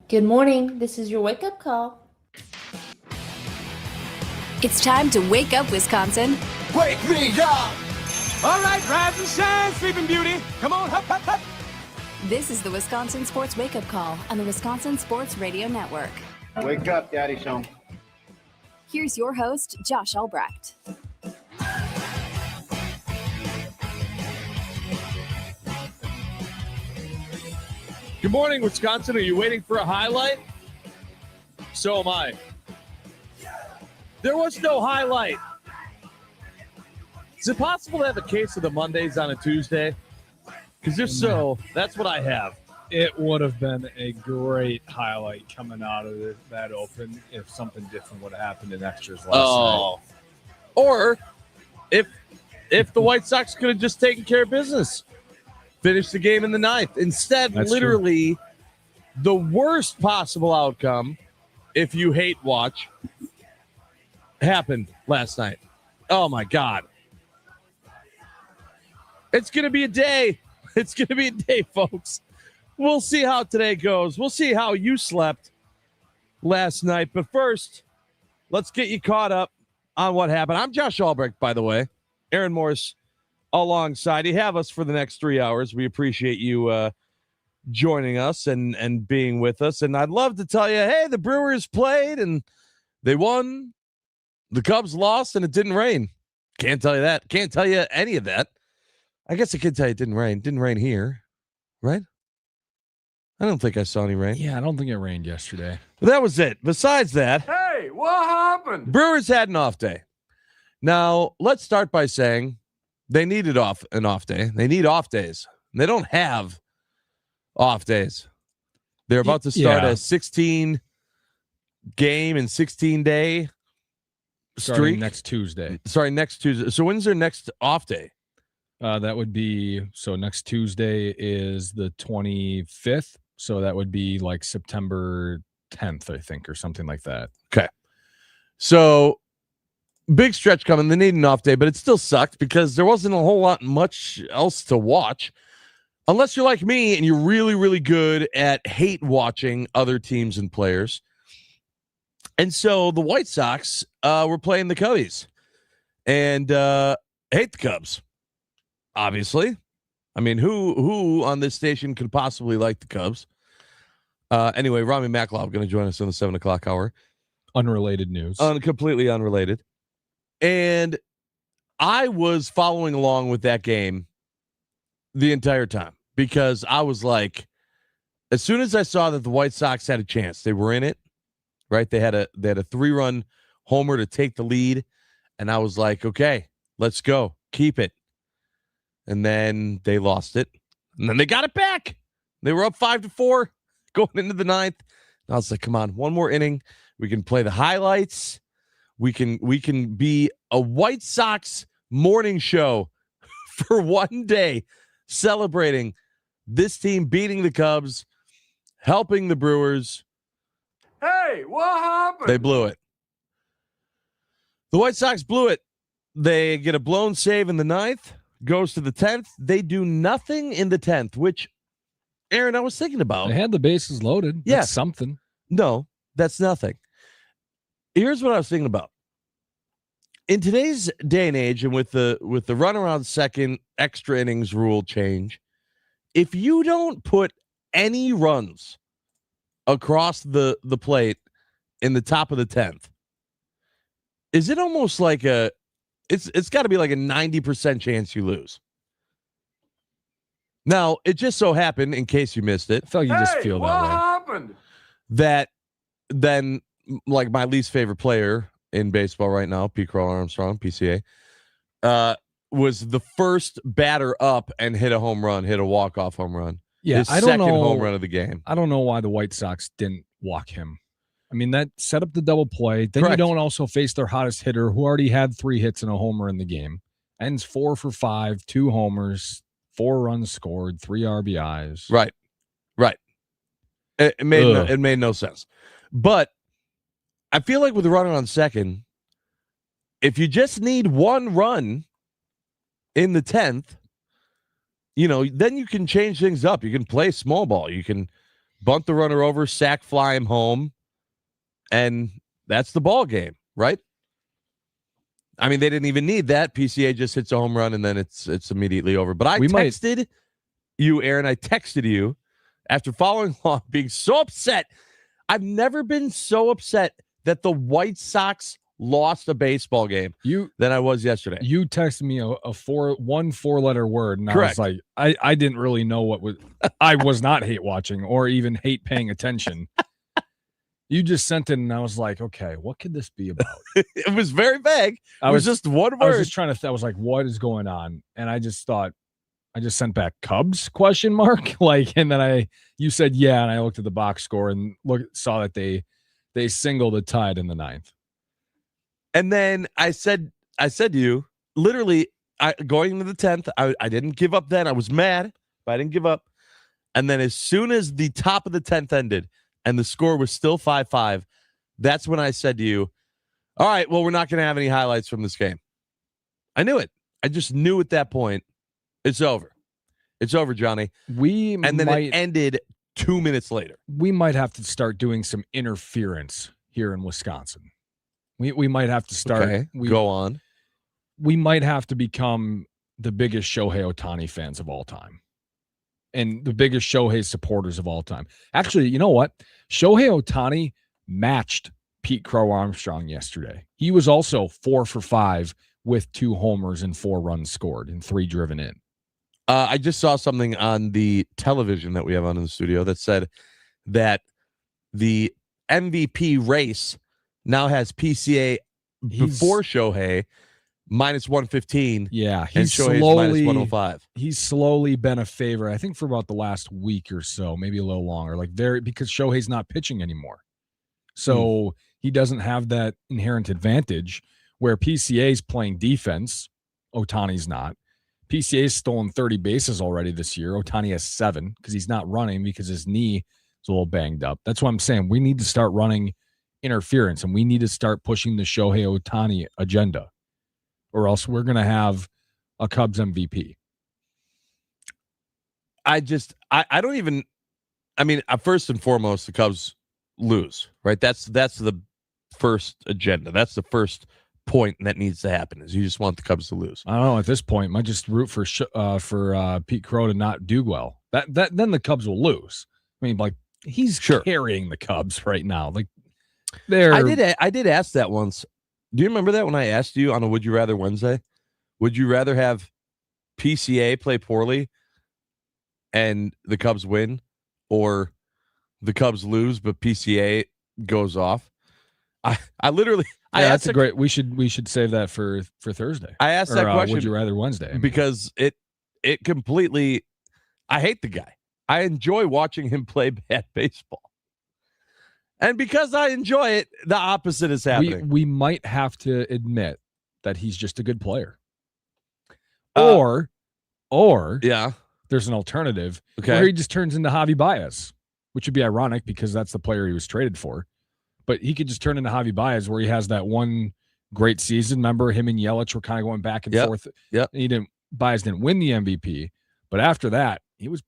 Good morning. This is your wake up call. It's time to wake up, Wisconsin. Wake me up! All right, rise and shine, Sleeping Beauty. Come on, hop, hop, hop. This is the Wisconsin Sports Wake Up Call on the Wisconsin Sports Radio Network. Wake up, Daddy's home. Here's your host, Josh Albrecht. Good morning, Wisconsin. Are you waiting for a highlight? So am I. There was no highlight. Is it possible to have a case of the Mondays on a Tuesday? Because if so, that's what I have. It would have been a great highlight coming out of that open if something different would have happened in extras last night. Or if the White Sox could have just taken care of business. Finish the game in the ninth. Instead, That's literally true. The worst possible outcome, if you hate watch, happened last night. Oh, my God. It's going to be a day. It's going to be a day, folks. We'll see how today goes. We'll see how you slept last night. But first, let's get you caught up on what happened. I'm Josh Albrecht, by the way. Aaron Morris alongside. You have us for the next 3 hours. We appreciate you joining us and being with us. And I'd love to tell you, hey, the Brewers played and they won. The Cubs lost and it didn't rain. Can't tell you that. Can't tell you any of that. I guess I could tell you it didn't rain. Didn't rain here, right? I don't think I saw any rain. Yeah, I don't think it rained yesterday. But that was it. Besides that, Hey, what happened? Brewers had an off day. Now, let's start by saying they needed an off day. They need off days. They don't have off days. They're about to start a 16 game and 16 day streak next Tuesday. Sorry, next Tuesday. So when's their next off day? That would be next Tuesday is the 25th. So that would be like September 10th, I think, or something like that. Okay. So big stretch coming. They need an off day, but it still sucked because there wasn't a whole lot much else to watch. Unless you're like me and you're really, really good at hate watching other teams and players. And so the White Sox were playing the Cubbies. And hate the Cubs, obviously. I mean, who on this station could possibly like the Cubs? Anyway, Rami Maklov going to join us in the 7 o'clock hour. Unrelated news. Completely unrelated. And I was following along with that game the entire time because I was like, as soon as I saw that the White Sox had a chance, they were in it, right? They had a 3-run homer to take the lead. And I was like, okay, let's go. Keep it. And then they lost it. And then they got it back. They were up 5-4 going into the ninth. And I was like, come on, one more inning. We can play the highlights. We can be a White Sox morning show for one day, celebrating this team beating the Cubs, helping the Brewers. Hey, what happened? They blew it. The White Sox blew it. They get a blown save in the ninth, goes to the 10th. They do nothing in the 10th, which, Aaron, I was thinking about. They had the bases loaded. Yeah. That's something. No, that's nothing. Here's what I was thinking about. In today's day and age, and with the runaround second extra innings rule change, if you don't put any runs across the plate in the top of the 10th, is it almost like it's got to be like a 90% chance you lose. Now, it just so happened, in case you missed it, I feel like you just feel that way. What happened? that then, like, my least favorite player in baseball right now, Pete Crow Armstrong, PCA, was the first batter up and hit a home run, hit a walk-off home run. Yeah, His I don't second know. home run of the game. I don't know why the White Sox didn't walk him. I mean, that set up the double play. Then Correct. you don't also face their hottest hitter, who already had 3 hits and a homer in the game. Ends 4 for 5, 2 homers, 4 runs scored, 3 RBIs. Right. It made no sense. But I feel like with the runner on second, if you just need one run in the 10th, then you can change things up. You can play small ball. You can bunt the runner over, sack, fly him home, and that's the ball game, right? I mean, they didn't even need that. PCA just hits a home run, and then it's immediately over. But I texted you, Aaron. I texted you after following along, being so upset. I've never been so upset that the White Sox lost a baseball game than I was yesterday. You texted me one four-letter word, and Correct. I was like, I didn't really know what was. I was not hate watching or even hate paying attention. You just sent it, and I was like, okay, what could this be about? It was very vague. It was just one word. I was just trying to. I was like, what is going on? And I just thought, I just sent back Cubs ? Like, and then you said yeah, and I looked at the box score and saw that they singled a tied in the 9th. And then I said to you, literally, going into the 10th, I didn't give up then. I was mad, but I didn't give up. And then as soon as the top of the 10th ended and the score was still 5-5, that's when I said to you, all right, well, we're not going to have any highlights from this game. I knew it. I just knew at that point, it's over. It's over, Johnny. And then it ended 2 minutes later. We might have to start doing some interference here in Wisconsin. We might have to start. Okay, go on. We might have to become the biggest Shohei Ohtani fans of all time and the biggest Shohei supporters of all time. Actually, you know what? Shohei Ohtani matched Pete Crow Armstrong yesterday. He was also 4 for 5 with 2 homers and 4 runs scored and 3 driven in. I just saw something on the television that we have on in the studio that said that the MVP race now has PCA before Shohei minus 115. Yeah, he's slowly minus 105. He's slowly been a favorite, I think, for about the last week or so, maybe a little longer. Because Shohei's not pitching anymore, so he doesn't have that inherent advantage where PCA's playing defense. Ohtani's not. PCA's stolen 30 bases already this year. Ohtani has 7 because he's not running because his knee is a little banged up. That's what I'm saying. We need to start running interference, and we need to start pushing the Shohei Ohtani agenda, or else we're going to have a Cubs MVP. I don't even, I mean, first and foremost, the Cubs lose, right? That's the first agenda. That's the first point that needs to happen, is you just want the Cubs to lose. I don't know, at this point, might just root for Pete Crow to not do well. That then the Cubs will lose. I mean, like, he's carrying the Cubs right now. Like, I did ask that once. Do you remember that when I asked you on a Would You Rather Wednesday? Would you rather have PCA play poorly and the Cubs win, or the Cubs lose but PCA goes off? I literally that's a great. We should save that for Thursday. I asked that question. Would you rather Wednesday? Because it completely. I hate the guy. I enjoy watching him play bad baseball. And because I enjoy it, the opposite is happening. We might have to admit that he's just a good player. Or yeah, there's an alternative where he just turns into Javi Baez, which would be ironic because that's the player he was traded for. But he could just turn into Javi Baez, where he has that one great season. Remember, him and Yelich were kind of going back and forth. Yep. Baez didn't win the MVP, but after that, he's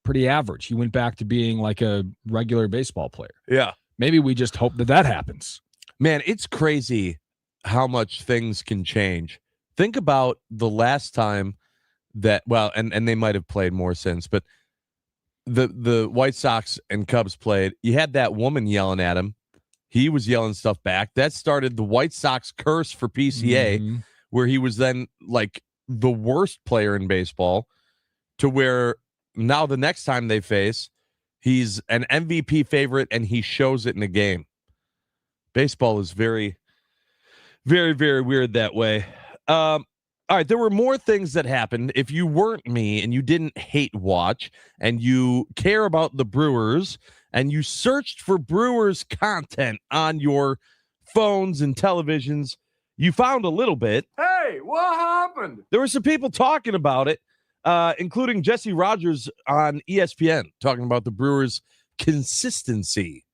pretty average. He went back to being like a regular baseball player. Yeah. Maybe we just hope that happens. Man, it's crazy how much things can change. Think about the last time that, well, and they might have played more since, but the White Sox and Cubs played. You had that woman yelling at him. He was yelling stuff back. That started the White Sox curse for PCA, where he was then like the worst player in baseball, to where now the next time they face, he's an MVP favorite and he shows it in a game. Baseball is very, very, very weird that way. All right, there were more things that happened. If you weren't me and you didn't hate watch and you care about the Brewers and you searched for Brewers content on your phones and televisions, you found a little bit. Hey, what happened? There were some people talking about it, including Jesse Rogers on ESPN, talking about the Brewers' consistency.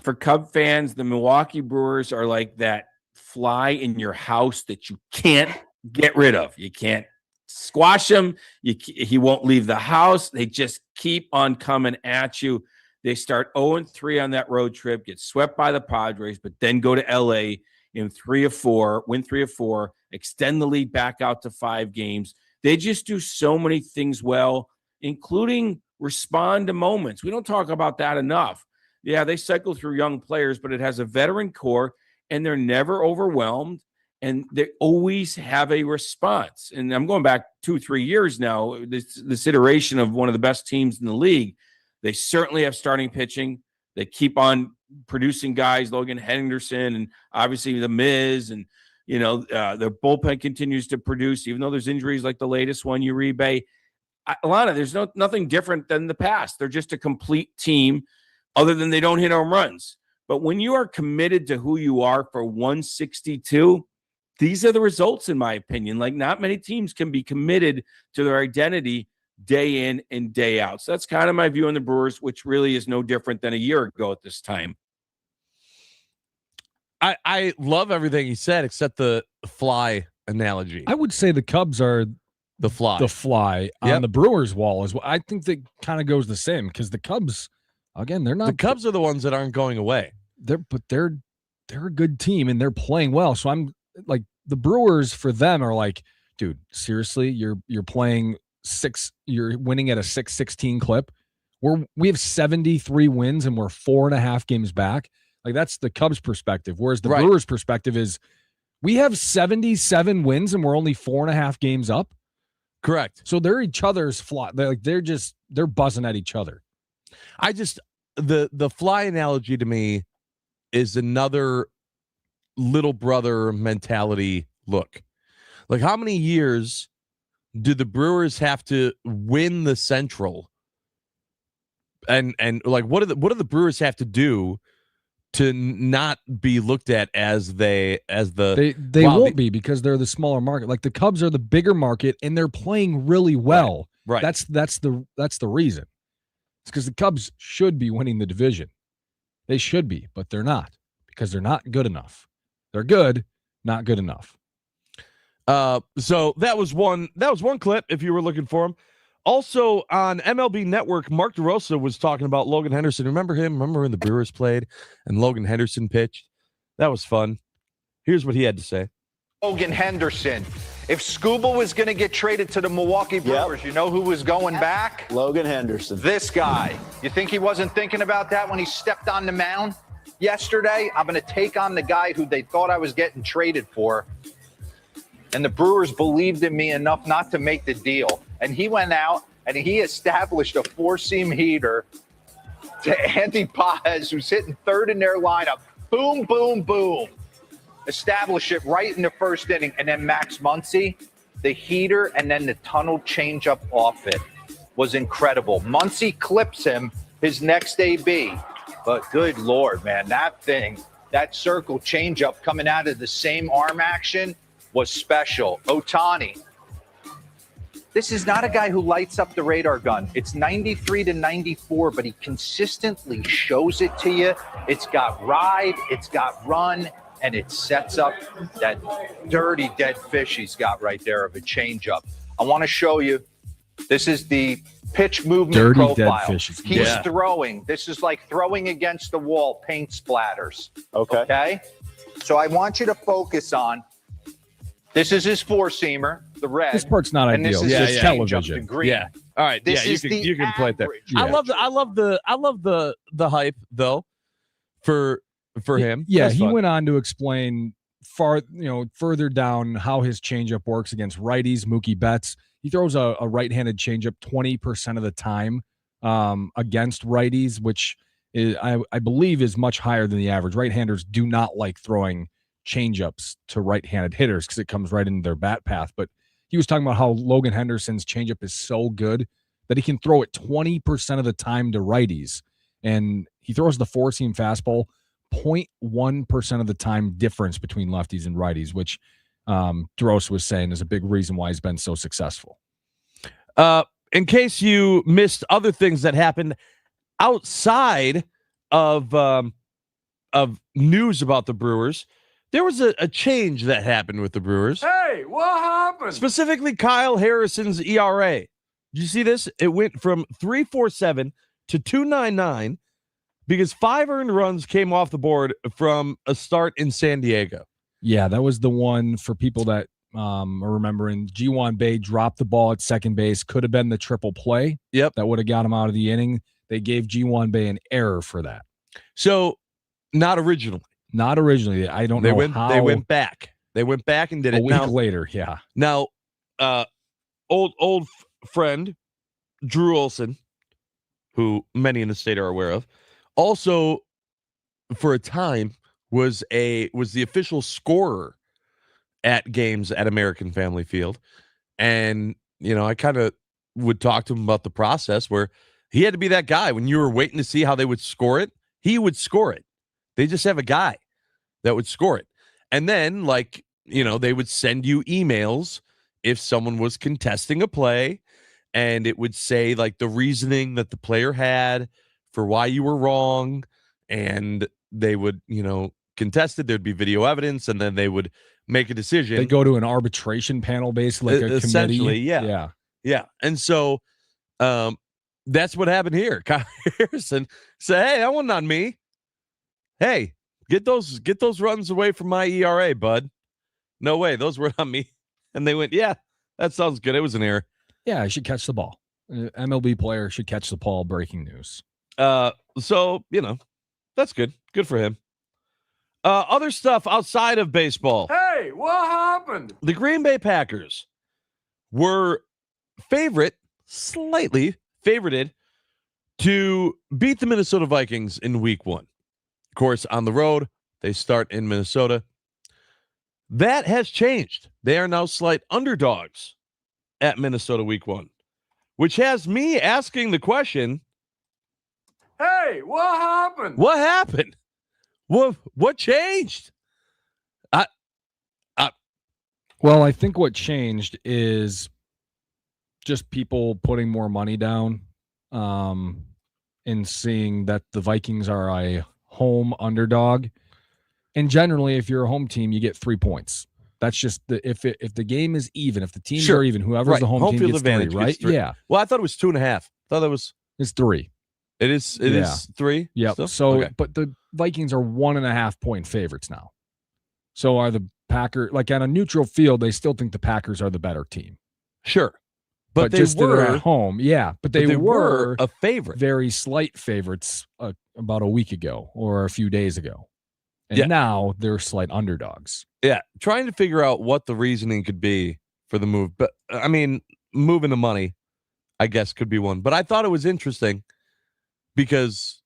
For Cub fans, the Milwaukee Brewers are like that fly in your house that you can't get rid of. You can't squash him. He won't leave the house. They just keep on coming at you. They start 0-3 on that road trip, get swept by the Padres, but then go to LA in 3 of 4, win 3 of 4, extend the lead back out to 5 games. They just do so many things well, including respond to moments. We don't talk about that enough. Yeah, they cycle through young players, but it has a veteran core, and they're never overwhelmed, and they always have a response. And I'm going back 2-3 years now, this iteration of one of the best teams in the league. They certainly have starting pitching. They keep on producing guys, Logan Henderson, and obviously the Miz, and their bullpen continues to produce, even though there's injuries like the latest one, Uribe. Alana, there's nothing different than the past. They're just a complete team, other than they don't hit home runs. But when you are committed to who you are for 162, these are the results, in my opinion. Like, not many teams can be committed to their identity day in and day out. So that's kind of my view on the Brewers, which really is no different than a year ago at this time. I love everything he said except the fly analogy. I would say the Cubs are the fly on the Brewers' wall as well. I think that kind of goes the same, because the Cubs, again, they're not. The Cubs are the ones that aren't going away. They're a good team and they're playing well. So I'm like, the Brewers for them are like, dude, seriously, you're playing 6, you're winning at a 6-16 clip. We have 73 wins and we're 4.5 games back. Like, that's the Cubs perspective. Whereas the Brewers perspective is, we have 77 wins and we're only 4.5 games up. Correct. So they're each other's fly. They're buzzing at each other. The fly analogy to me is another little brother mentality look. Like, how many years do the Brewers have to win the Central? And like, what do the Brewers have to do to not be looked at as they won't be, because they're the smaller market. Like, the Cubs are the bigger market and they're playing really well. Right. That's the reason. It's because the Cubs should be winning the division. They should be, but they're not, because they're not good enough. They're good, not good enough. So that was one clip if you were looking for him. Also on MLB Network, Mark DeRosa was talking about Logan Henderson. Remember him? Remember when the Brewers played and Logan Henderson pitched? That was fun. Here's what he had to say. Logan Henderson. If Scuba was going to get traded to the Milwaukee Brewers, you know who was going back? Logan Henderson. This guy. You think he wasn't thinking about that when he stepped on the mound yesterday? I'm going to take on the guy who they thought I was getting traded for. And the Brewers believed in me enough not to make the deal. And he went out and he established a 4-seam heater to Andy Paz, who's hitting third in their lineup. Boom, boom, boom. Establish it right in the first inning. And then Max Muncy, the heater, and then the tunnel changeup off it was incredible. Muncy clips him his next AB. But good Lord, man, that circle changeup coming out of the same arm action was special. Ohtani. This is not a guy who lights up the radar gun. It's 93 to 94, but he consistently shows it to you. It's got ride, it's got run, and it sets up that dirty dead fish he's got right there of a changeup. I want to show you. This is the pitch movement dirty profile. Dead fish. He's throwing. This is like throwing against the wall, paint splatters. Okay? So I want you to focus on, this is his 4-seamer, the red. This part's not and ideal. This is his television. the green. Yeah. All right. This is you can play it there. Yeah. I love the hype though for him. Yeah, That's he fun. went on to explain further down how his changeup works against righties. Mookie Betts, he throws a right-handed changeup 20% of the time against righties, which is, I believe is much higher than the average. Right-handers do not like throwing changeups to right-handed hitters because it comes right into their bat path. But he was talking about how Logan Henderson's changeup is so good that he can throw it 20% of the time to righties. And he throws the 4-seam fastball 0.1% of the time difference between lefties and righties, which DeRosa was saying is a big reason why he's been so successful. In case you missed other things that happened outside of news about the Brewers, there was a change that happened with the Brewers. Hey, what happened? Specifically, Kyle Harrison's ERA. Did you see this? It went from 3.47 to 2.99 because 5 earned runs came off the board from a start in San Diego. Yeah, that was the one for people that are remembering. Ji-Hwan Bae dropped the ball at second base. Could have been the triple play. Yep. That would have got him out of the inning. They gave Ji-Hwan Bae an error for that. So, not originally. Not originally. I don't know how. They went back. They went back and did it. A week later, yeah. Now, old friend Drew Olson, who many in the state are aware of, also for a time was the official scorer at games at American Family Field. And, I kind of would talk to him about the process where he had to be that guy. When you were waiting to see how they would score it, he would score it. They just have a guy that would score it. And then, they would send you emails if someone was contesting a play, and it would say, the reasoning that the player had for why you were wrong, and they would, contest it. There'd be video evidence, and then they would make a decision. They go to an arbitration panel, basically, like a essentially, committee. Yeah. And so that's what happened here. Kyle Harrison said, hey, that wasn't on me. Hey, get those runs away from my ERA, bud. No way, those were on me. And they went, yeah, that sounds good. It was an error. Yeah, I should catch the ball. MLB player should catch the ball. Breaking news. So, that's good. Good for him. Other stuff outside of baseball. Hey, what happened? The Green Bay Packers were slightly favorited to beat the Minnesota Vikings in week 1. Of course, on the road, they start in Minnesota. That has changed. They are now slight underdogs at Minnesota week 1, which has me asking the question, Hey, what happened? what happened? What changed? Well, I think what changed is just people putting more money down and seeing that the Vikings are a home underdog. And generally, if you're a home team, you get 3 points. That's just if the game is even, if the teams are even, whoever's the home team field gets advantage 3, right? gets 3. Yeah. Well, I thought it was 2.5. Thought that was It's 3. It is 3. Yep. Still? So, okay. But the Vikings are 1.5 point favorites now. So are the Packers, on a neutral field, they still think the Packers are the better team. Sure. But they just were at home. Yeah. But they were a favorite. Very slight favorites about a week ago or a few days ago. And now they're slight underdogs. Yeah. Trying to figure out what the reasoning could be for the move. But I mean, moving the money, I guess, could be one. But I thought it was interesting because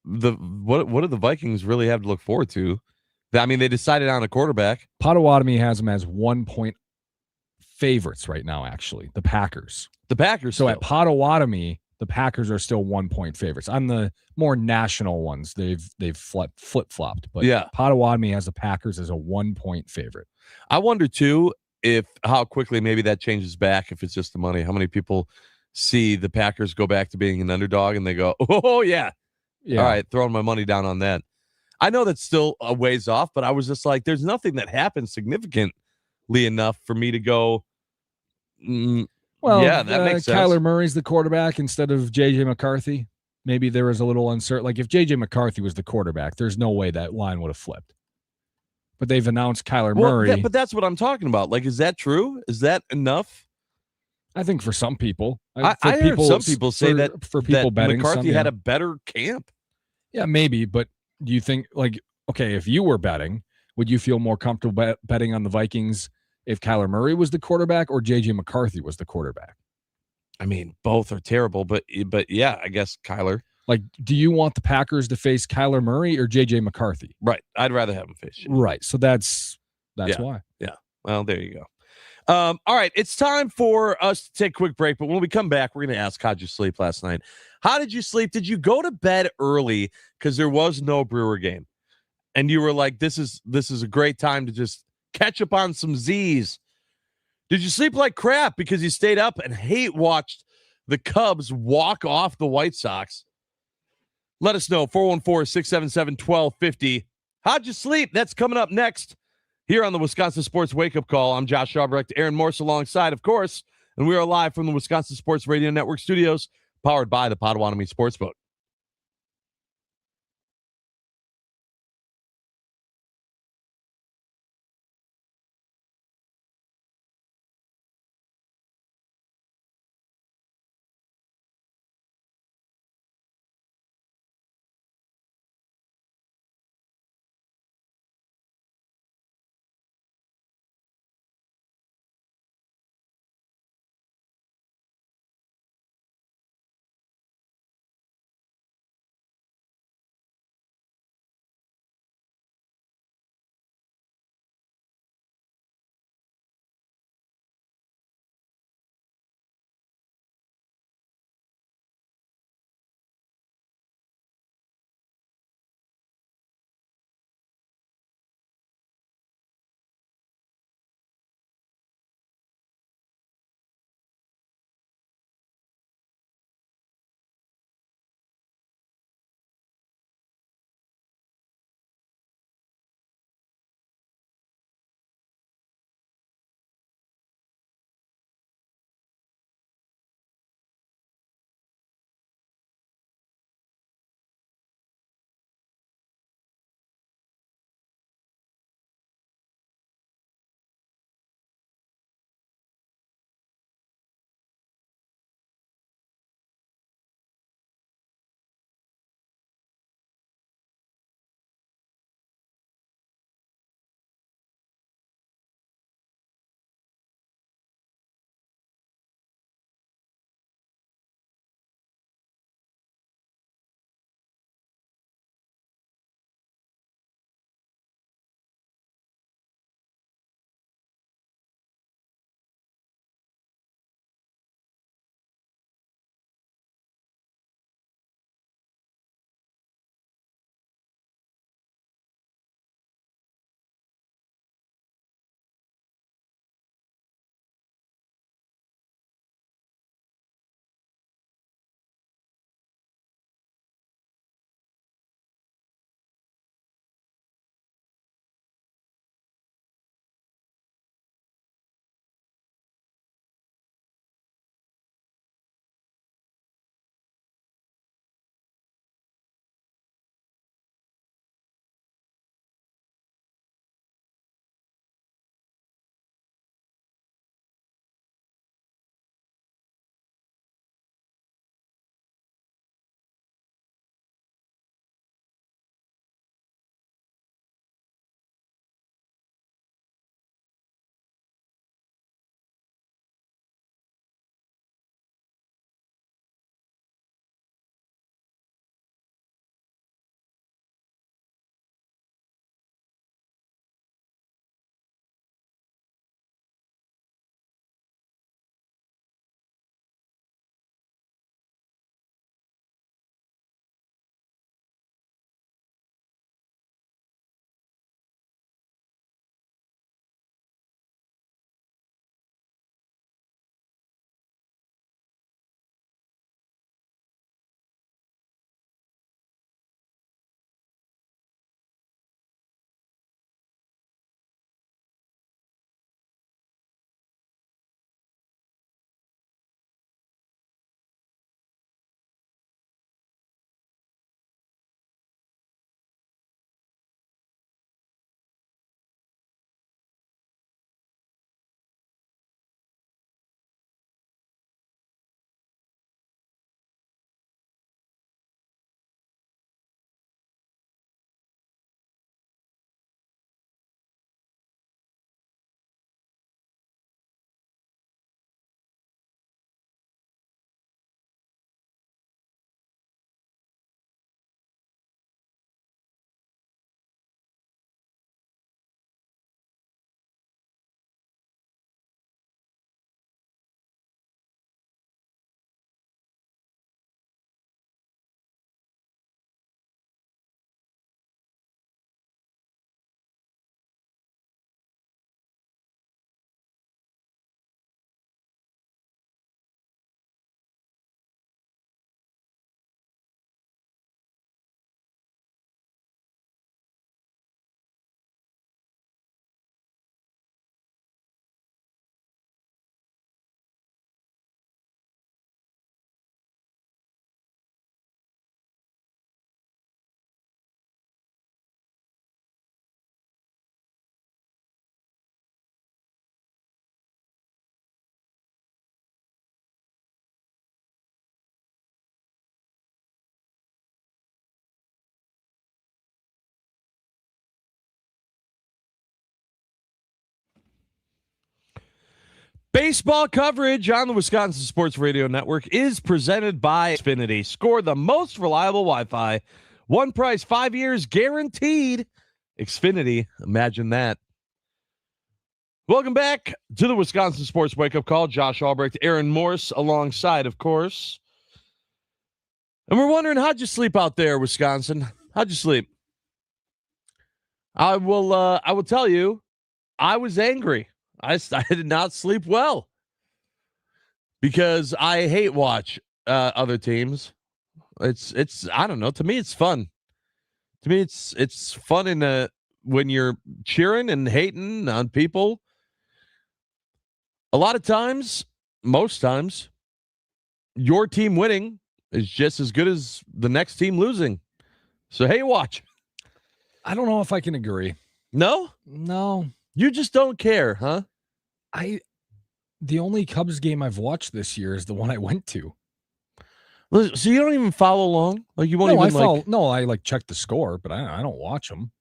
what do the Vikings really have to look forward to? I mean, they decided on a quarterback. Potawatomi has them as 1 point favorites right now, actually, the Packers. So still. At Potawatomi, the Packers are still 1 point favorites. On the more national ones, they've flip-flopped. But Potawatomi has the Packers as a 1 point favorite. I wonder, too, how quickly maybe that changes back if it's just the money. How many people see the Packers go back to being an underdog and they go, oh, yeah. All right, throwing my money down on that. I know that's still a ways off, but I was just like, there's nothing that happened significantly enough for me to go, that makes sense. Kyler Murray's the quarterback instead of J.J. McCarthy. Maybe there was a little uncertain. If J.J. McCarthy was the quarterback, there's no way that line would have flipped. But they've announced Kyler Murray. But that's what I'm talking about. Is that true? Is that enough? I think for some people. I heard some people say that for people betting McCarthy had a better camp. Yeah, maybe. But do you think, if you were betting, would you feel more comfortable betting on the Vikings if Kyler Murray was the quarterback or J.J. McCarthy was the quarterback? I mean, both are terrible, but yeah, I guess Kyler. Do you want the Packers to face Kyler Murray or J.J. McCarthy? Right. I'd rather have him face you. Right. So that's why. Yeah. Well, there you go. All right. It's time for us to take a quick break, but when we come back, we're going to ask, how'd you sleep last night? How did you sleep? Did you go to bed early because there was no Brewer game? And you were like, this is a great time to just catch up on some Z's. Did you sleep like crap because you stayed up and watched the Cubs walk off the White Sox? Let us know, 414-677-1250. How'd you sleep? That's coming up next here on the Wisconsin Sports Wake Up Call. I'm Josh Albrecht, Aaron Morse alongside, of course, and we are live from the Wisconsin Sports Radio Network studios, powered by the Potawatomi Sportsbook. Baseball coverage on the Wisconsin Sports Radio Network is presented by Xfinity. Score the most reliable Wi-Fi. One price, 5 years guaranteed. Xfinity, imagine that. Welcome back to the Wisconsin Sports Wake Up Call. Josh Albrecht, Aaron Morse alongside, of course. And we're wondering, how'd you sleep out there, Wisconsin? How'd you sleep? I will tell you, I was angry. I did not sleep well because I hate watch other teams. It's I don't know. To me, it's fun. To me, it's fun in when you're cheering and hating on people. A lot of times, most times, your team winning is just as good as the next team losing. So hey, watch. I don't know if I can agree. No. You just don't care, huh? The only Cubs game I've watched this year is the one I went to. So you don't even follow along? Like you won't I like check the score, but I don't watch them.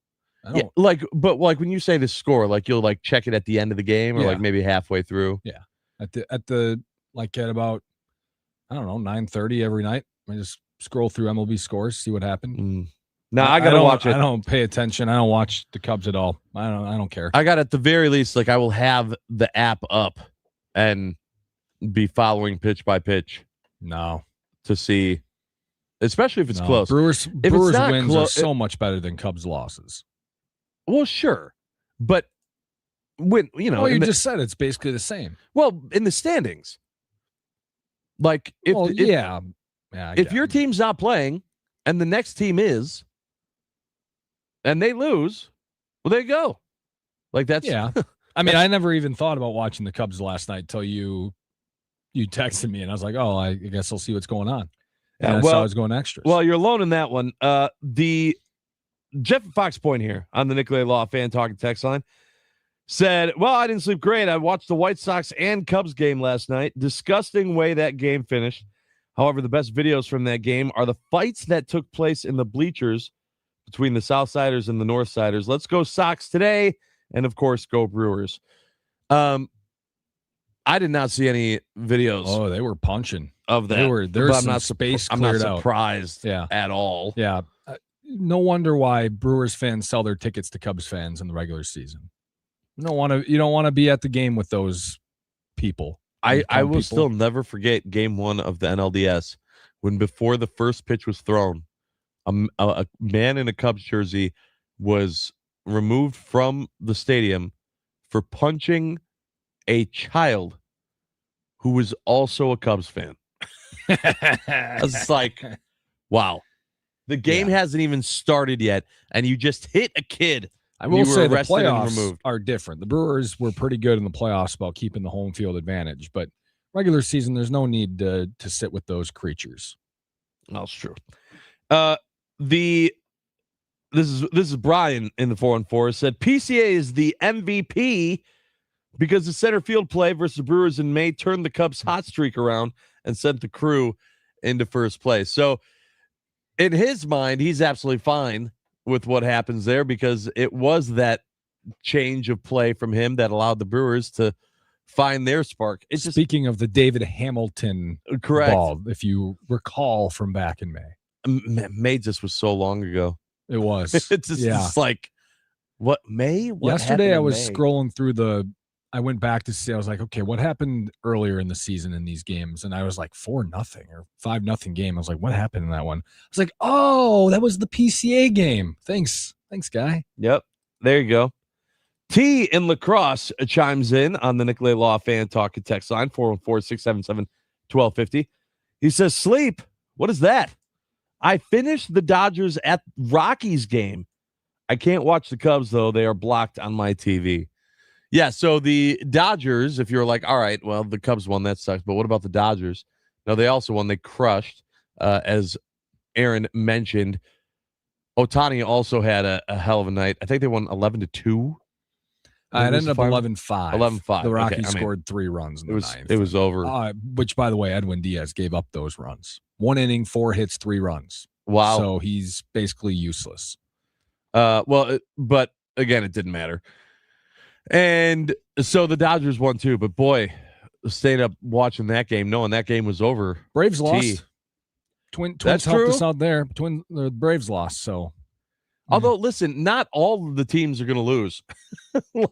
Yeah, but when you say the score, like you'll like check it at the end of the game or like maybe halfway through. Yeah. At about I don't know, 9:30 every night. I just scroll through MLB scores, see what happened. No, I gotta watch it. I don't pay attention. I don't watch the Cubs at all. I don't care. I got at the very least, like I will have the app up and be following pitch by pitch. No. To see, especially if it's close. Brewers wins are so much better than Cubs losses. Well, sure, but when you just said it's basically the same. Well, in the standings, like if your team's not playing and the next team is, and they lose, well, there you go. Like that's I mean, I never even thought about watching the Cubs last night till you texted me, and I was like, oh, I guess I'll see what's going on. And I saw I was going extras. Well, you're alone in that one. The Jeff Fox Point here on the Nicolay Law Fan Talking text line said, well, I didn't sleep great. I watched the White Sox and Cubs game last night. Disgusting way that game finished. However, the best videos from that game are the fights that took place in the bleachers between the Southsiders and the Northsiders. Let's go Sox today. And of course, go Brewers. I did not see any videos. Oh, they were punching of that. There's some space I'm cleared not surprised at all. Yeah. No wonder why Brewers fans sell their tickets to Cubs fans in the regular season. You don't want to be at the game with those people. I will still never forget game 1 of the NLDS when before the first pitch was thrown, a man in a Cubs jersey was removed from the stadium for punching a child who was also a Cubs fan. I was like, wow. The game hasn't even started yet, and you just hit a kid. I will say the playoffs are different. The Brewers were pretty good in the playoffs about keeping the home field advantage, but regular season, there's no need to sit with those creatures. That's true. This is Brian in the 414 said PCA is the MVP because the center field play versus the Brewers in May turned the Cubs' hot streak around and sent the Crew into first place. So in his mind, he's absolutely fine with what happens there because it was that change of play from him that allowed the Brewers to find their spark. Speaking of the David Hamilton ball, if you recall from back in May. May just was so long ago. It was. It's just like, what, May? What Yesterday I was May? scrolling through I went back to see, I was like, okay, what happened earlier in the season in these games? And I was like 4-0 or 5-0 game. I was like, what happened in that one? I was like, oh, that was the PCA game. Thanks, guy. Yep. There you go. T in La Crosse chimes in on the Nicolay Law Fan Talk text line, 414-677-1250. He says, sleep. What is that? I finished the Dodgers at Rockies game. I can't watch the Cubs, though. They are blocked on my TV. Yeah, so the Dodgers, if you're like, all right, well, the Cubs won, that sucks, but what about the Dodgers? No, they also won. They crushed, as Aaron mentioned. Ohtani also had a hell of a night. I think they won 11-2. It ended up 11-5. 11-5. The Rockies scored 3 runs in the ninth. It was over. Which, by the way, Edwin Diaz gave up those runs. 1 inning, 4 hits, 3 runs. Wow. So he's basically useless. But again, it didn't matter. And so the Dodgers won too. But boy, staying up watching that game, knowing that game was over. Braves T. lost. Twins That's helped true. us out there. The Braves lost. So, Although, listen, not all of the teams are going to lose.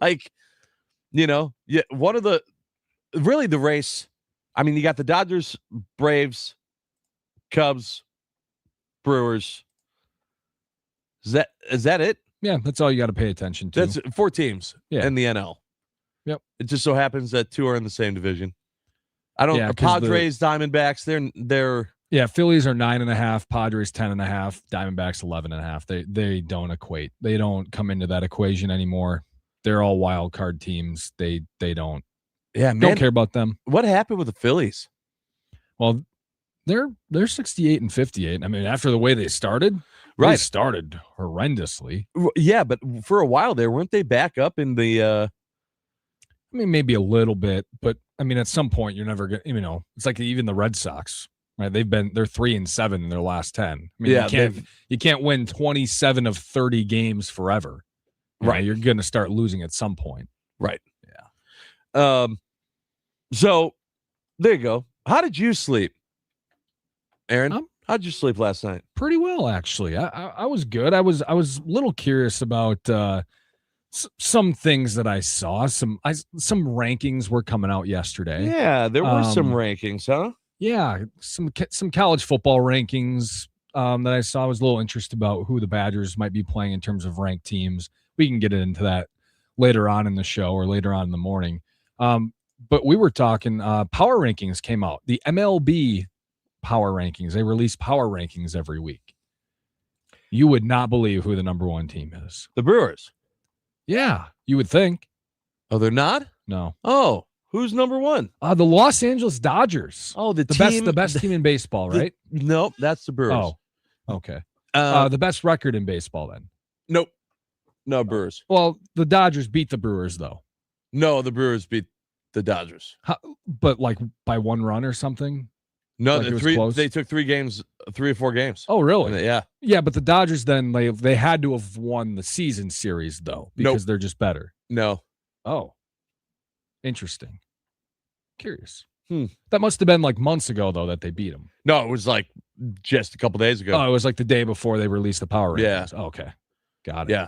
Like, one of the race. I mean, you got the Dodgers, Braves, Cubs, Brewers. Is that it? yeah, that's all you got to pay attention to. That's 4 teams in the NL. Yep. It just so happens that 2 are in the same division. I don't. Yeah, 'cause Padres, Diamondbacks. They're. Yeah, Phillies are 9.5, Padres 10.5, Diamondbacks 11.5. They don't equate. They don't come into that equation anymore. They're all wild card teams. They don't. Yeah, man. Don't care about them. What happened with the Phillies? Well, they're 68 and 58. I mean, after the way they started, Right. They started horrendously. Yeah, but for a while there, weren't they back up in the? I mean, maybe a little bit, but I mean, at some point, you're never gonna. It's like even the Red Sox, right? They're 3-7 in their last 10. I mean, Yeah, you can't win 27 of 30 games forever. Right. You're going to start losing at some point. Right. Yeah. So there you go. How did you sleep, Aaron? How'd you sleep last night? Pretty well, actually. I was good. I was a little curious about some things that I saw. Some rankings were coming out yesterday. Yeah, there were some rankings, huh? Yeah, some college football rankings that I saw. I was a little interested about who the Badgers might be playing in terms of ranked teams. We can get into that later on in the show or later on in the morning. But we were talking power rankings came out. The MLB power rankings. They release power rankings every week. You would not believe who the number 1 team is. The Brewers. Yeah, you would think. Oh, they're not? No. Oh, who's number 1? The Los Angeles Dodgers. Oh, the best team in baseball, right? Nope, that's the Brewers. Oh, okay. The best record in baseball then. Nope. No, Brewers. Well, the Dodgers beat the Brewers though. No, the Brewers beat the Dodgers. But like by 1 run or something? No, Like they took 3 or 4 games. Oh, really? Yeah. Yeah, but the Dodgers then they had to have won the season series though because they're just better. No. Oh. Interesting. Curious. That must have been like months ago though that they beat them. No, it was like just a couple days ago. Oh, it was like the day before they released the power rankings. Yeah. Okay. Got it. Yeah.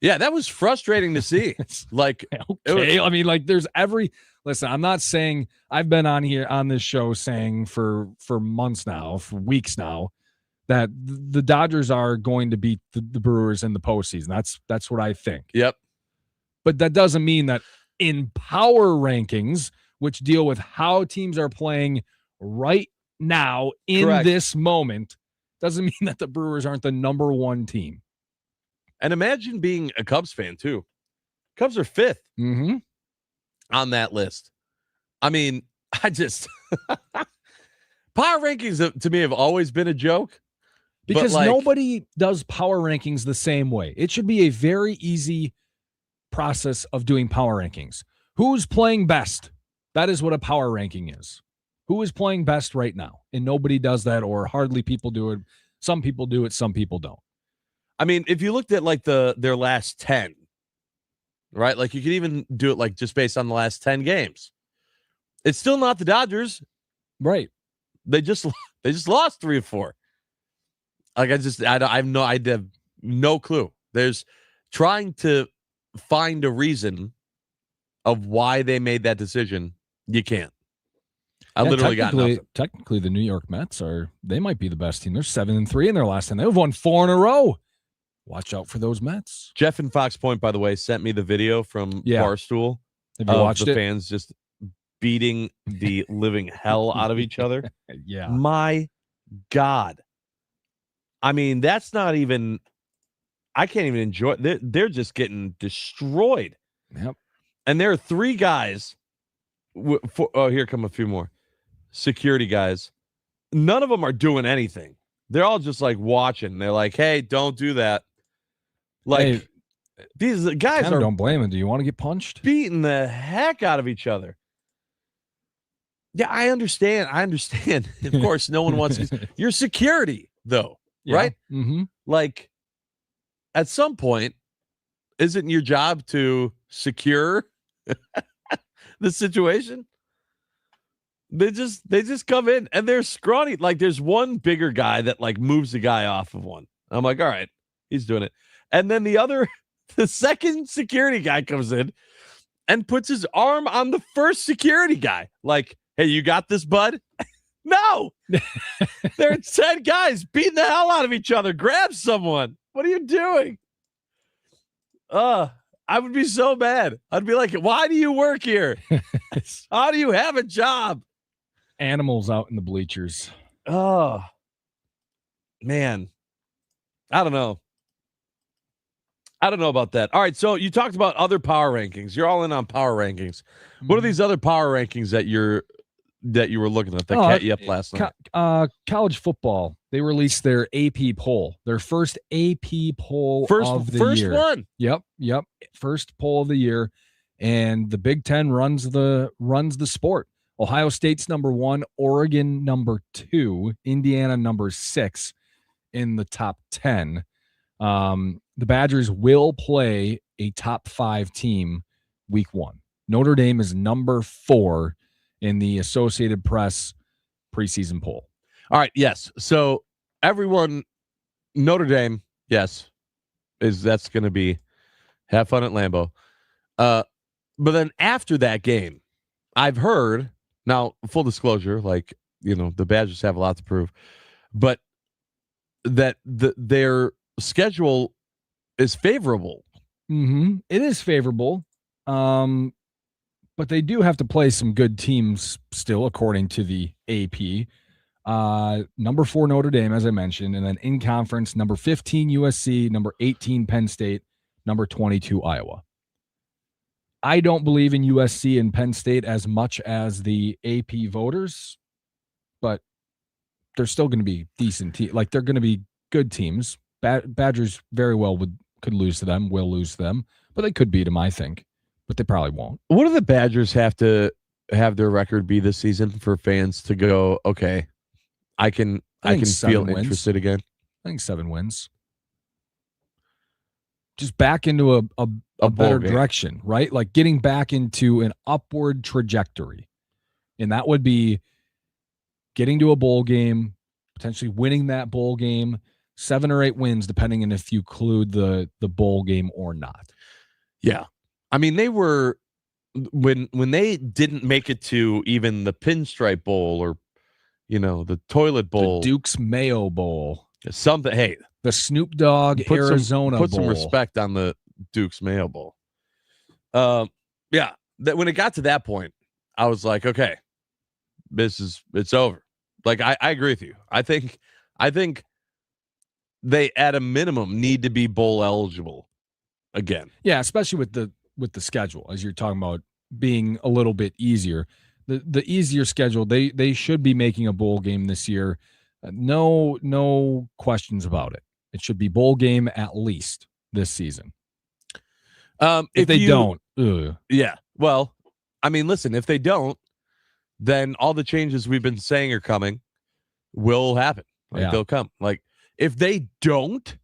Yeah, that was frustrating to see. Like, okay. I mean, like there's listen, I'm not saying I've been on this show saying for months now, for weeks now, that the Dodgers are going to beat the Brewers in the postseason. That's what I think. Yep. But that doesn't mean that in power rankings, which deal with how teams are playing right now in this moment, doesn't mean that the Brewers aren't the number 1 team. And imagine being a Cubs fan too. Cubs are 5th on that list. I mean, I just power rankings to me have always been a joke because nobody does power rankings the same way. It should be a very easy process of doing power rankings. Who's playing best? That is what a power ranking is. Who is playing best right now? And nobody does that, or hardly people do it. Some people do it, some people don't. I mean, if you looked at like their last 10, right? Like you could even do it like just based on the last 10 games. It's still not the Dodgers. Right. They just lost 3 or 4. Like I have no clue. There's trying to find a reason of why they made that decision. You can't. I literally got nothing. Technically, the New York Mets they might be the best team. They're 7-3 in their last 10. They've won 4 in a row. Watch out for those Mets. Jeff in Fox Point, by the way, sent me the video from Barstool. Have you watched the it? Fans just beating the living hell out of each other. Yeah. My God. I mean, that's not even. I can't even enjoy. They're just getting destroyed. Yep. And there are 3 guys. Here come a few more security guys. None of them are doing anything. They're all just like watching. They're like, "Hey, don't do that." Like these guys are. Don't blame them. Do you want to get punched? Beating the heck out of each other. Yeah, I understand. Of course, no one wants your security, though, right? Mm-hmm. Like, at some point, isn't your job to secure the situation? They just come in and they're scrawny. Like there's one bigger guy that like moves the guy off of one. I'm like, all right, he's doing it. And then the second security guy comes in and puts his arm on the first security guy. Like, hey, you got this, bud? No. There are 10 guys beating the hell out of each other. Grab someone. What are you doing? I would be so mad. I'd be like, why do you work here? How do you have a job? Animals out in the bleachers. Oh, man. I don't know about that. All right, so you talked about other power rankings. You're all in on power rankings. What are these other power rankings that you were looking at that kept you up last night? College football. They released their AP poll, their first AP poll of the year. First one. Yep. First poll of the year, and the Big Ten runs the sport. Ohio State's number 1, Oregon number 2, Indiana number 6 in the top 10. The Badgers will play a top 5 team week 1. Notre Dame is number 4 in the Associated Press preseason poll. All right, yes. So everyone, Notre Dame, yes, that's going to be have fun at Lambeau. But then after that game, I've heard, now full disclosure, like, the Badgers have a lot to prove, but that their schedule is favorable. Mm-hmm. It is favorable. But they do have to play some good teams still, according to the AP. Number 4, Notre Dame, as I mentioned, and then in conference, number 15, USC, number 18, Penn State, number 22, Iowa. I don't believe in USC and Penn State as much as the AP voters, but they're still going to be decent teams. Like, they're going to be good teams. Badgers very well could lose to them, will lose to them, but they could beat them, I think. But they probably won't. What do the Badgers have to have their record be this season for fans to go, okay, I can feel interested again? I think 7 wins. Just back into a better direction, right? Like getting back into an upward trajectory. And that would be getting to a bowl game, potentially winning that bowl game, 7 or 8 wins, depending on if you include the bowl game or not. Yeah. I mean, they were when they didn't make it to even the Pinstripe Bowl or the Toilet Bowl, the Duke's Mayo Bowl, something. Hey, the Snoop Dogg Arizona Bowl. Put some respect on the Duke's Mayo Bowl. Yeah, that when it got to that point, I was like, okay, it's over. Like I agree with you. I think they at a minimum need to be bowl eligible again. Yeah, especially with the schedule, as you're talking about being a little bit easier. The easier schedule, they should be making a bowl game this year. No questions about it. It should be bowl game at least this season. If they don't, yeah. Well, I mean, listen, if they don't, then all the changes we've been saying are coming will happen. Like they'll come. Like if they don't,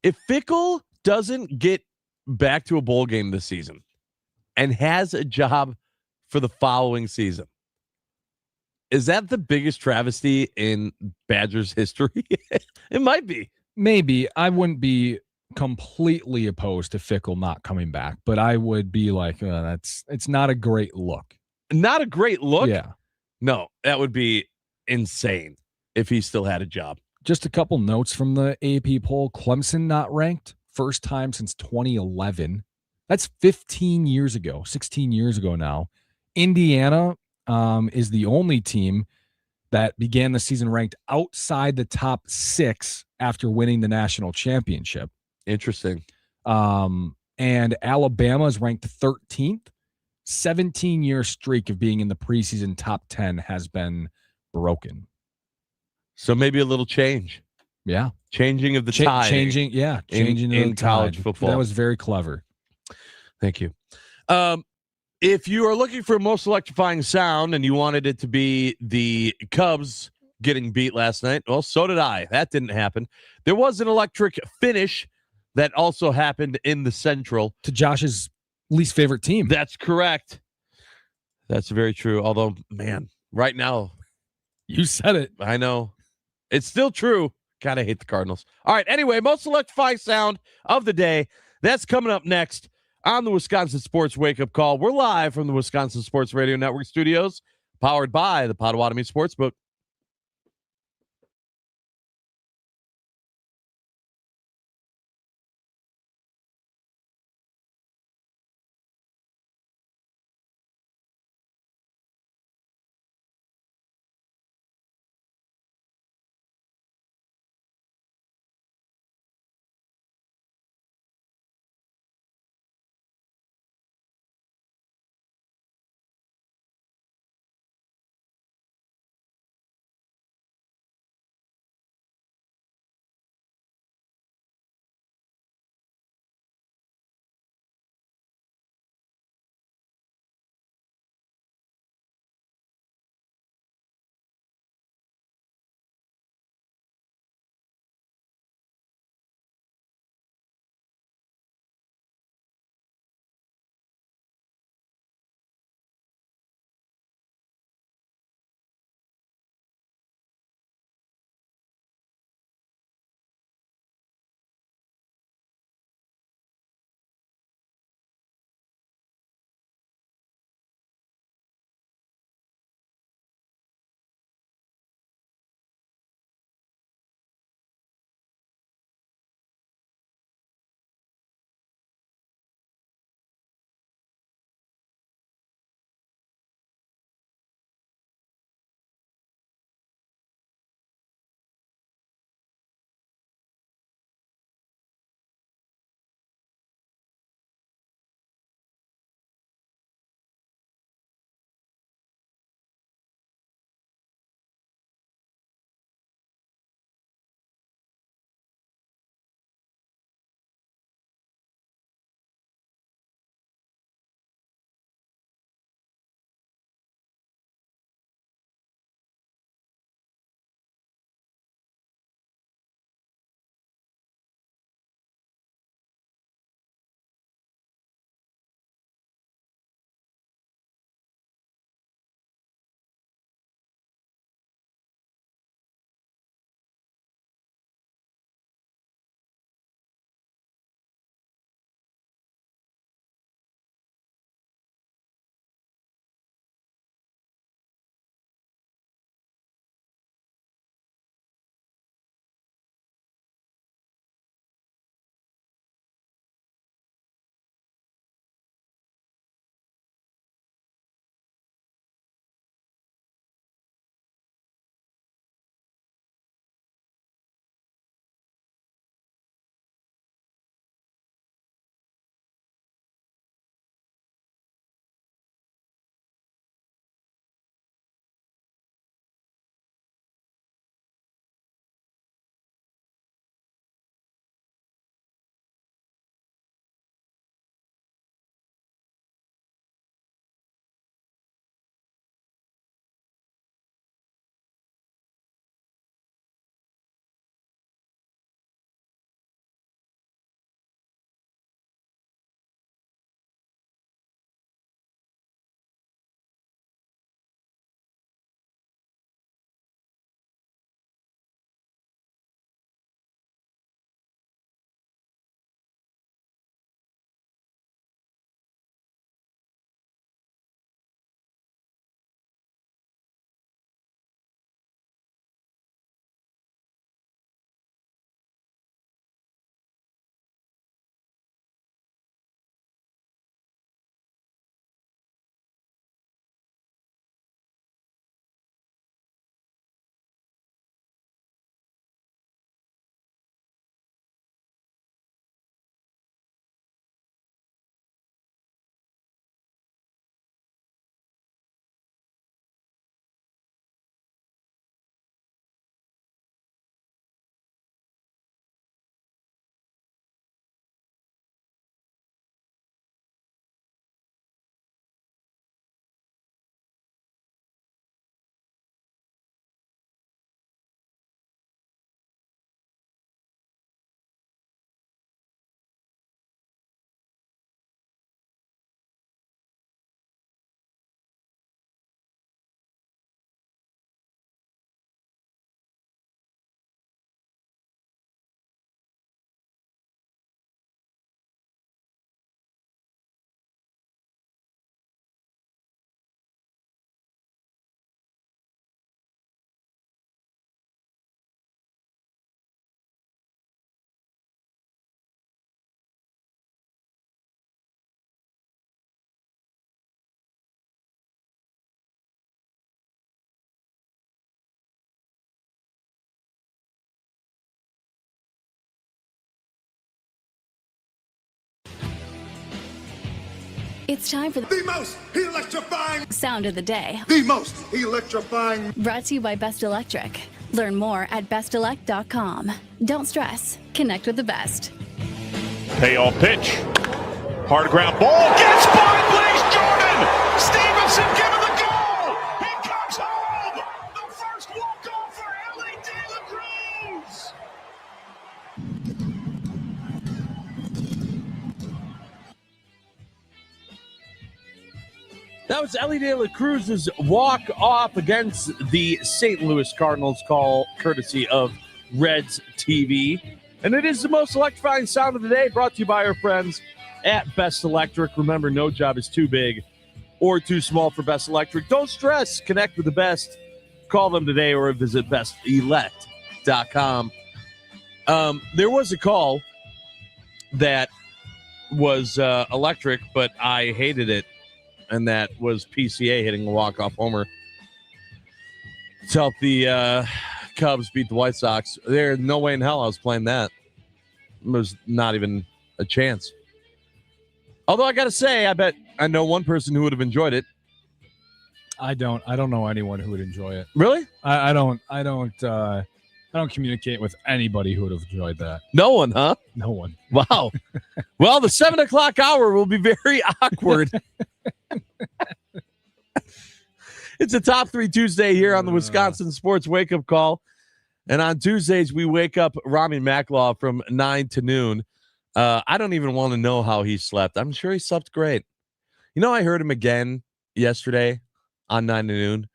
if Fickle doesn't get back to a bowl game this season and has a job for the following season, is that the biggest travesty in Badgers history? It might be. Maybe. I wouldn't be completely opposed to Fickle not coming back, but I would be like, it's not a great look. Not a great look? Yeah. No, that would be insane if he still had a job. Just a couple notes from the AP poll. Clemson not ranked. First time since 2011. That's 15 years ago, 16 years ago now. Indiana is the only team that began the season ranked outside the top 6 after winning the national championship. Interesting. And Alabama is ranked 13th. 17-year streak of being in the preseason top 10 has been broken. So maybe a little change. Yeah. Changing of the tide. Changing in college football. That was very clever. Thank you. If you are looking for a most electrifying sound and you wanted it to be the Cubs getting beat last night, well, so did I. That didn't happen. There was an electric finish that also happened in the Central. To Josh's least favorite team. That's correct. That's very true. Although, man, Right now, You said it. I know. It's still true. God, I hate the Cardinals. All right. Anyway, most electrifying sound of the day. That's coming up next on the Wisconsin Sports Wake Up Call. We're live from the Wisconsin Sports Radio Network studios, powered by the Potawatomi Sportsbook. It's time for The most electrifying, sound of the day. the most electrifying. Brought to you by Best Electric. Learn more at bestelect.com. Don't stress. Connect with the best. Payoff pitch. Hard ground ball. Gets by Blaze Jordan. Stevenson giving the goal. He comes home. The first walk-off for Ellie De La Cruz. That was Ellie De La Cruz's walk-off against the St. Louis Cardinals, call courtesy of Reds TV. And it is the most electrifying sound of the day, brought to you by our friends at Best Electric. Remember, no job is too big or too small for Best Electric. Don't stress. Connect with the best. Call them today or visit bestelect.com. There was a call that was electric, but I hated it. And that was PCA hitting a walk-off homer to help the Cubs beat the White Sox. There's no way in hell I was playing that. There's not even a chance. Although I got to say, I bet I know one person who would have enjoyed it. I don't know anyone who would enjoy it. Really? I don't communicate with anybody who would have enjoyed that. No one, huh? No one. Wow. Well, the 7 o'clock hour will be very awkward. It's a Top 3 Tuesday here on the Wisconsin Sports Wake Up Call. And on Tuesdays, we wake up Rami Maklaw from 9 to noon. I don't even want to know how he slept. I'm sure he slept great. You know, I heard him again yesterday on 9 to noon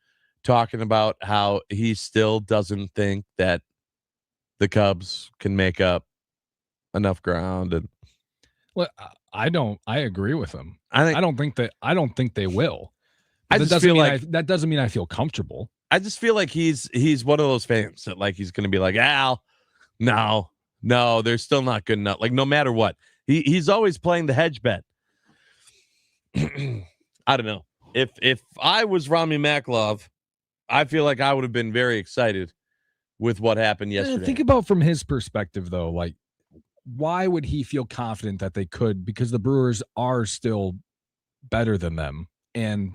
talking about how he still doesn't think that the Cubs can make up enough ground. And Well, I agree with him. I don't think they will. I That just feel like that doesn't mean I feel comfortable. I just feel like he's one of those fans that like he's going to be like, Al, no, they're still not good enough. Like no matter what, he's always playing the hedge bet. I don't know. If I was Rami Maklov, I feel like I would have been very excited with what happened yesterday. Think about from his perspective though, like why would he feel confident that they could? Because the Brewers are still better than them, and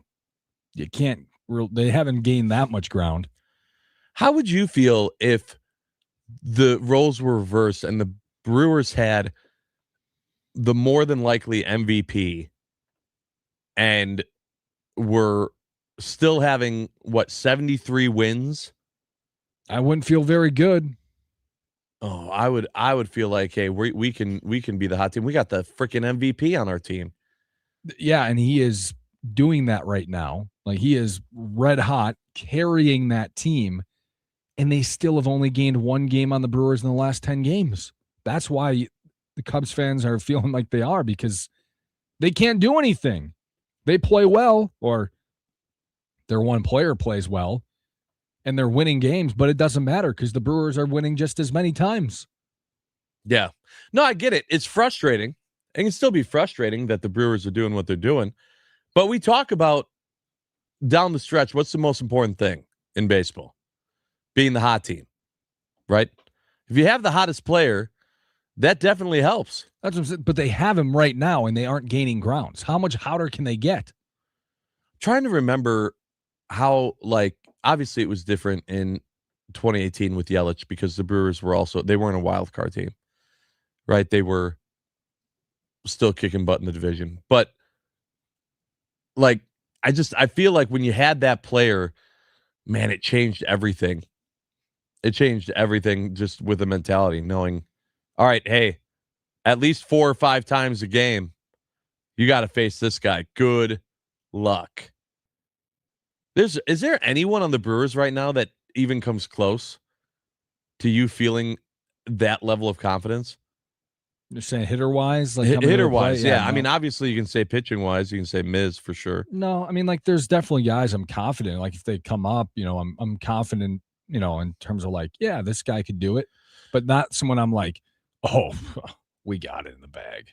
they haven't gained that much ground. How would you feel if the roles were reversed and the Brewers had the more than likely MVP and were still having 73 wins? I wouldn't feel very good. Oh, I would feel like, hey, we can be the hot team. We got the freaking MVP on our team. Yeah, and he is doing that right now. Like he is red hot carrying that team, and they still have only gained one game on the Brewers in the last 10 games. That's why the Cubs fans are feeling like they are, because they can't do anything. They play well, or their one player plays well, and they're winning games, but it doesn't matter because the Brewers are winning just as many times. Yeah. No, I get it. It's frustrating. It can still be frustrating that the Brewers are doing what they're doing. But we talk about down the stretch, what's the most important thing in baseball? Being the hot team, right? If you have the hottest player, that definitely helps. That's what I'm saying. But they have him right now, and they aren't gaining grounds. How much hotter can they get? Trying to remember how, like, obviously it was different in 2018 with Yelich because the Brewers they weren't a wild card team, right? They were still kicking butt in the division. But, like, I feel like when you had that player, man, it changed everything. It changed everything just with the mentality, knowing, all right, hey, at least 4 or 5 times a game, you got to face this guy. Good luck. Is there anyone on the Brewers right now that even comes close to you feeling that level of confidence? You're saying hitter-wise? Like hitter-wise, yeah. No. I mean, obviously you can say pitching-wise. You can say Miz for sure. No, I mean, like, there's definitely guys I'm confident. Like, if they come up, I'm confident, in terms of like, yeah, this guy could do it. But not someone I'm like, oh, we got it in the bag.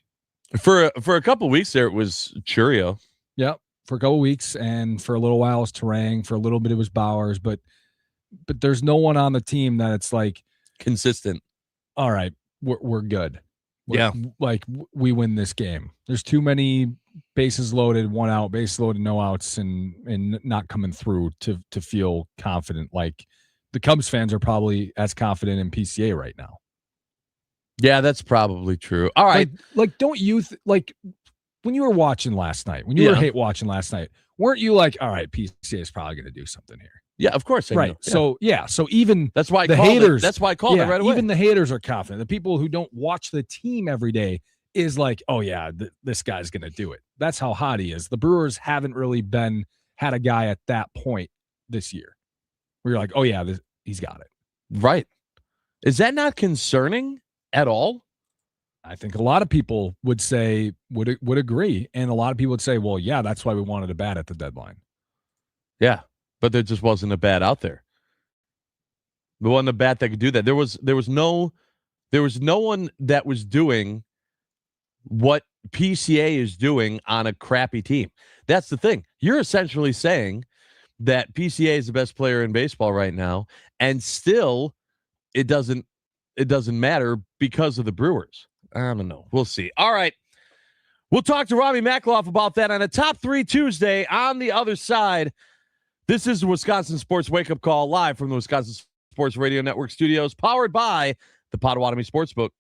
For a couple of weeks there, it was Churio. Yep. For a couple of weeks, and for a little while it was Terang. For a little bit it was Bowers, but there's no one on the team that it's like consistent. All right, we're good. Yeah, like we win this game. There's too many bases loaded, one out, base loaded, no outs, and not coming through to feel confident. Like the Cubs fans are probably as confident in PCA right now. Yeah, that's probably true. All right. Like don't you like when you were watching last night, when you were watching last night, weren't you like, all right, PCA is probably going to do something here? Yeah, of course. Right. Know. Yeah. So even that's why I the called haters. That's why I called it right away. Even the haters are confident. The people who don't watch the team every day is like, oh yeah, this guy's going to do it. That's how hot he is. The Brewers haven't really had a guy at that point this year where you're like, oh yeah, he's got it. Right. Is that not concerning at all? I think a lot of people would say would agree, and a lot of people would say, well, yeah, that's why we wanted a bat at the deadline. Yeah, but there just wasn't a bat out there. There wasn't a bat that could do that. There was no one that was doing what PCA is doing on a crappy team. That's the thing. You're essentially saying that PCA is the best player in baseball right now, and still it doesn't matter because of the Brewers. I don't know. We'll see. All right. We'll talk to Rami Makloff about that on a Top 3 Tuesday on the other side. This is the Wisconsin Sports Wake Up Call live from the Wisconsin Sports Radio Network studios, powered by the Potawatomi Sportsbook.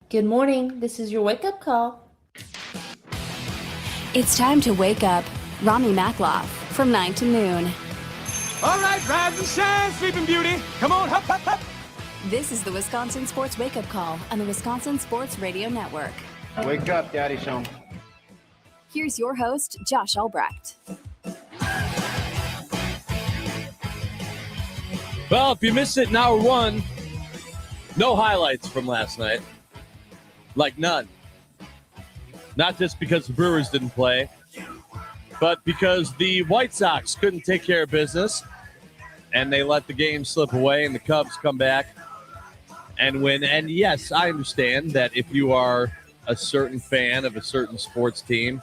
Good morning. This is your wake-up call. It's time to wake up. Rami Makloff from 9 to noon. All right, rise and shine, Sleeping Beauty. Come on, hop, hop, hop. This is the Wisconsin Sports Wake Up Call on the Wisconsin Sports Radio Network. Wake up, Daddy's home. Here's your host, Josh Albrecht. Well, if you missed it in hour one, no highlights from last night. Like none. Not just because the Brewers didn't play, but because the White Sox couldn't take care of business, and they let the game slip away, and the Cubs come back and win. And yes, I understand that if you are a certain fan of a certain sports team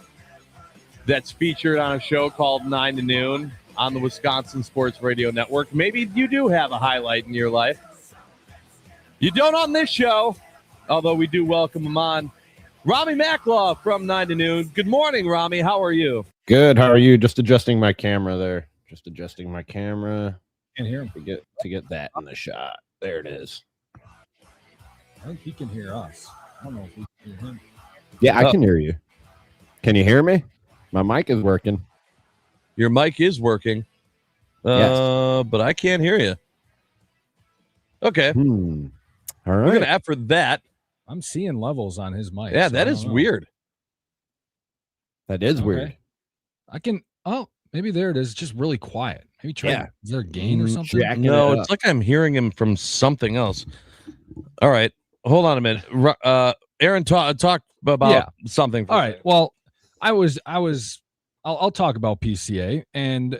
that's featured on a show called 9 to Noon on the Wisconsin Sports Radio Network, maybe you do have a highlight in your life. You don't on this show, although we do welcome him on. Rami Makloff from 9 to Noon. Good morning, Rami. How are you? Good. How are you? Just adjusting my camera there. Just adjusting my camera. Can't hear him. To get that in the shot. There it is. I think he can hear us. I don't know if we can hear him. Yeah, I can hear you. Can you hear me? My mic is working. Your mic is working. Yes. But I can't hear you. Okay. All right. We're going to effort that. I'm seeing levels on his mic. Yeah, so that I is don't know. weird. That is Okay. weird. I can. Oh, maybe there it is. Just really quiet. Maybe try. Yeah. Is there a gain or something? Jacking No, it it's up. like I'm hearing him from something else. All right. Hold on a minute. Aaron, talk about something. All right. Well, I'll talk about PCA, and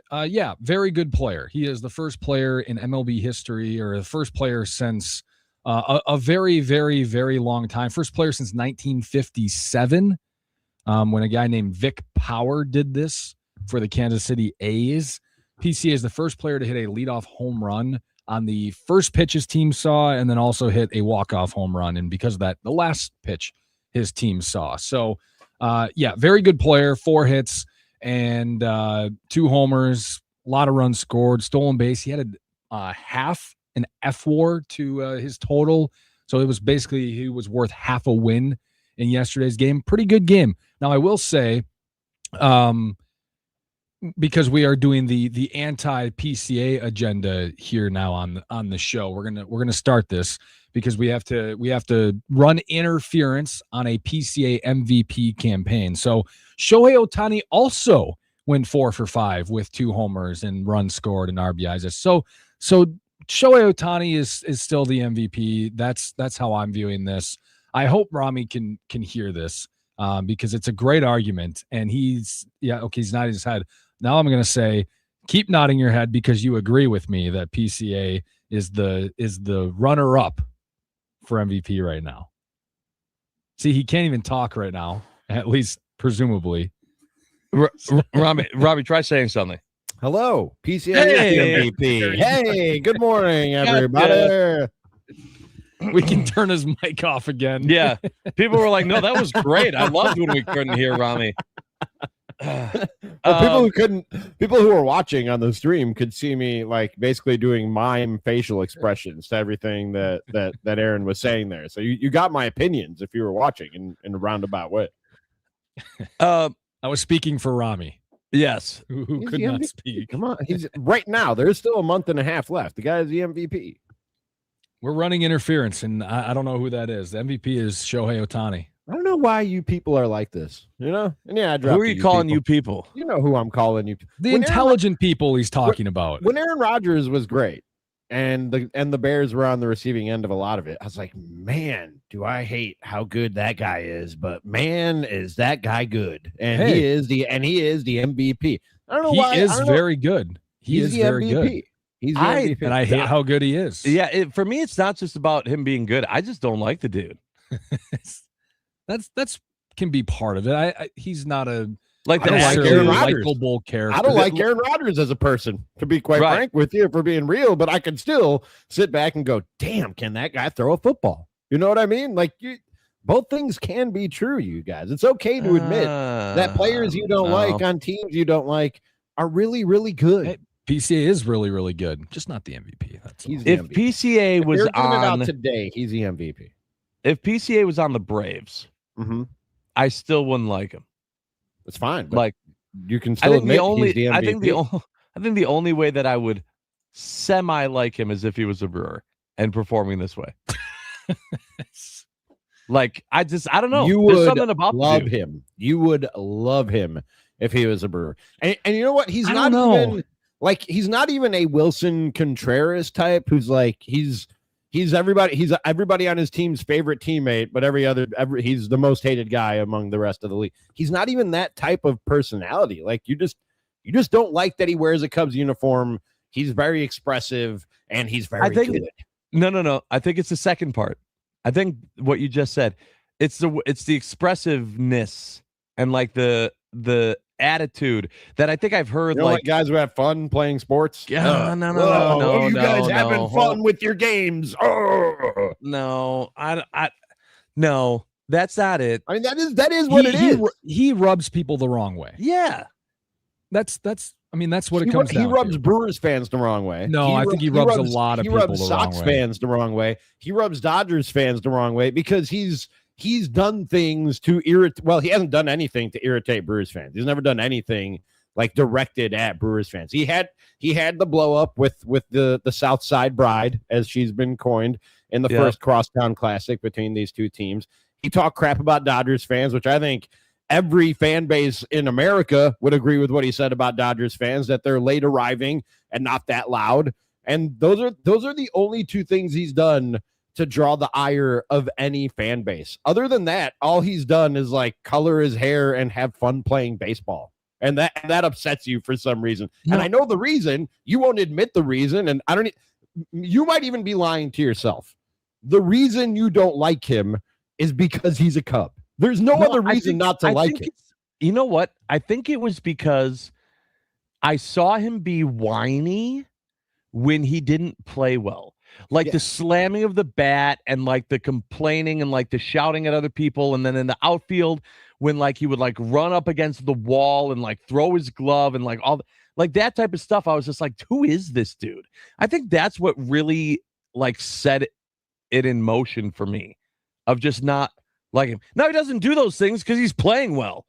very good player. He is the first player in MLB history, or the first player since a very, very, very long time. First player since 1957, when a guy named Vic Power did this for the Kansas City A's. PCA is the first player to hit a leadoff home run on the first pitch his team saw, and then also hit a walk-off home run. And because of that, the last pitch his team saw. So, very good player, 4 hits and 2 homers, a lot of runs scored, stolen base. He had a half an F-WAR to his total. So it was basically, he was worth half a win in yesterday's game. Pretty good game. Now, I will say, because we are doing the anti-PCA agenda here now on the show, we're gonna start this because we have to run interference on a PCA MVP campaign. So Shohei Ohtani also went 4 for 5 with 2 homers and runs scored and RBIs. So Shohei Ohtani is still the MVP. That's how I'm viewing this. I hope Rami can hear this because it's a great argument. And he's nodding his head. Now I'm going to say, keep nodding your head because you agree with me that PCA is the runner-up for MVP right now. See, he can't even talk right now, at least presumably. Robbie, try saying something. Hello, PCA is the MVP. Hey, good morning, everybody. We can turn his mic off again. Yeah. People were like, no, that was great. I loved when we couldn't hear Rami. People who were watching on the stream could see me like basically doing mime facial expressions to everything that Aaron was saying there. So you got my opinions if you were watching in a roundabout way. I was speaking for Rami. Yes. Who could not speak. Come on. He's right now. There's still a month and a half left. The guy is the MVP. We're running interference, and I don't know who that is. The MVP is Shohei Ohtani. I don't know why you people are like this, you know? And yeah, who are you calling you people? You know who I'm calling you. The intelligent people he's talking about. When Aaron Rodgers was great and the Bears were on the receiving end of a lot of it, I was like, man, do I hate how good that guy is, but man, is that guy good. And he is the MVP. I don't know why. He is very good. He is very MVP. good. He's the MVP. And I hate how good he is. Yeah, for me, it's not just about him being good. I just don't like the dude. That's can be part of it. He's not a I don't like Aaron Rodgers. likable character. I don't like Aaron Rodgers as a person, to be quite frank with you, for being real. But I can still sit back and go, "Damn, can that guy throw a football?" You know what I mean? Like, both things can be true. You guys, it's okay to admit that players you don't like on teams you don't like are really, really good. Hey, PCA is really, really good, just not the MVP. That's if MVP. PCA was on on today, he's the MVP. if PCA was on the Braves, I still wouldn't like him. It's fine. But Like, you can still admit he's the MVP. I think the only way that I would semi like him is if he was a Brewer and performing this way. Like, I don't know. You There's would something about love him. You would love him if he was a Brewer. And you know what? He's not even a Wilson Contreras type who's like he's everybody on his team's favorite teammate, but he's the most hated guy among the rest of the league. He's not even that type of personality. Like you just don't like that he wears a Cubs uniform. He's very expressive and he's very good. No. I think it's the second part. I think what you just said, it's the expressiveness and like the attitude that I think I've heard. Like guys who have fun playing sports. Yeah, no. You guys having fun with your games? Oh. No, no, that's not it. I mean, that is what it is. He rubs people the wrong way. Yeah, that's what it comes down to. He rubs Brewers fans the wrong way. No, I think he rubs a lot of people the wrong way. He rubs Sox fans the wrong way. He rubs Dodgers fans the wrong way because he's done things to irritate. Well, he hasn't done anything to irritate Brewers fans. He's never done anything like directed at Brewers fans. He had the blow up with the South Side Bride, as she's been coined, in the first Crosstown Classic between these two teams. He talked crap about Dodgers fans, which I think every fan base in America would agree with what he said about Dodgers fans, that they're late arriving and not that loud. And those are the only two things he's done to draw the ire of any fan base. Other than that, all he's done is like color his hair and have fun playing baseball. And that upsets you for some reason. No. And I know the reason. You won't admit the reason. And you might even be lying to yourself. The reason you don't like him is because he's a Cub. There's no other reason not to like him. You know what? I think it was because I saw him be whiny when he didn't play well. Like the slamming of the bat and like the complaining and like the shouting at other people. And then in the outfield, when like he would like run up against the wall and like throw his glove and like all like that type of stuff. I was just like, who is this dude? I think that's what really like set it in motion for me of just not like him. Now he doesn't do those things because he's playing well,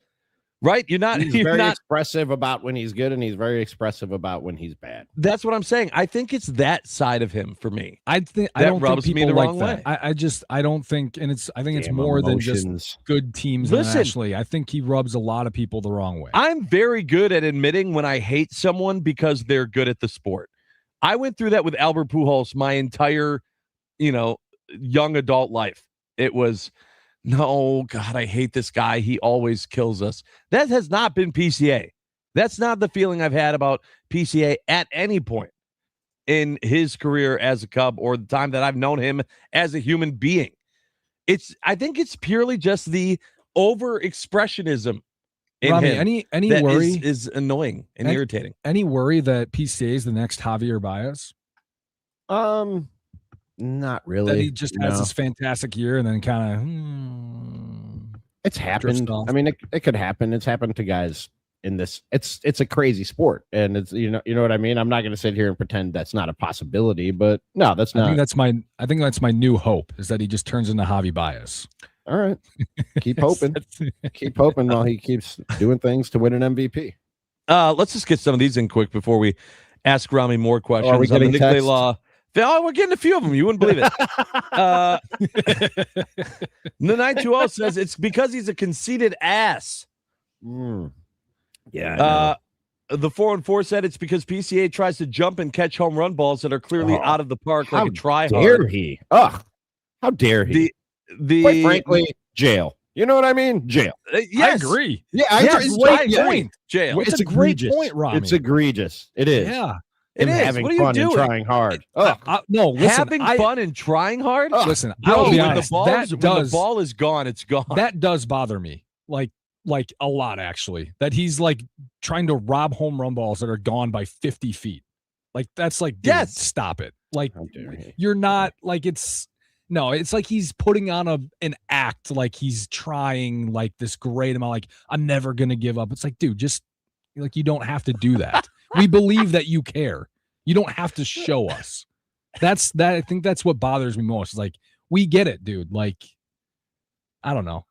right? He's very expressive about when he's good, and he's very expressive about when he's bad. That's what I'm saying. I think it's that side of him for me. I don't think people like that. I don't think, and I think it's more than just good teams internationally. I think he rubs a lot of people the wrong way. I'm very good at admitting when I hate someone because they're good at the sport. I went through that with Albert Pujols my entire, young adult life. It was, no, God, I hate this guy. He always kills us. That has not been PCA. That's not the feeling I've had about PCA at any point in his career as a Cub or the time that I've known him as a human being. I think it's purely just the over-expressionism in Rami, him any that worry is annoying and irritating. Any worry that PCA is the next Javier Baez? Not really. That he just has this fantastic year and then kind of it's happened. I mean, it could happen. It's happened to guys in this. It's a crazy sport, and it's you know what I mean. I'm not going to sit here and pretend that's not a possibility, but no, that's not. I think that's my new hope is that he just turns into Javi Baez. All right, keep hoping. Keep hoping while he keeps doing things to win an MVP. Let's just get some of these in quick before we ask Rami more questions. Are we getting the Nick Law? Oh, we're getting a few of them. You wouldn't believe it. The 920 says it's because he's a conceited ass. Yeah. The 414 said it's because PCA tries to jump and catch home run balls that are clearly out of the park like a try hard. How dare he? Ugh. How dare he? Quite frankly, jail. You know what I mean? Jail. Yes. I agree. Yeah, great point. Jail. It's a great point, Robbie. It's egregious. It is. Yeah. It is. Having fun and trying hard. No, listen, having fun and trying hard. Listen, I'll be honest. When the ball is gone, it's gone. That does bother me, like a lot actually. That he's like trying to rob home run balls that are gone by 50 feet. Like that's like, dude, yes, stop it. Like you're not like it's like he's putting on an act, like he's trying like this great amount. Like I'm never gonna give up. It's like, dude, just like you don't have to do that. We believe that you care. You don't have to show us. I think that's what bothers me most. It's like, we get it, dude. Like, I don't know.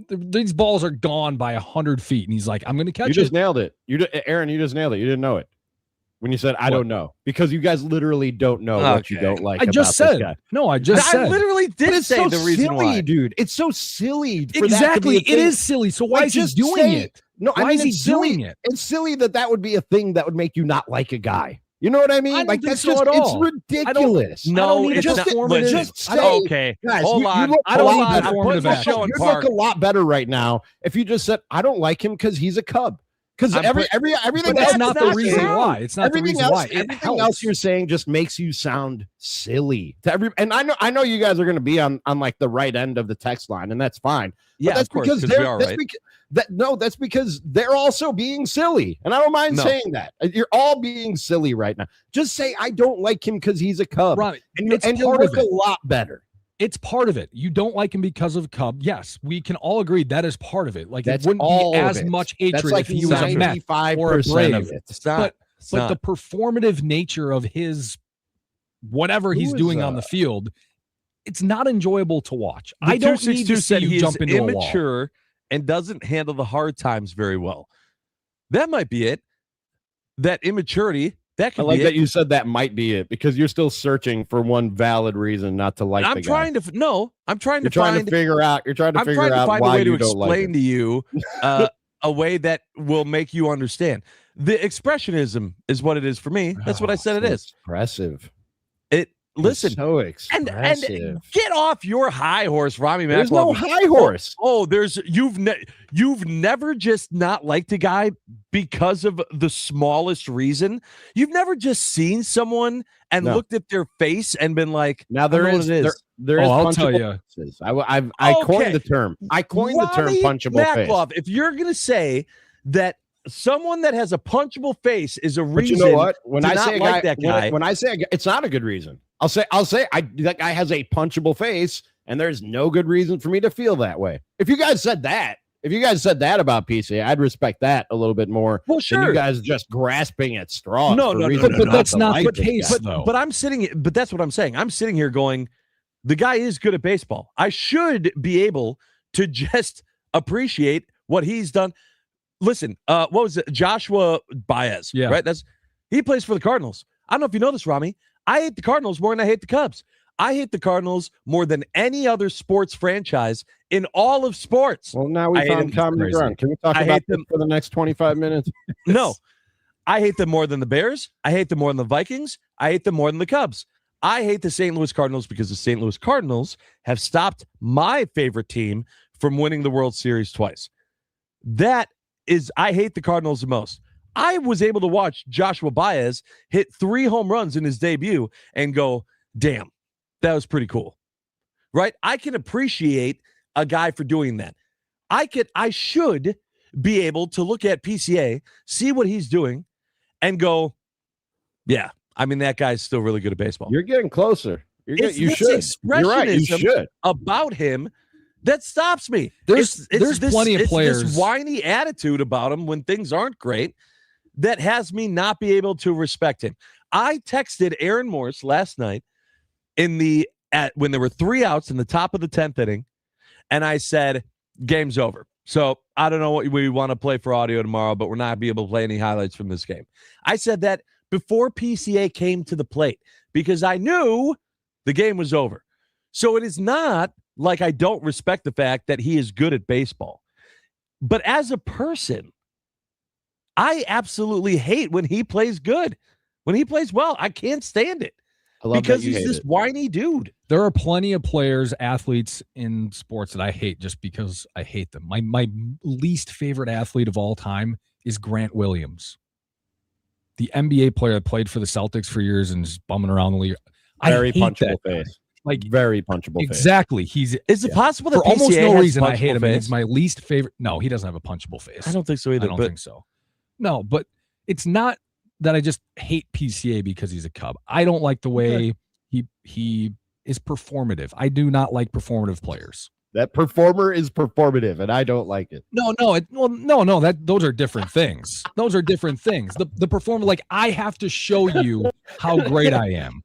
These balls are gone by 100 feet, and he's like, "I'm going to catch You it." just nailed it. Aaron, you just nailed it. You didn't know it when you said, "I don't know," because you guys literally don't know what you don't like. I just about said. this guy. No, I just said. I literally did It's say so the reason silly, why, dude. It's so silly. Exactly, For that to be a it thing. is silly. So why Like, is he just doing say- it? No, Why I mean, is he it's silly. doing it? It's silly that would be a thing that would make you not like a guy. You know what I mean? I don't Like think that's so just at all. it's ridiculous. I No, don't need it's a not. performative. Listen, Just say, okay, guys, hold you on. look I don't a need lot performative better. action. Show in You park. look a lot better right now if you just said, "I don't like him because he's a Cub." Because everything But that's not the reason true. why. It's not the Everything reason else, why. It everything else helps. you're saying just makes you sound silly to and I know you guys are going to be on like the right end of the text line, and that's fine. But Yeah, that's of course, because 'cause they're we are, that's right? that's because they're also being silly, and I don't mind No. saying that. You're all being silly right now. Just say, "I don't like him because he's a Cub," Right. and It's you part of look a it. lot better. It's part of it. You don't like him because of Cub. Yes, we can all agree that is part of it. Like That's it wouldn't all be of as it. much That's hatred like if he was a Met or a 95% Brave. of it. It's not. It's But not. the performative nature of his whatever he's Who is, doing on the field, it's not enjoyable to watch. The I don't need 262 to see said you he jump is into a wall. immature and doesn't handle the hard times very well. That might be it. That immaturity. That I could like be that it. you said that might be it because you're still searching for one valid reason not to like. I'm the guy. trying to no. I'm trying You're to trying find. to figure out. You're trying to I'm figure trying to out find a why way to you don't like explain it. to you a way that will make you understand. The expressionism is what it is for me. That's what I said it is. Expressive. It listen so and expressive. get off your high horse, Rami There's McLaughlin. no high horse. Oh, there's you've never just not liked a guy because of the smallest reason. You've never just seen someone and No. looked at their face and been like, Now there I know is what it is. there is. I'll tell punchable you. faces. I Okay. coined the term. I coined the term Rami punchable face. McLaughlin, if you're gonna say that someone that has a punchable face is a But reason, you know what? When to I not say a like guy, that guy, when I say a guy, it's not a good reason. I'll say that guy has a punchable face, and there's no good reason for me to feel that way. If you guys said that about PCA, I'd respect that a little bit more. well, Than sure. you guys just grasping at straws. No, for no, no, reasons no, but no, that's to not like the this case, guy. though. But I'm sitting, but that's what I'm saying. I'm sitting here going, the guy is good at baseball. I should be able to just appreciate what he's done. Listen, what was it? Joshua Baez, Yeah. right? He plays for the Cardinals. I don't know if you know this, Rami. I hate the Cardinals more than I hate the Cubs. I hate the Cardinals more than any other sports franchise in all of sports. Well, now I we hate found him. common Crazy. ground. Can we talk I about hate this them. for the next 25 minutes? No, I hate them more than the Bears. I hate them more than the Vikings. I hate them more than the Cubs. I hate the St. Louis Cardinals because the St. Louis Cardinals have stopped my favorite team from winning the World Series twice. I hate the Cardinals the most. I was able to watch Joshua Baez hit 3 home runs in his debut and go, damn, that was pretty cool. Right? I can appreciate a guy for doing that. I should be able to look at PCA, see what he's doing, and go, yeah, I mean, that guy's still really good at baseball. You're getting closer. It's You this should. You're right. You expressionism should. about him that stops me. There's plenty of players. This whiny attitude about him when things aren't great that has me not be able to respect him. I texted Aaron Morse last night when there were 3 outs in the top of the 10th inning, and I said, game's over. So I don't know what we want to play for audio tomorrow, but we're not be able to play any highlights from this game. I said that before PCA came to the plate because I knew the game was over. So it is not like I don't respect the fact that he is good at baseball. But as a person, I absolutely hate when he plays good. When he plays well, I can't stand it. I love Because that you he's hate this it. whiny dude. There are plenty of players, athletes in sports that I hate just because I hate them. My least favorite athlete of all time is Grant Williams, the NBA player that played for the Celtics for years and is bumming around the league. Very I hate punchable that guy. face. Like Very punchable face. exactly. He's Is it possible that for almost PCA no has reason I punchable hate him. And face? it's my least favorite. No, he doesn't have a punchable face. I don't think so either. I don't but think so. No, but it's not that I just hate PCA because he's a Cub. I don't like the way he is performative. I do not like performative players. That performer is performative, and I don't like it. No. Those are different things. Those are different things. The performer, like I have to show you how great I am.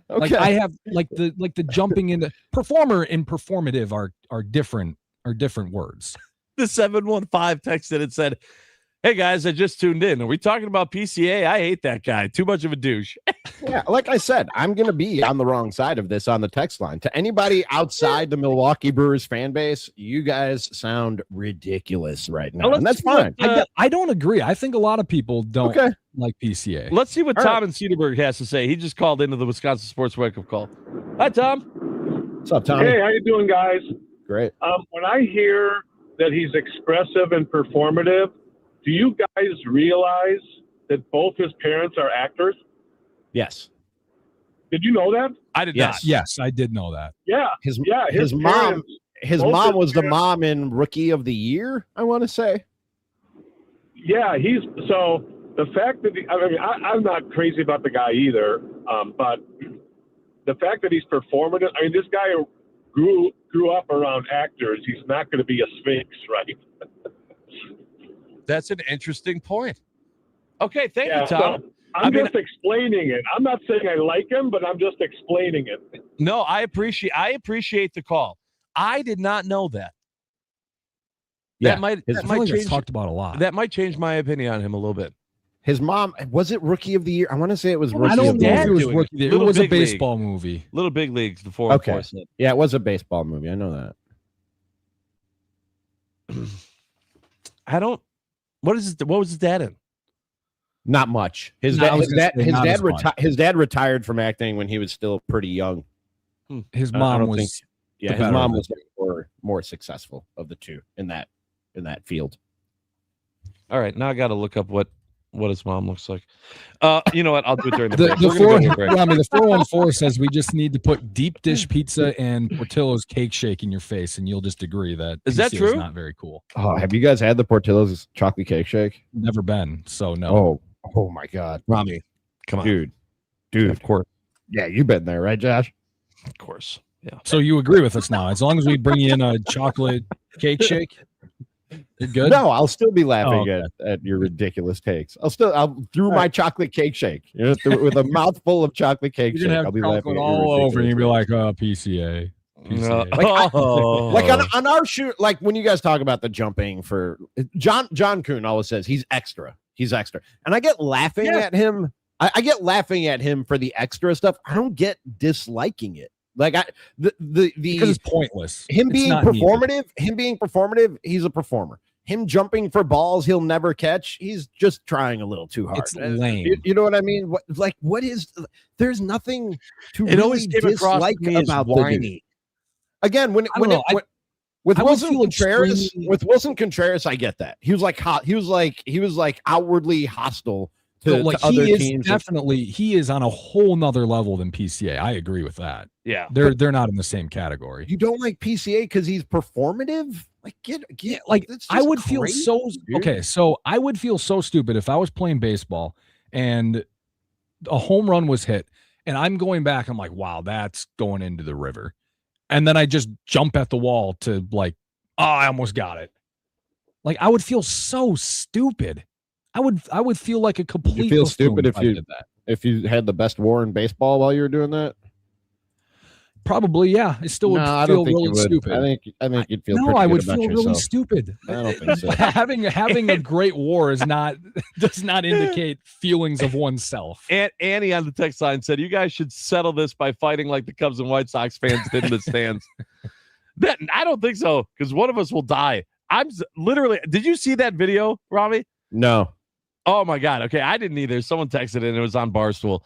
Like Okay. I have like the jumping into performer and performative are different are different words. The 715 texted and said, "Hey guys, I just tuned in. Are we talking about PCA? I hate that guy. Too much of a douche." Yeah, like I said, I'm going to be on the wrong side of this on the text line. To anybody outside the Milwaukee Brewers fan base, you guys sound ridiculous right now, and that's fine. I don't agree. I think a lot of people don't like PCA. Let's see what Tom in Cedarburg has to say. He just called into the Wisconsin Sports Wake-Up Call. Hi, Tom. What's up, Tom? Hey, how you doing, guys? Great. When I hear that he's expressive and performative, do you guys realize that both his parents are actors? Yes. Did you know that? I did not. Yes, I did know that. Yeah. His parents, mom was the mom in Rookie of the Year, I want to say. Yeah, so the fact that I'm not crazy about the guy either, but the fact that he's performative, this guy grew up around actors. He's not going to be a sphinx, right? That's an interesting point. Okay, thank you, Tom. So I'm just explaining it. I'm not saying I like him, but I'm just explaining it. No, I appreciate the call. I did not know that. Yeah, that might change. Talked about a lot. That might change my opinion on him a little bit. His mom, was it Rookie of the Year? I want to say it was Rookie I don't of the know Year. if it was Rookie. It was a baseball League. movie. Little Big Leagues, the 4 Okay. Yeah, it was a baseball movie. I know that. What was his dad in? Not much. His dad retired from acting when he was still pretty young. His mom was his mom was more successful of the two in that field. All right, now I got to look up what his mom looks like. You know what? I'll do it during the break. The 414 says we just need to put deep dish pizza and Portillo's cake shake in your face, and you'll just agree that is that true? Not very cool. Oh, have you guys had the Portillo's chocolate cake shake? Never been, so no. Oh my God, Rami, come on, dude. Of course. Yeah, you've been there, right, Josh? Of course. Yeah. So you agree with us now? As long as we bring you in a chocolate cake shake. You're good? No, I'll still be laughing at your ridiculous takes. I'll through my chocolate cake shake. With a mouthful of chocolate cake shake. Have I'll be laughing all over and you'll be like, PCA. Like on our shoot, like when you guys talk about the jumping for John Kuhn always says he's extra. And I get laughing at him. I get laughing at him for the extra stuff. I don't get disliking it. Like because it's pointless. Him being performative, he's a performer. Him jumping for balls he'll never catch, he's just trying a little too hard. It's lame. You know what I mean? What is? There's nothing to it always came across dislike me as about whiny. Again, with Wilson Contreras, I get that. He was like outwardly hostile to other teams. He is on a whole nother level than PCA. I agree with that. Yeah. They're not in the same category. You don't like PCA because he's performative? Like I would feel so okay. So I would feel so stupid if I was playing baseball and a home run was hit and I'm going back. I'm like, wow, that's going into the river. And then I just jump at the wall to I almost got it. Like I would feel so stupid. I would feel like a complete. You feel stupid if you did that. If you had the best WAR in baseball while you were doing that. Probably, yeah. It still would feel really stupid. I think you'd feel. No, I would feel really stupid. I don't think so. having a great WAR does not indicate feelings of oneself. And Annie on the text line said, "You guys should settle this by fighting like the Cubs and White Sox fans did in the stands." That I don't think so, because one of us will die. I'm literally. Did you see that video, Rami? No. Oh my God. Okay, I didn't either. Someone texted it and it was on Barstool.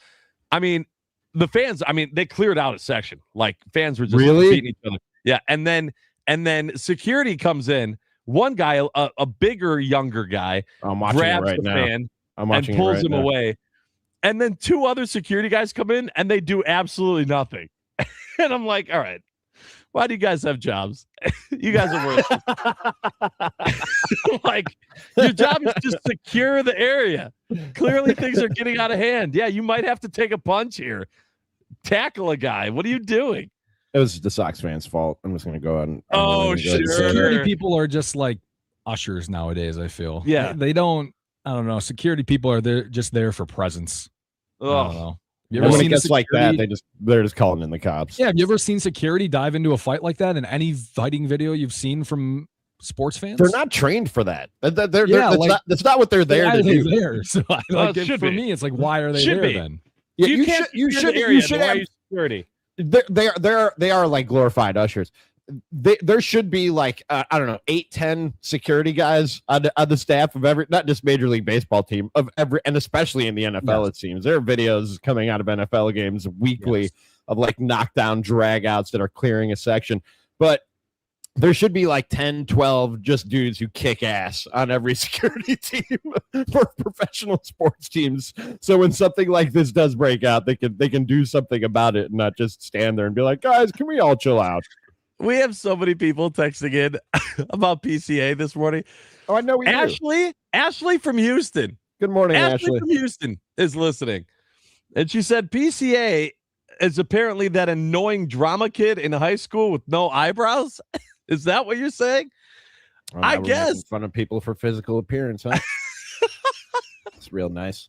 I mean, the fans. I mean, they cleared out a section. Like fans were just beating each other. Yeah, and then security comes in. One guy, a bigger, younger guy, grabs the fan and pulls him away. And then two other security guys come in and they do absolutely nothing. And I'm like, all right, why do you guys have jobs? You guys are worthless. Like, your job is to secure the area. Clearly things are getting out of hand. Yeah, you might have to take a punch here. Tackle a guy. What are you doing? It was the Sox fans' fault. I'm just going to go on. Sure. Security people are just like ushers nowadays, I feel. Yeah. They don't, I don't know. Security people are just there for presence. Oh. I don't know. You And ever when it seen gets like that, security- they're just calling in the cops. Yeah, have you ever seen security dive into a fight like that in any fighting video you've seen from sports fans? They're not trained for that. Yeah, That's not what they're there why to are they do. there? So Well, it should for be. me, it's like, why are they Should there be. then? Yeah, You should have security. They are like glorified ushers. There should be like I don't know 8-10 security guys on the staff of every, not just Major League Baseball team, of every, and especially in the NFL. Yes. It seems there are videos coming out of NFL games weekly of like knockdown dragouts that are clearing a section, but there should be like 10-12 just dudes who kick ass on every security team for professional sports teams. So when something like this does break out, they can do something about it and not just stand there and be like, guys, can we all chill out? We have so many people texting in about PCA this morning. Oh, I know we do. Ashley from Houston. Good morning, Ashley. from Houston is listening. And she said PCA is apparently that annoying drama kid in high school with no eyebrows. Is that what you're saying? Well, I now we're guess. making fun of people for physical appearance, huh? It's real nice.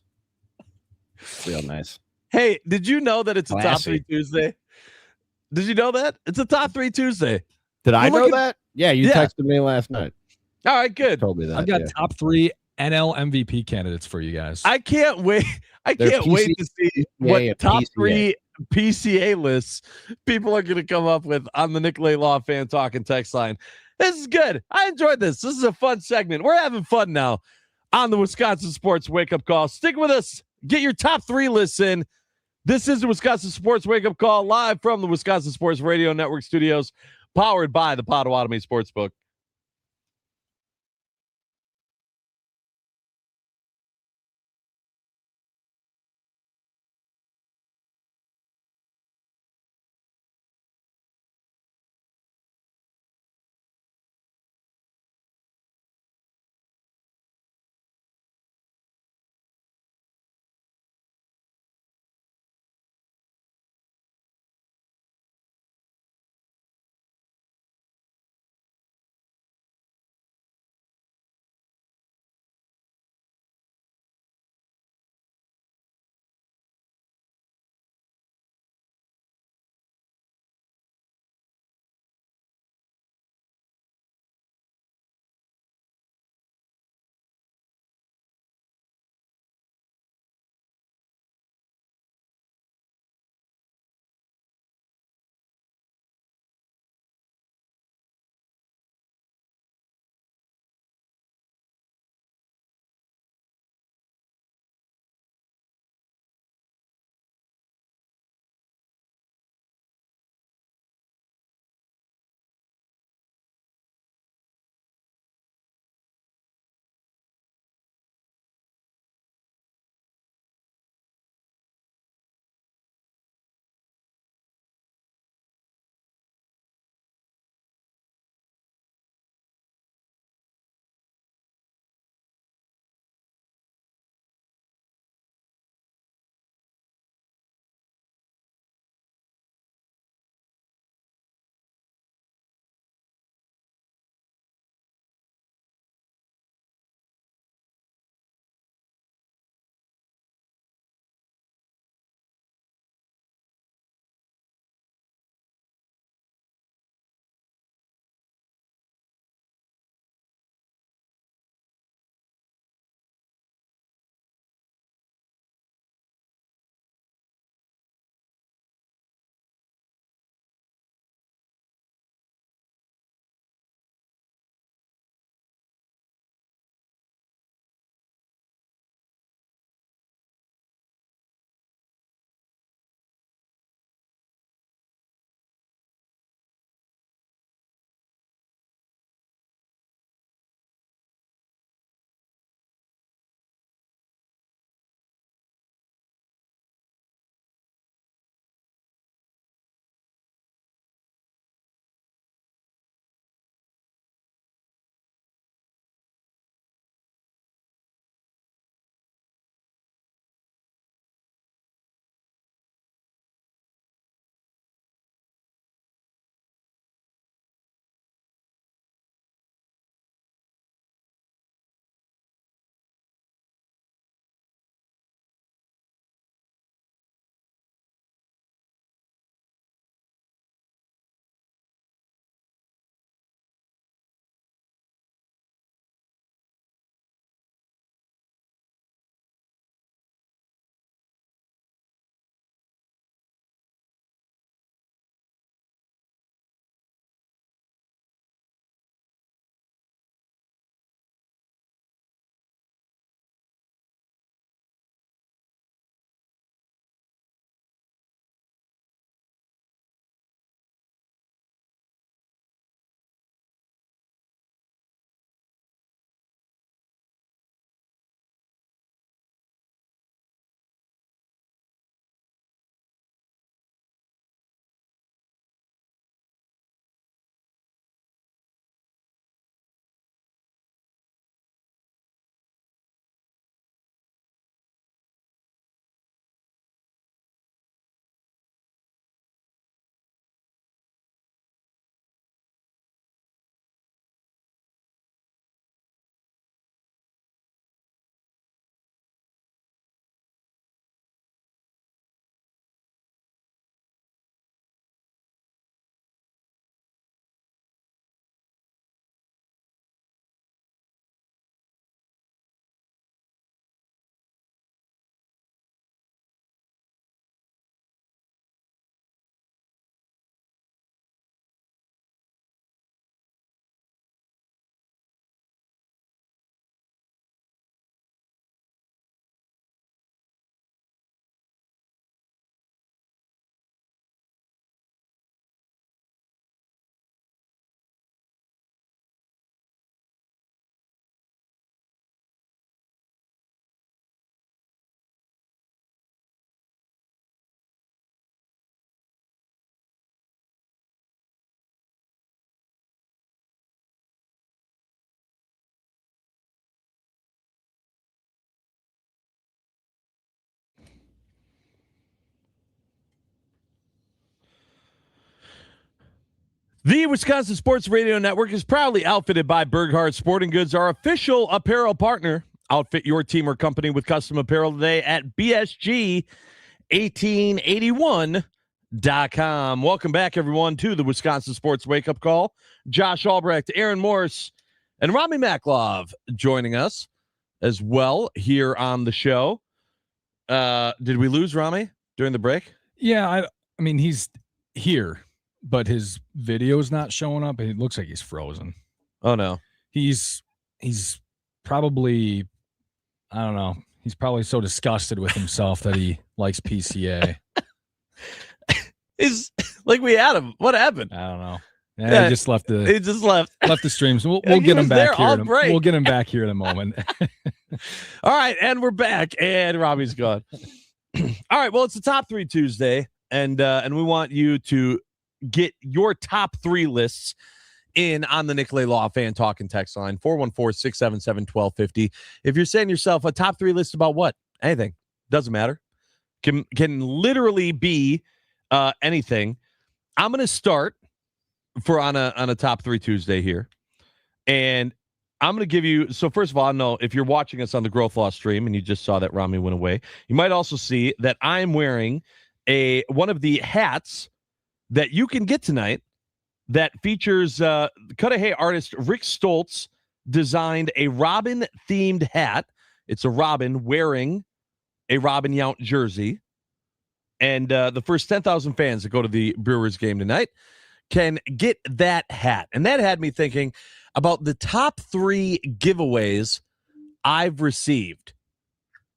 Real nice. Hey, did you know that it's a Top Classy. 3 Tuesday? Did you know that? It's a Top 3 Tuesday. Did I Well, know look that? Yeah, you texted me last night. All right, good. Told me that. I've got yeah. top 3 NL MVP candidates for you guys. I can't wait. I They're can't wait to see what and top PCA. 3 PCA lists people are going to come up with on the Nicolay Law Fan Talk and text line. This is good. I enjoyed this. This is a fun segment. We're having fun now on the Wisconsin Sports Wake Up Call. Stick with us. Get your top 3 lists in. This is the Wisconsin Sports Wake Up Call live from the Wisconsin Sports Radio Network studios, powered by the Potawatomi Sportsbook. The Wisconsin Sports Radio Network is proudly outfitted by Burghardt Sporting Goods, our official apparel partner. Outfit your team or company with custom apparel today at BSG1881.com. Welcome back, everyone, to the Wisconsin Sports Wake Up Call. Josh Albrecht, Aaron Morris, and Rami Maklov joining us as well here on the show. Did we lose Rami during the break? Yeah, I mean, he's here, but his video's not showing up. It looks like he's frozen. Oh, no. He's probably, I don't know. He's probably so disgusted with himself that he likes PCA. Is like we had him. What happened? I don't know. Yeah, he just left the. He just left the streams. We'll get him back here. We'll get him back here in a moment. All right, and we're back, and Robbie's gone. All right, well, it's the Top 3 Tuesday, and we want you to get your top 3 lists in on the Nicolay Law Fan Talk and Text line, 414-677-1250. If you're saying to yourself a top 3 list about what? Anything. Doesn't matter. Can literally be anything. I'm going to start on a Top 3 Tuesday here. And I'm going to give you, so first of all, I know if you're watching us on the Growth Law stream and you just saw that Rami went away, you might also see that I'm wearing one of the hats that you can get tonight that features Cudahy artist Rick Stoltz designed a Robin-themed hat. It's a Robin wearing a Robin Yount jersey. And the first 10,000 fans that go to the Brewers game tonight can get that hat. And that had me thinking about the top 3 giveaways I've received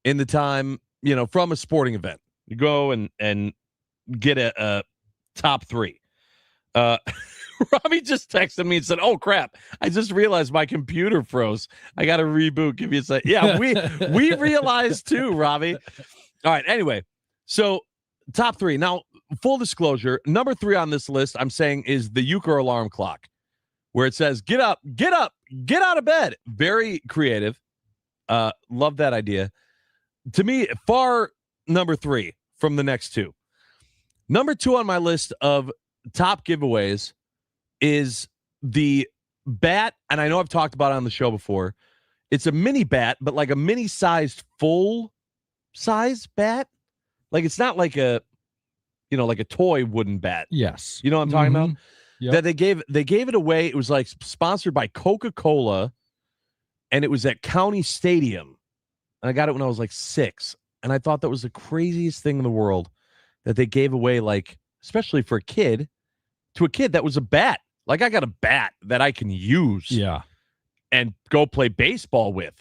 in the time, from a sporting event. You go and get a top 3. Robbie just texted me and said, "Oh crap! I just realized my computer froze. I got to reboot." Give you a second. Yeah, we realized too, Robbie. All right. Anyway, so top 3. Now, full disclosure, number 3 on this list, I'm saying, is the Euchre alarm clock, where it says, "Get up, get up, get out of bed." Very creative. Love that idea. To me, far number 3 from the next 2. Number 2 on my list of top giveaways is the bat, and I know I've talked about it on the show before. It's a mini bat, but like a mini-sized full-size bat. Like it's not like a, like a toy wooden bat. Yes. You know what I'm talking about? Yep. That they gave it away. It was like sponsored by Coca-Cola, and it was at County Stadium. And I got it when I was like 6, and I thought that was the craziest thing in the world that they gave away, like, especially for a kid, to a kid that was a bat. Like, I got a bat that I can use and go play baseball with.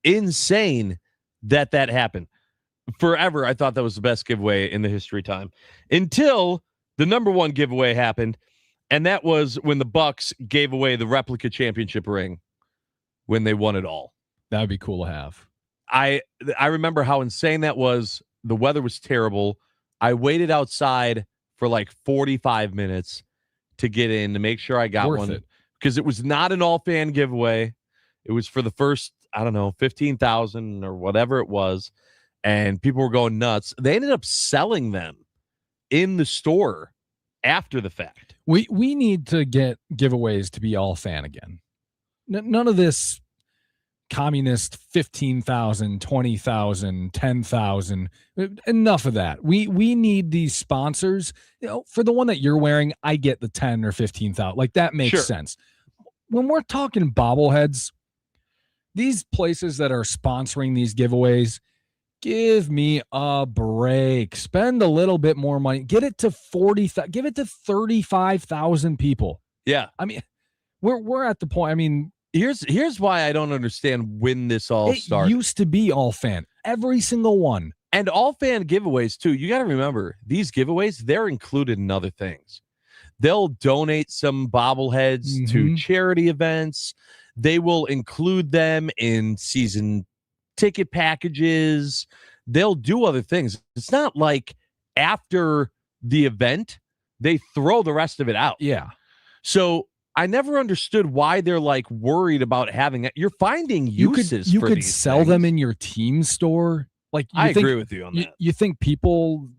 Insane that happened. Forever, I thought that was the best giveaway in the history time. Until the number 1 giveaway happened, and that was when the Bucks gave away the replica championship ring when they won it all. That would be cool to have. I remember how insane that was. The weather was terrible. I waited outside for like 45 minutes to get in to make sure I got one, because it was not an all-fan giveaway. It was for the first, 15,000 or whatever it was, and people were going nuts. They ended up selling them in the store after the fact. We need to get giveaways to be all-fan again. None of this communist 15,000, 20,000, 10,000. Enough of that. We need these sponsors. For the one that you're wearing, I get the 10 or 15,000. Like, that makes sense. When we're talking bobbleheads, these places that are sponsoring these giveaways, give me a break. Spend a little bit more money. Get it to 40,000. Give it to 35,000 people. Yeah. I mean, we're at the point. I mean, Here's why I don't understand when this all started. It used to be all fan, every single one. And all fan giveaways too. You got to remember, these giveaways, they're included in other things. They'll donate some bobbleheads to charity events. They will include them in season ticket packages. They'll do other things. It's not like after the event, they throw the rest of it out. Yeah. So I never understood why they're like worried about having it. You're finding uses. You could sell them in your team store. Like, I agree with you on that. You think people,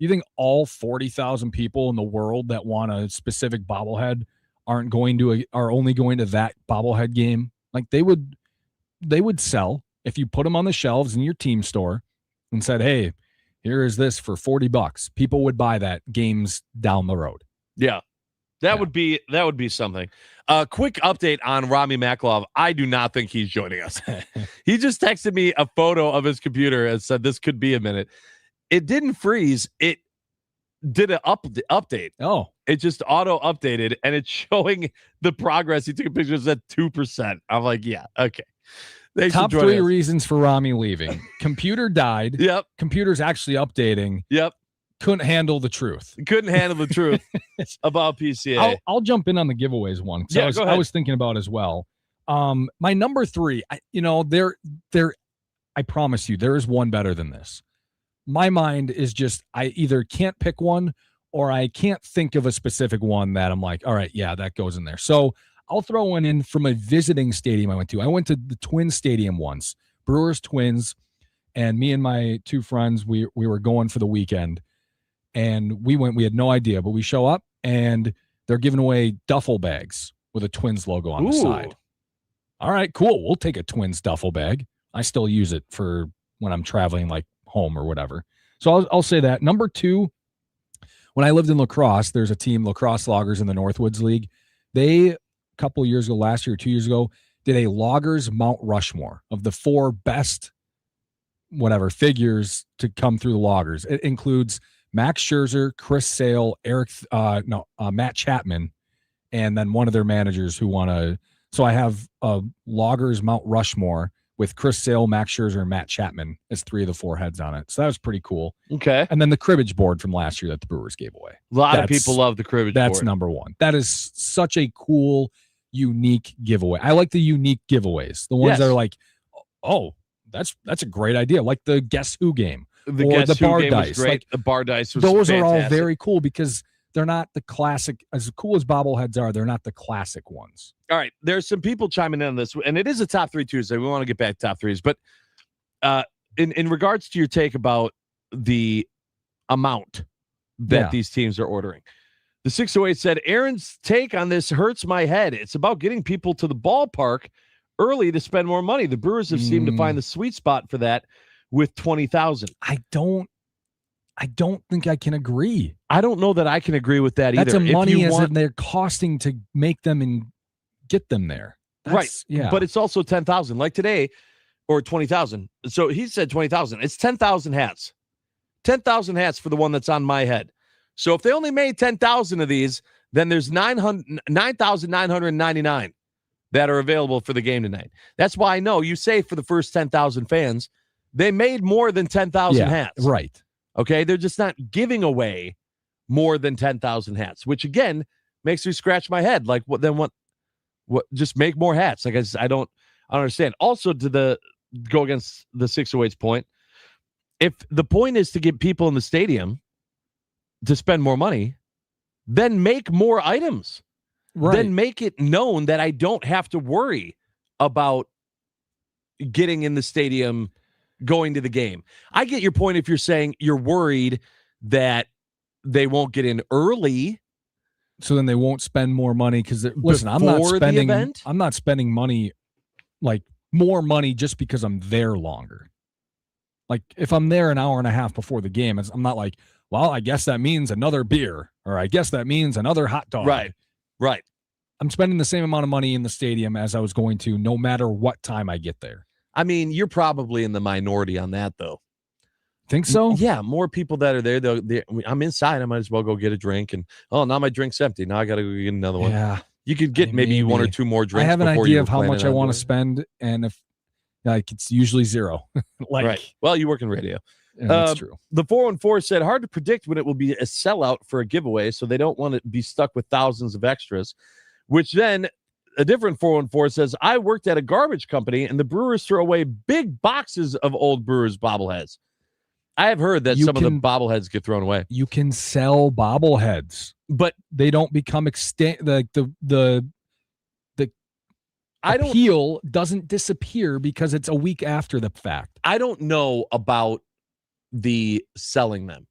You think all 40,000 people in the world that want a specific bobblehead are only going to that bobblehead game? Like they would sell if you put them on the shelves in your team store and said, "Hey, here is this for $40." People would buy that games down the road. Yeah. That would be something. Quick update on Rami Maklov. I do not think he's joining us. He just texted me a photo of his computer and said this could be a minute. It didn't freeze. It did an update. Oh, it just auto updated and it's showing the progress. He took a picture at 2%. I'm like, yeah, okay. Thanks Top 3 reasons for Rami leaving. Computer died. Yep. Computer's actually updating. Yep. Couldn't handle the truth. Couldn't handle the truth about PCA. I'll jump in on the giveaways one. Yeah, go ahead. I was thinking about as well. My number 3, I promise you, there is one better than this. My mind is just, I either can't pick one or I can't think of a specific one that I'm like, all right, yeah, that goes in there. So I'll throw one in from a visiting stadium I went to. I went to the Twins Stadium once, Brewers Twins, and me and my 2 friends, we were going for the weekend. And we had no idea, but we show up and they're giving away duffel bags with a Twins logo on the side. All right, cool. We'll take a Twins duffel bag. I still use it for when I'm traveling like home or whatever. So I'll say that. Number 2, when I lived in La Crosse, there's a team, La Crosse Loggers in the Northwoods League. They, a couple of years ago, last year or 2 years ago, did a Loggers Mount Rushmore of the 4 best figures to come through the Loggers. It includes Max Scherzer, Chris Sale, Matt Chapman, and then one of their managers who want to. So I have Loggers Mount Rushmore with Chris Sale, Max Scherzer, and Matt Chapman as 3 of the 4 heads on it. So that was pretty cool. Okay. And then the cribbage board from last year that the Brewers gave away. A lot of people love the cribbage board. That's number 1. That is such a cool, unique giveaway. I like the unique giveaways. The ones that are like, oh, that's a great idea. Like the Guess Who game. The bar dice. Was great. Like, the bar dice was those fantastic. are all very cool because they're not the classic. As cool as bobbleheads are, they're not the classic ones. All right, there's some people chiming in on this, and it is a top 3 Tuesday. We want to get back to top 3s, but in regards to your take about the amount that these teams are ordering, the 608 said Aaron's take on this hurts my head. It's about getting people to the ballpark early to spend more money. The Brewers have seemed to find the sweet spot for that with 20,000. I don't think I can agree. I don't know that I can agree with that either. That's a money as in they're costing to make them and get them there. Right. Yeah. But it's also 10,000 like today or 20,000. So he said 20,000. It's 10,000 hats. 10,000 hats for the one that's on my head. So if they only made 10,000 of these, then there's 9,999 that are available for the game tonight. That's why I know you say for the first 10,000 fans, they made more than 10,000 hats. Right. Okay. They're just not giving away more than 10,000 hats, which again makes me scratch my head. Like what just make more hats. Like I don't understand. Also to go against the 608's point. If the point is to get people in the stadium to spend more money, then make more items. Right. Then make it known that I don't have to worry about getting in the stadium, going to the game. I get your point if you're saying you're worried that they won't get in early. So then they won't spend more money because listen, I'm not spending money, like more money just because I'm there longer. Like if I'm there an hour and a half before the game, I'm not like, well, I guess that means another beer or I guess that means another hot dog. Right. Right. I'm spending the same amount of money in the stadium as I was going to no matter what time I get there. I mean, you're probably in the minority on that, though. Think so? Yeah, more people that are there. I'm inside. I might as well go get a drink. And, now my drink's empty. Now I got to go get another one. Yeah. You could get maybe 1 or 2 more drinks. I have an idea of how much I want to spend. And if it's usually zero. Right. Well, you work in radio. Yeah, that's true. The 414 said, hard to predict when it will be a sellout for a giveaway. So they don't want to be stuck with thousands of extras, which then a different 414 says, I worked at a garbage company and the Brewers throw away big boxes of old Brewers bobbleheads. I have heard that some of the bobbleheads get thrown away. You can sell bobbleheads, but they don't become extinct. The appeal doesn't disappear because it's a week after the fact. I don't know about the selling them.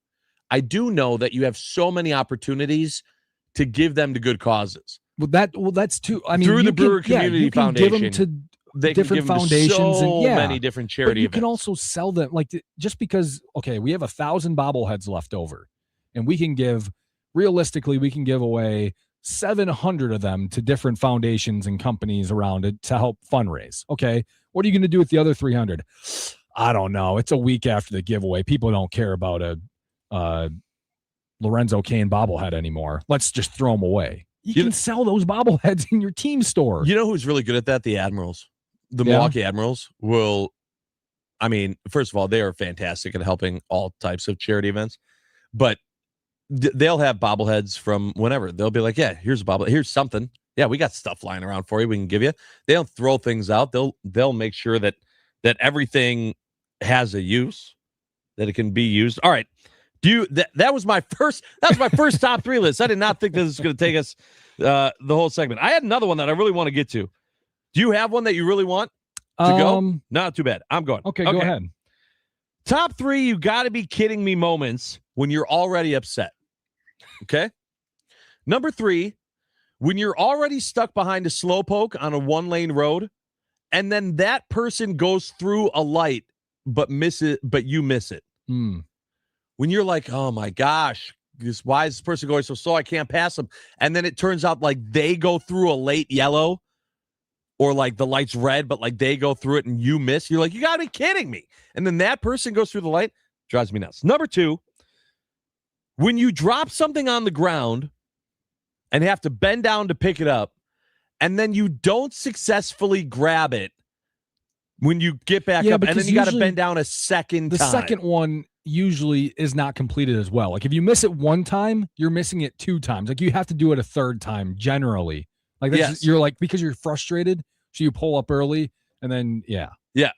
I do know that you have so many opportunities to give them to good causes. Well, that's too. I mean, Through the you Brewer can, Community you can Foundation, give them to they different can give foundations them to so and many different charity but you events. can also sell them just because. Okay, we have 1,000 bobbleheads left over, and we can give realistically away 700 of them to different foundations and companies around it to help fundraise. Okay, what are you going to do with the other 300? I don't know. It's a week after the giveaway. People don't care about a Lorenzo Kane bobblehead anymore. Let's just throw them away. You can sell those bobbleheads in your team store. You know who's really good at that? The Admirals. The Milwaukee Admirals will, I mean, first of all, they are fantastic at helping all types of charity events, but they'll have bobbleheads from whenever. They'll be like, yeah, here's a bobblehead. Here's something. Yeah, we got stuff lying around for you. We can give you. They don't throw things out. They'll make sure that everything has a use, that it can be used. All right. That was my first top 3 list. I did not think this was going to take us the whole segment. I had another one that I really want to get to. Do you have one that you really want to go? Not too bad. I'm going. Okay, go ahead. Top 3, you got to be kidding me moments when you're already upset. Okay. Number 3, when you're already stuck behind a slowpoke on a 1-lane road, and then that person goes through a light but you miss it. When you're like, oh my gosh, why is this person going so slow? I can't pass them. And then it turns out like they go through a late yellow, or like the light's red, but like they go through it and you miss. You're like, you got to be kidding me. And then that person goes through the light. Drives me nuts. Number 2, when you drop something on the ground and have to bend down to pick it up, and then you don't successfully grab it when you get back up, and then you got to bend down a second time. The second one usually is not completed as well. Like if you miss it one time, you're missing it 2 times. Like you have to do it a third time generally. Like that's you're like, because you're frustrated, so you pull up early, and then yeah.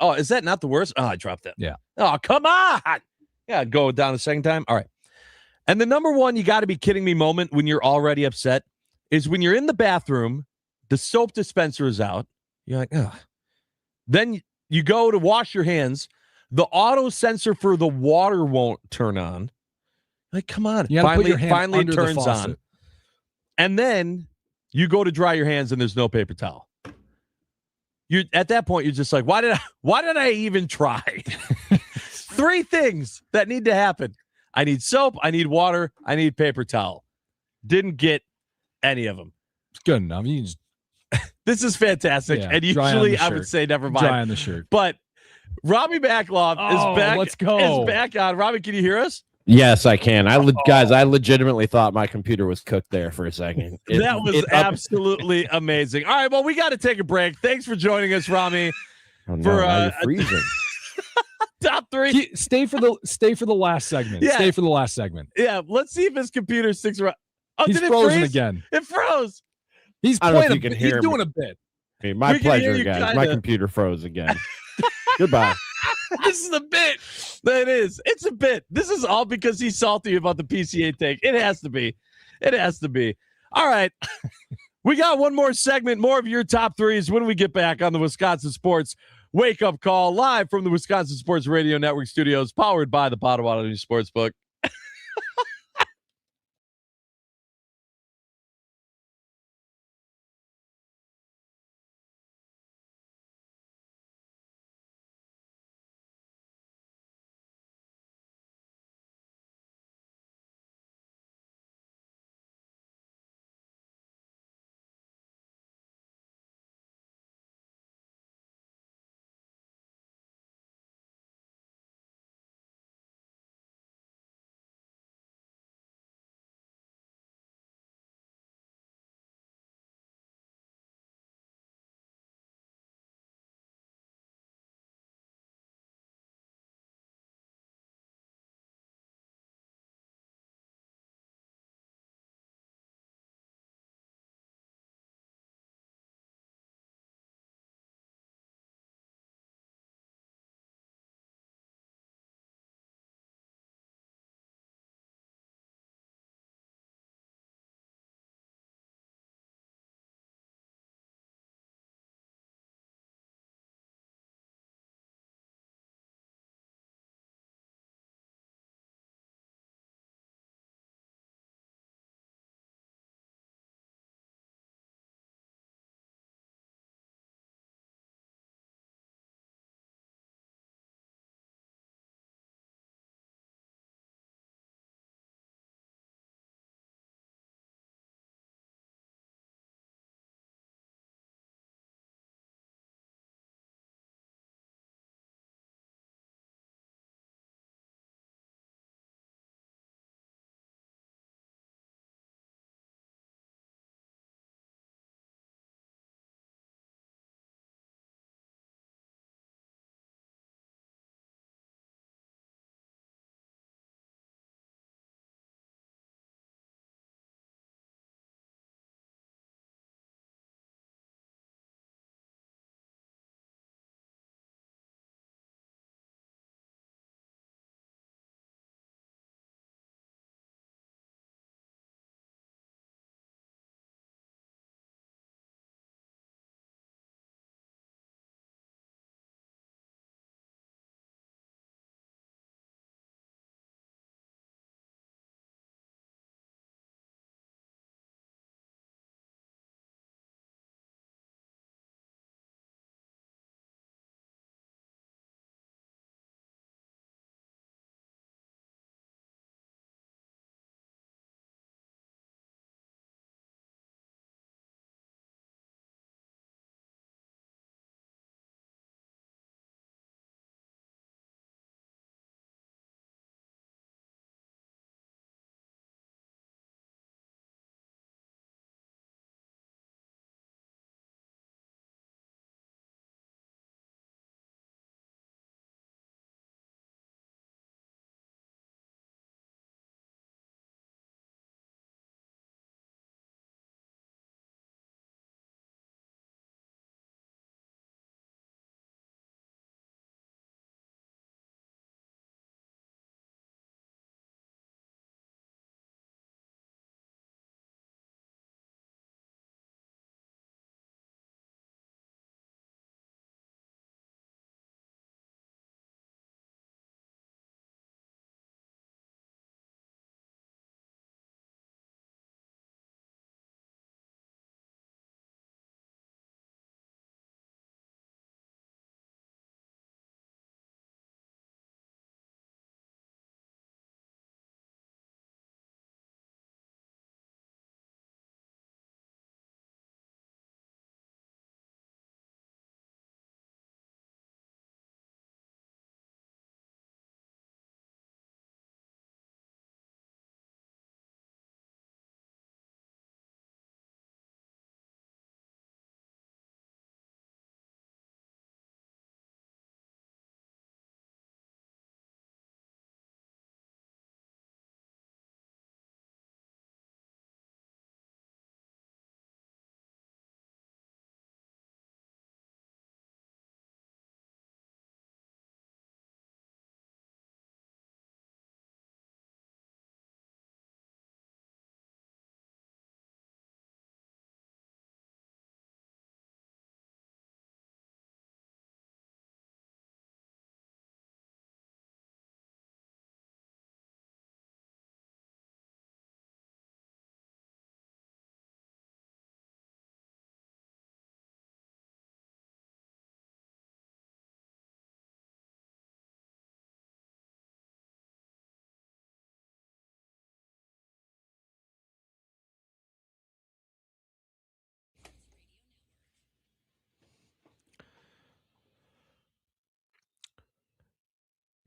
Oh, is that not the worst? Oh, I dropped that. Yeah. Oh, come on. Yeah, go down the second time. All right. And the number 1, you got to be kidding me moment when you're already upset is when you're in the bathroom, the soap dispenser is out. You're like, ugh. Then you go to wash your hands. The auto sensor for the water won't turn on. Like, come on. Finally it turns on. And then you go to dry your hands and there's no paper towel. You at that point, you're just like, why did I even try? 3 things that need to happen. I need soap, I need water, I need paper towel. Didn't get any of them. It's good enough. You just this is fantastic. Yeah, and usually I would say never mind. Dry on the shirt. But Robbie Backloff is back. Let's go. Is back on. Robbie, can you hear us? Yes, I can. Guys, I legitimately thought my computer was cooked there for a second. That was absolutely amazing. All right, well, we got to take a break. Thanks for joining us, Rami. Oh, no, now you're freezing. Top 3. Stay for the last segment. Yeah. Stay for the last segment. Yeah, let's see if his computer sticks around. Oh, he's did it frozen freeze? again. It froze. He's I don't know if playing you can he's hear doing me. a bit. Okay, my We can hear pleasure, you guys. kinda. My computer froze again. Goodbye. This is a bit. It is. It's a bit. This is all because he's salty about the PCA take. It has to be. It has to be. All right. We got one more segment, more of your top 3s when we get back on the Wisconsin Sports Wake Up Call, live from the Wisconsin Sports Radio Network studios, powered by the Potawatomi Sportsbook.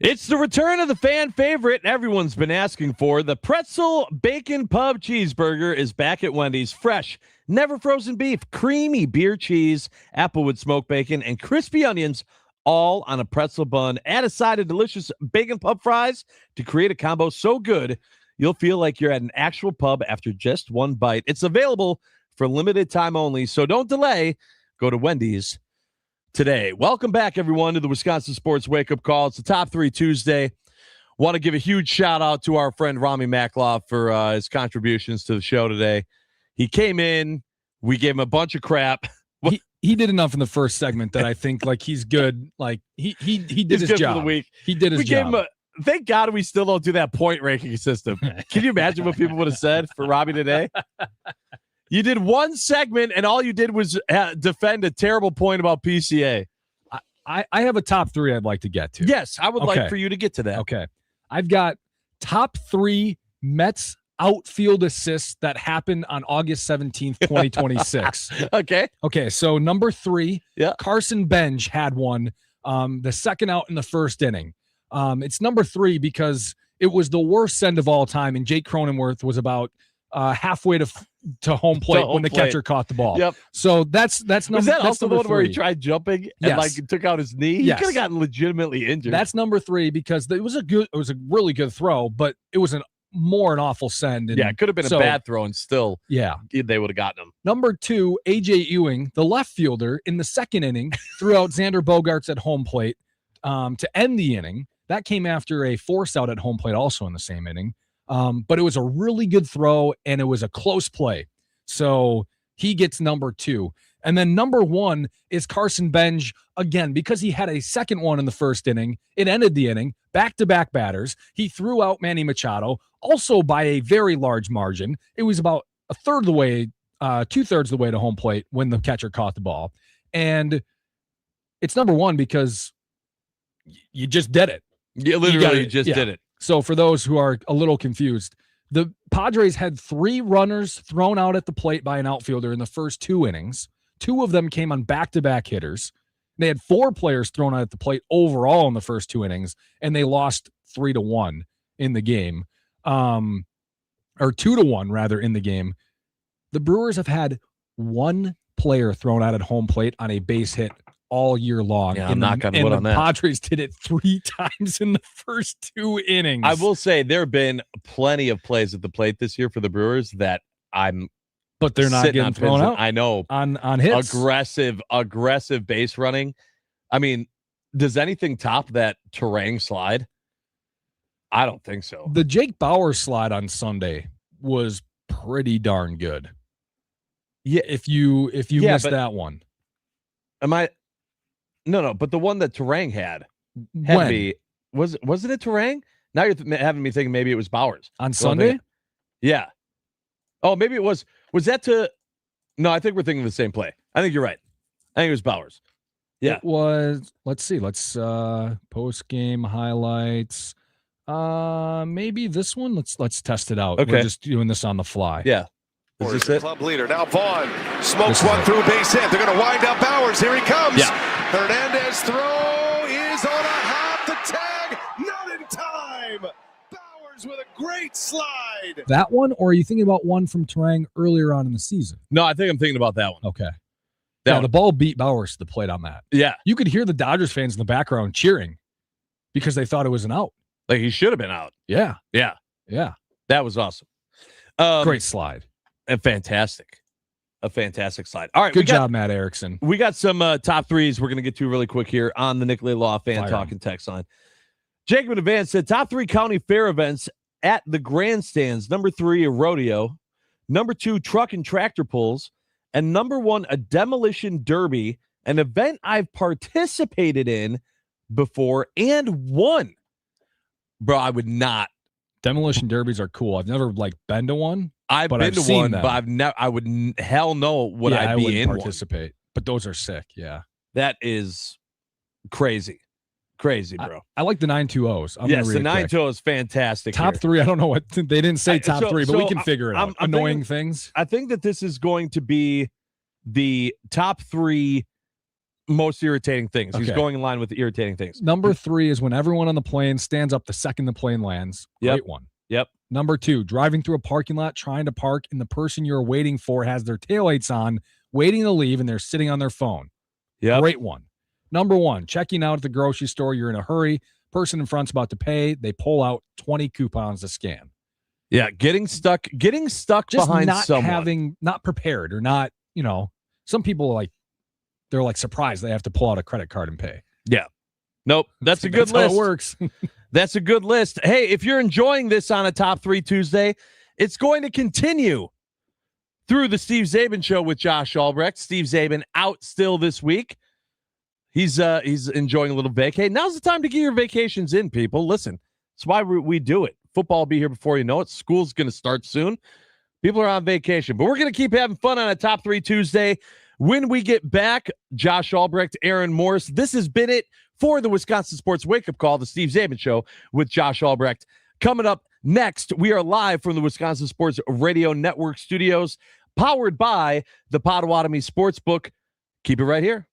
It's the return of the fan favorite everyone's been asking for. The pretzel bacon pub cheeseburger is back at Wendy's. Fresh, never frozen beef, creamy beer cheese, applewood smoked bacon, and crispy onions, all on a pretzel bun. Add a side of delicious bacon pub fries to create a combo so good you'll feel like you're at an actual pub after just one bite. It's available for limited time only, so don't delay. Go to Wendy's today. Welcome back, everyone, to the Wisconsin Sports Wake Up Call. It's the Top 3 Tuesday. Want to give a huge shout out to our friend Rami Makloff for his contributions to the show today. He came in, we gave him a bunch of crap. He did enough in the first segment that I think like he's good. Like he did his job. For the week. He did his job. Gave him thank God we still don't do that point ranking system. Can you imagine what people would have said for Robbie today? You did one segment, and all you did was defend a terrible point about PCA. I have a top 3 I'd like to get to. Yes, I would like for you to get to that. Okay. I've got top 3 Mets outfield assists that happened on August 17th, 2026. Okay, so number 3, Carson Bench had one, the second out in the first inning. It's number 3 because it was the worst send of all time, and Jake Cronenworth was about halfway to home plate when the catcher caught the ball. Yep. So that's number. Was that that's also the one where he tried jumping and like took out his knee? He could have gotten legitimately injured. That's number 3 because it was a really good throw, but it was an awful send. And it could have been a bad throw and still they would have gotten him. Number 2, AJ Ewing, the left fielder, in the second inning threw out Xander Bogaerts at home plate to end the inning. That came after a force out at home plate also in the same inning. But it was a really good throw, and it was a close play. So he gets number 2. And then number 1 is Carson Bench, again, because he had a second one in the first inning. It ended the inning, back-to-back batters. He threw out Manny Machado, also by a very large margin. It was about a third of the way, 2/3 of the way to home plate when the catcher caught the ball. And it's number 1 because you just did it. You literally just did it. So for those who are a little confused, the Padres had 3 runners thrown out at the plate by an outfielder in the first 2 innings. 2 of them came on back-to-back hitters. They had 4 players thrown out at the plate overall in the first 2 innings, and they lost 3-1 in the game, or 2-1 rather in the game. The Brewers have had 1 player thrown out at home plate on a base hit all year long. Yeah, I'm not going to put on that. Padres did it 3 times in the first 2 innings. I will say there have been plenty of plays at the plate this year for the Brewers that but they're not getting thrown out. I know on hits. Aggressive base running. I mean, does anything top that Terang slide? I don't think so. The Jake Bauer slide on Sunday was pretty darn good. Yeah, if you missed that one. No, but the one that Terang had to be, wasn't it Terang? Now you're having me thinking maybe it was Bowers. On Sunday? Yeah. Oh, maybe it was. Was that to? No, I think we're thinking the same play. I think you're right. I think it was Bowers. Yeah. It was. Let's see. Let's post game highlights. Maybe this one. Let's test it out. Okay. We're just doing this on the fly. Yeah. Is this it? Club leader. Now Vaughn smokes one through base hit. They're going to wind up Bowers. Here he comes. Yeah. Hernandez throw is on a hop. The tag, not in time. Bowers with a great slide. That one, or are you thinking about one from Terang earlier on in the season? No, I think I'm thinking about that one. Okay. The ball beat Bowers to the plate on that. Yeah. You could hear the Dodgers fans in the background cheering because they thought it was an out. Like he should have been out. Yeah. Yeah. Yeah. That was awesome. Great slide. A fantastic slide. All right. Good job, Matt Erickson. We got some top 3s we're going to get to really quick here on the Nicolay Law Fan Talking text line. Jacob in advance said top 3 county fair events at the grandstands. Number 3, a rodeo. Number 2, truck and tractor pulls. And number 1, a demolition derby, an event I've participated in before and won. Bro, I would not. Demolition derbies are cool. I've never been to one. I've been to one, but I've never. I would hell no would I be in participate. But those are sick. Yeah, that is crazy, bro. I like the 920s. Yes, the 920 is fantastic. Top 3. I don't know what they didn't say. Top 3, but we can figure it out. I'm Annoying thinking, things. I think that this is going to be the top 3 most irritating things. He's Okay. going in line with the irritating things. Number 3 is when everyone on the plane stands up the second the plane lands. Great one. Yep. Number 2, driving through a parking lot, trying to park, and the person you're waiting for has their taillights on, waiting to leave, and they're sitting on their phone. Yep. Great one. Number 1, checking out at the grocery store. You're in a hurry. Person in front's about to pay. They pull out 20 coupons to scan. Yeah, getting stuck Just behind not someone. not prepared or not, some people they're surprised they have to pull out a credit card and pay. Yeah. Nope. That's a good That's list. how it works. That's a good list. Hey, if you're enjoying this on a Top 3 Tuesday, it's going to continue through the Steve Zabin Show with Josh Albrecht. Steve Zabin out still this week. He's enjoying a little vacay. Now's the time to get your vacations in, people. Listen, that's why we do it. Football will be here before you know it. School's going to start soon. People are on vacation, but we're going to keep having fun on a Top 3 Tuesday. When we get back, Josh Albrecht, Aaron Morris. This has been it for the Wisconsin Sports Wake Up Call, the Steve Zabin Show with Josh Albrecht. Coming up next, we are live from the Wisconsin Sports Radio Network studios, powered by the Potawatomi Sportsbook. Keep it right here.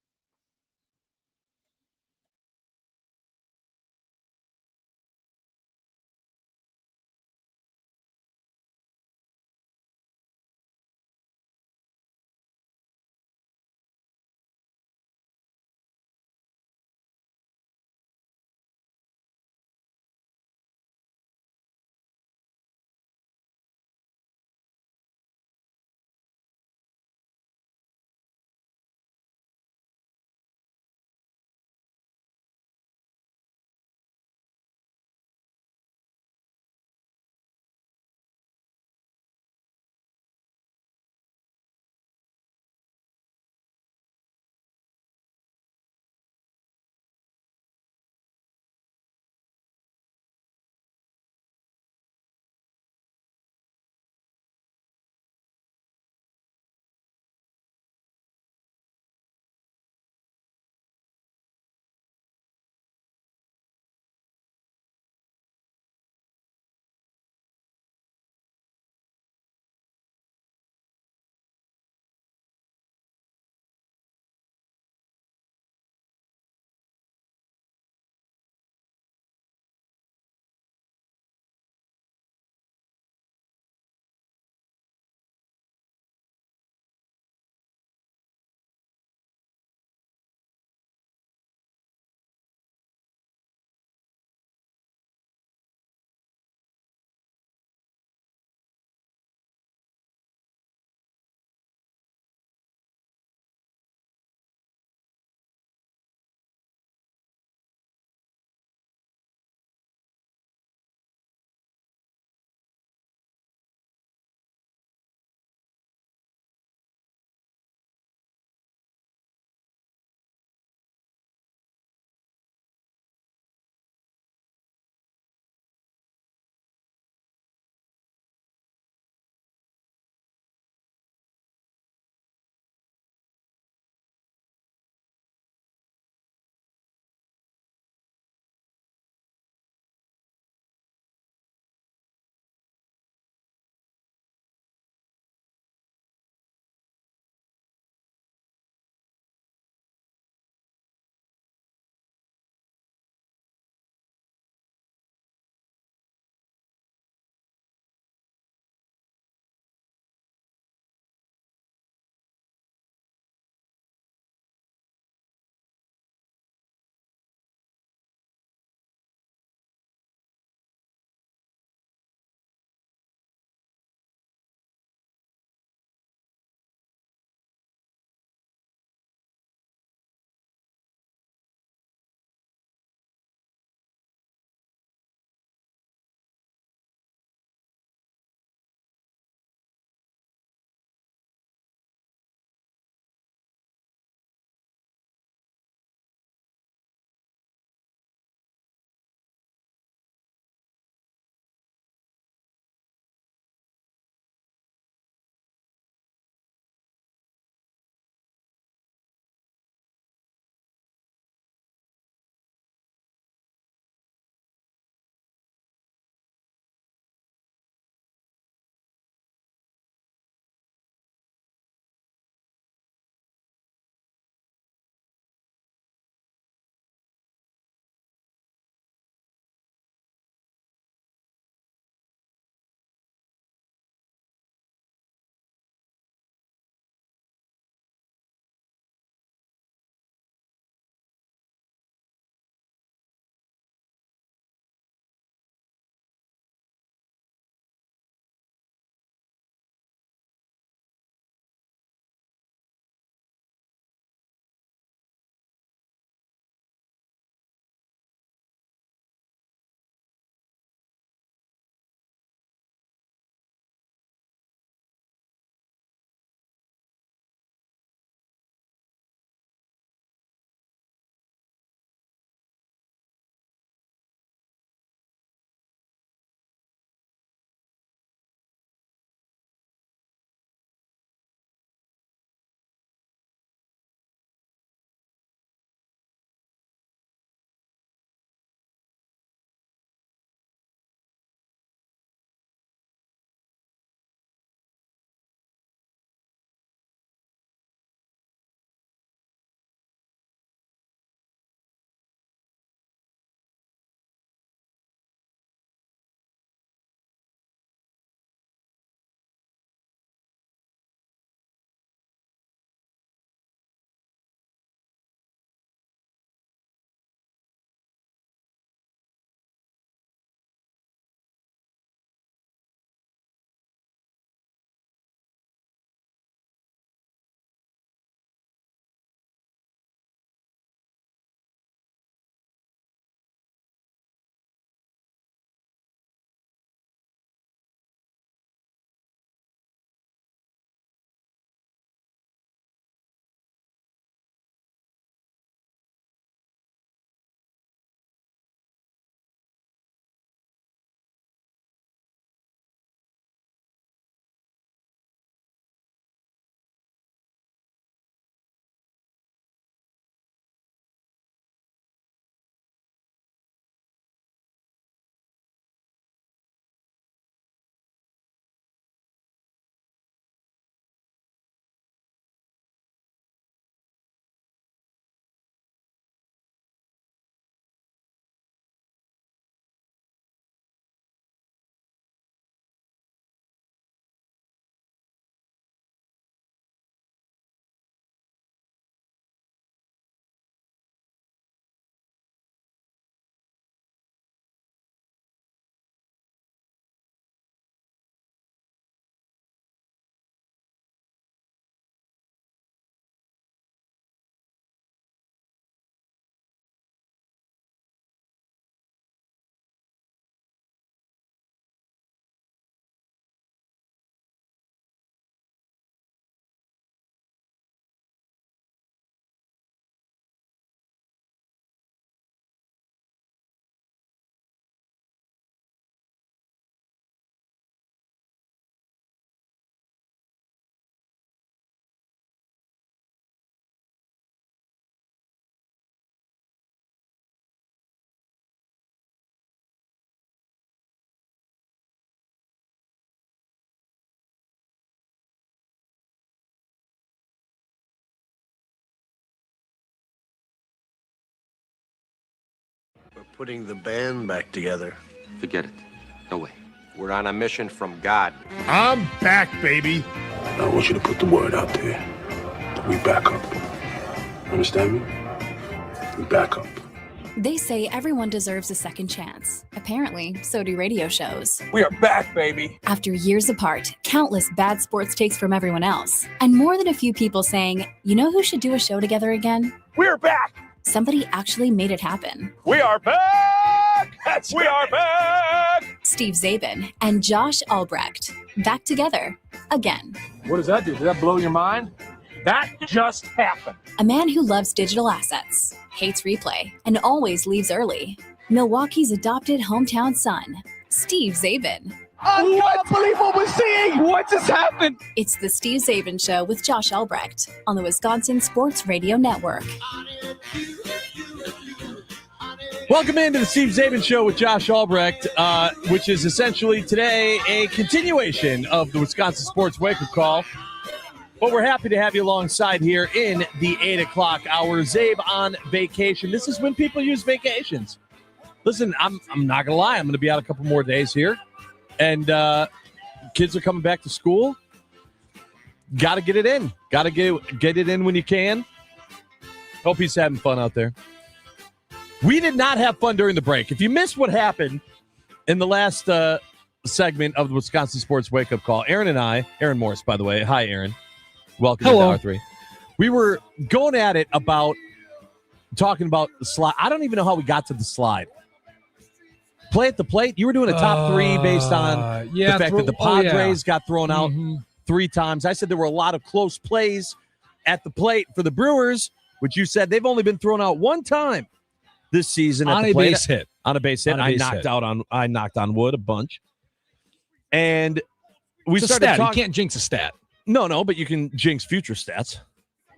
putting the band back together. Forget it. No way. We're on a mission from God. I'm back, baby. I want you to put the word out there that we back up. Understand me? We back up. They say everyone deserves a second chance. Apparently, so do radio shows. We are back, baby. After years apart, countless bad sports takes from everyone else, and more than a few people saying, you know who should do a show together again? We're back. Somebody actually made it happen. We are back. We are back. Steve Czaban and Josh Albrecht, back together again. What does that do? Did that blow your mind? That just happened. A man who loves digital assets, hates replay, and always leaves early. Milwaukee's adopted hometown son, Steve Czaban. I can't believe what we're seeing. What just happened? It's the Steve Czaban Show with Josh Albrecht on the Wisconsin Sports Radio Network. Welcome into the Steve Czaban Show with Josh Albrecht, which is essentially today a continuation of the Wisconsin Sports Wake-Up Call. But we're happy to have you alongside here in the 8 o'clock hour. Zabe on vacation. This is when people use vacations. Listen, I'm not going to lie. I'm going to be out a couple more days here. And kids are coming back to school. Got to get it in. Got to get it in when you can. Hope he's having fun out there. We did not have fun during the break. If you missed what happened in the last segment of the Wisconsin Sports Wake-Up Call, Aaron and I, Aaron Morris, by the way. Hi, Aaron. Welcome to Hour 3. We were going at it about talking about the slide. I don't even know how we got to the slide. Play at the plate. You were doing a top three based on the fact that the Padres got thrown out 3 times. I said there were a lot of close plays at the plate for the Brewers, which you said they've only been thrown out 1 time this season at on the a plate. base hit. On a base hit. I knocked on wood a bunch. And we started talking. You can't jinx a stat. No, but you can jinx future stats.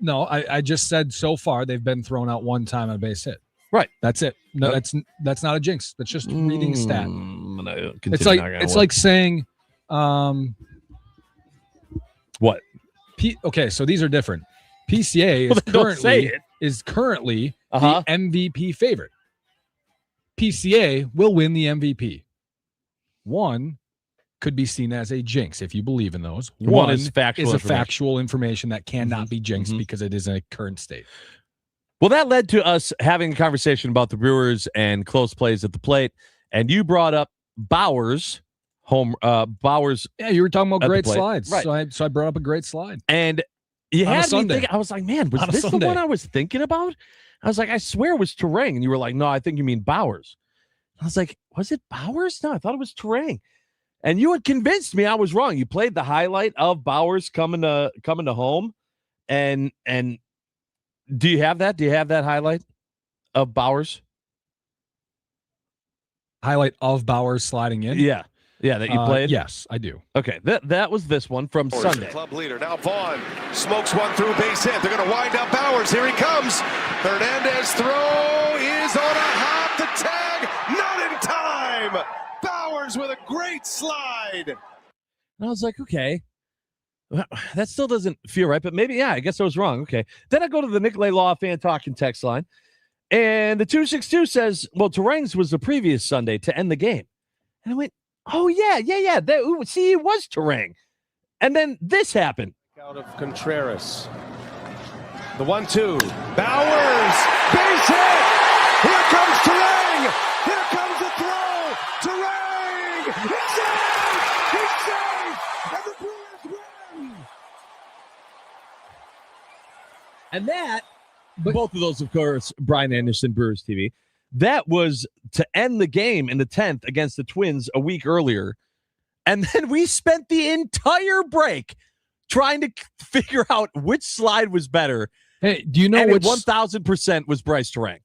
No, I just said so far they've been thrown out 1 time on a base hit. Right. That's it. No, that's not a jinx. That's just reading a stat. It's like saying what? Okay, so these are different. PCA is currently the MVP favorite. PCA will win the MVP. 1 could be seen as a jinx if you believe in those. One is factual information that cannot be jinxed because it is in a current state. Well, that led to us having a conversation about the Brewers and close plays at the plate. And you brought up Bauers. Bauers. Yeah, you were talking about great slides. Right. So I brought up a great slide. And you had me Sunday. thinking, I was like, man, was this the one I was thinking about? I was like, I swear it was Terang. And you were like, no, I think you mean Bauers. I was like, was it Bauers? No, I thought it was Terang. And you had convinced me I was wrong. You played the highlight of Bauers coming to home. And do you have that? Do you have that highlight of Bauers? Highlight of Bauers sliding in? Yeah, that you played? Yes, I do. Okay, that was this one from Sunday. Club leader. Now Vaughn smokes one through base hit. They're going to wind up Bauers. Here he comes. Hernandez throw is on a hop. The tag, not in time. Bauers with a great slide. And I was like, okay, that still doesn't feel right, but maybe, I guess I was wrong. Okay. Then I go to the Nicolay Law Fan Talking text line, and the 262 says, well, Terang's was the previous Sunday to end the game. And I went, oh, yeah. See, it was Terang. And then this happened. Out of Contreras. The 1-2. Bauers. Base hit. Here comes Terang. Here comes the throw. Terang. He's safe. He's safe. And the Brewers win. And that, both of those, of course, Brian Anderson, Brewers TV, that was to end the game in the 10th against the Twins a week earlier. And then we spent the entire break trying to figure out which slide was better. Hey, do you know and which 1,000% was Bryce Terang?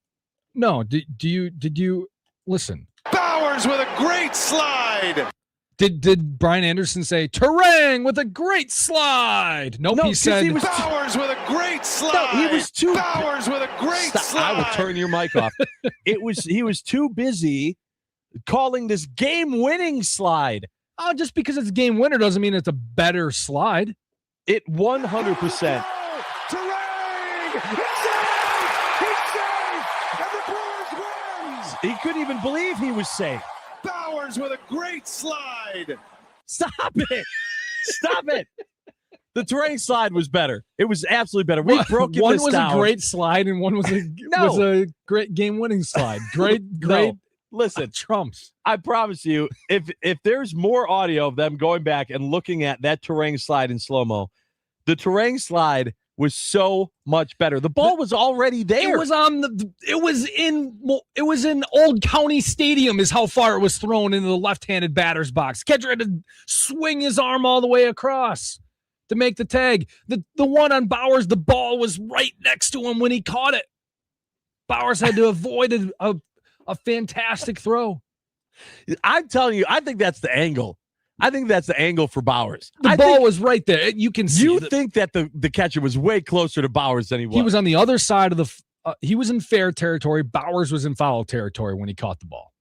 No, did you listen? Bauers with a great slide. Did Brian Anderson say Terang with a great slide? Nope, No, he said he was Bauers with a great slide. No, he was too Bauers with a great slide. I will turn your mic off. He was too busy calling this game-winning slide. Oh, just because it's a game winner doesn't mean it's a better slide. It 100%. Terang! He's safe! He's safe! And the Brewers win! runs. He couldn't even believe he was safe. Bowers with a great slide. Stop it. Stop it. The terrain slide was better. It was absolutely better. We broke one this was down. a great slide and one was a great game-winning slide. Great. No. Listen, trumps. I promise you, if there's more audio of them going back and looking at that terrain slide in slow-mo, the terrain slide was so much better. The ball was already there. It was in Old County Stadium is how far it was thrown into the left-handed batter's box. Catcher had to swing his arm all the way across to make the tag. The one on Bowers, the ball was right next to him when he caught it. Bowers had to avoid a fantastic throw. I'm telling you, I think that's the angle. I think that's the angle for Bowers. The ball was right there. You can see. You think that the catcher was way closer to Bowers than he was. He was on the other side of the he was in fair territory. Bowers was in foul territory when he caught the ball.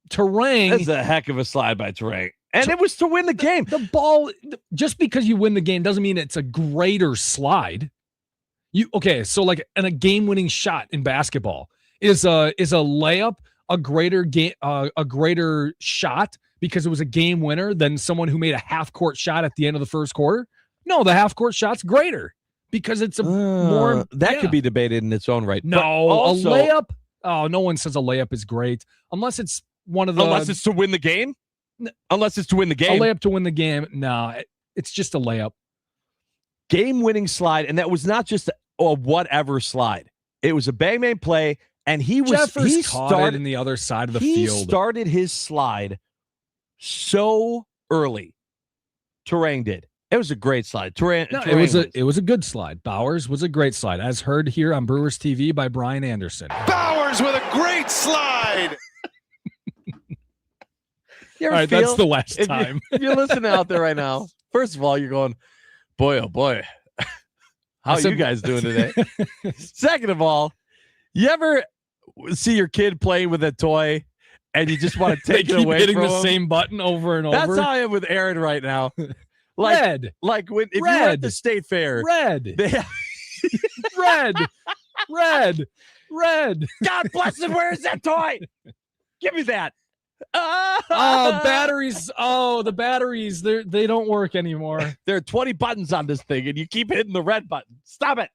Terrain. That's a heck of a slide by Terrain. And it was to win the game. The ball, just because you win the game doesn't mean it's a greater slide. So like in a game-winning shot in basketball, is a layup a greater shot because it was a game winner than someone who made a half-court shot at the end of the first quarter? No, the half-court shot's greater because it's a more... That could be debated in its own right. No, also, a layup? Oh, no one says a layup is great. Unless it's one of the... Unless it's to win the game? Unless it's to win the game. A layup to win the game. No, it's just a layup. Game-winning slide, and that was not just a whatever slide. It was a bang-bang play, and he started in the other side of the field. He started his slide so early. Terrain did. It was a great slide. It was a good slide. Bowers was a great slide, as heard here on Brewers TV by Brian Anderson. Bowers with a great slide. All right, that's the last time. If you're listening out there right now, first of all, you're going, boy, oh boy, how are you guys doing today? Second of all, you ever see your kid playing with a toy and you just want to take it away hitting from the him? same button over and over? That's how I am with Aaron right now. Red. Like if you were at the state fair. Red. Red. God bless him. Where is that toy? Give me that. Batteries. Oh, the batteries. They don't work anymore. There are 20 buttons on this thing, and you keep hitting the red button. Stop it.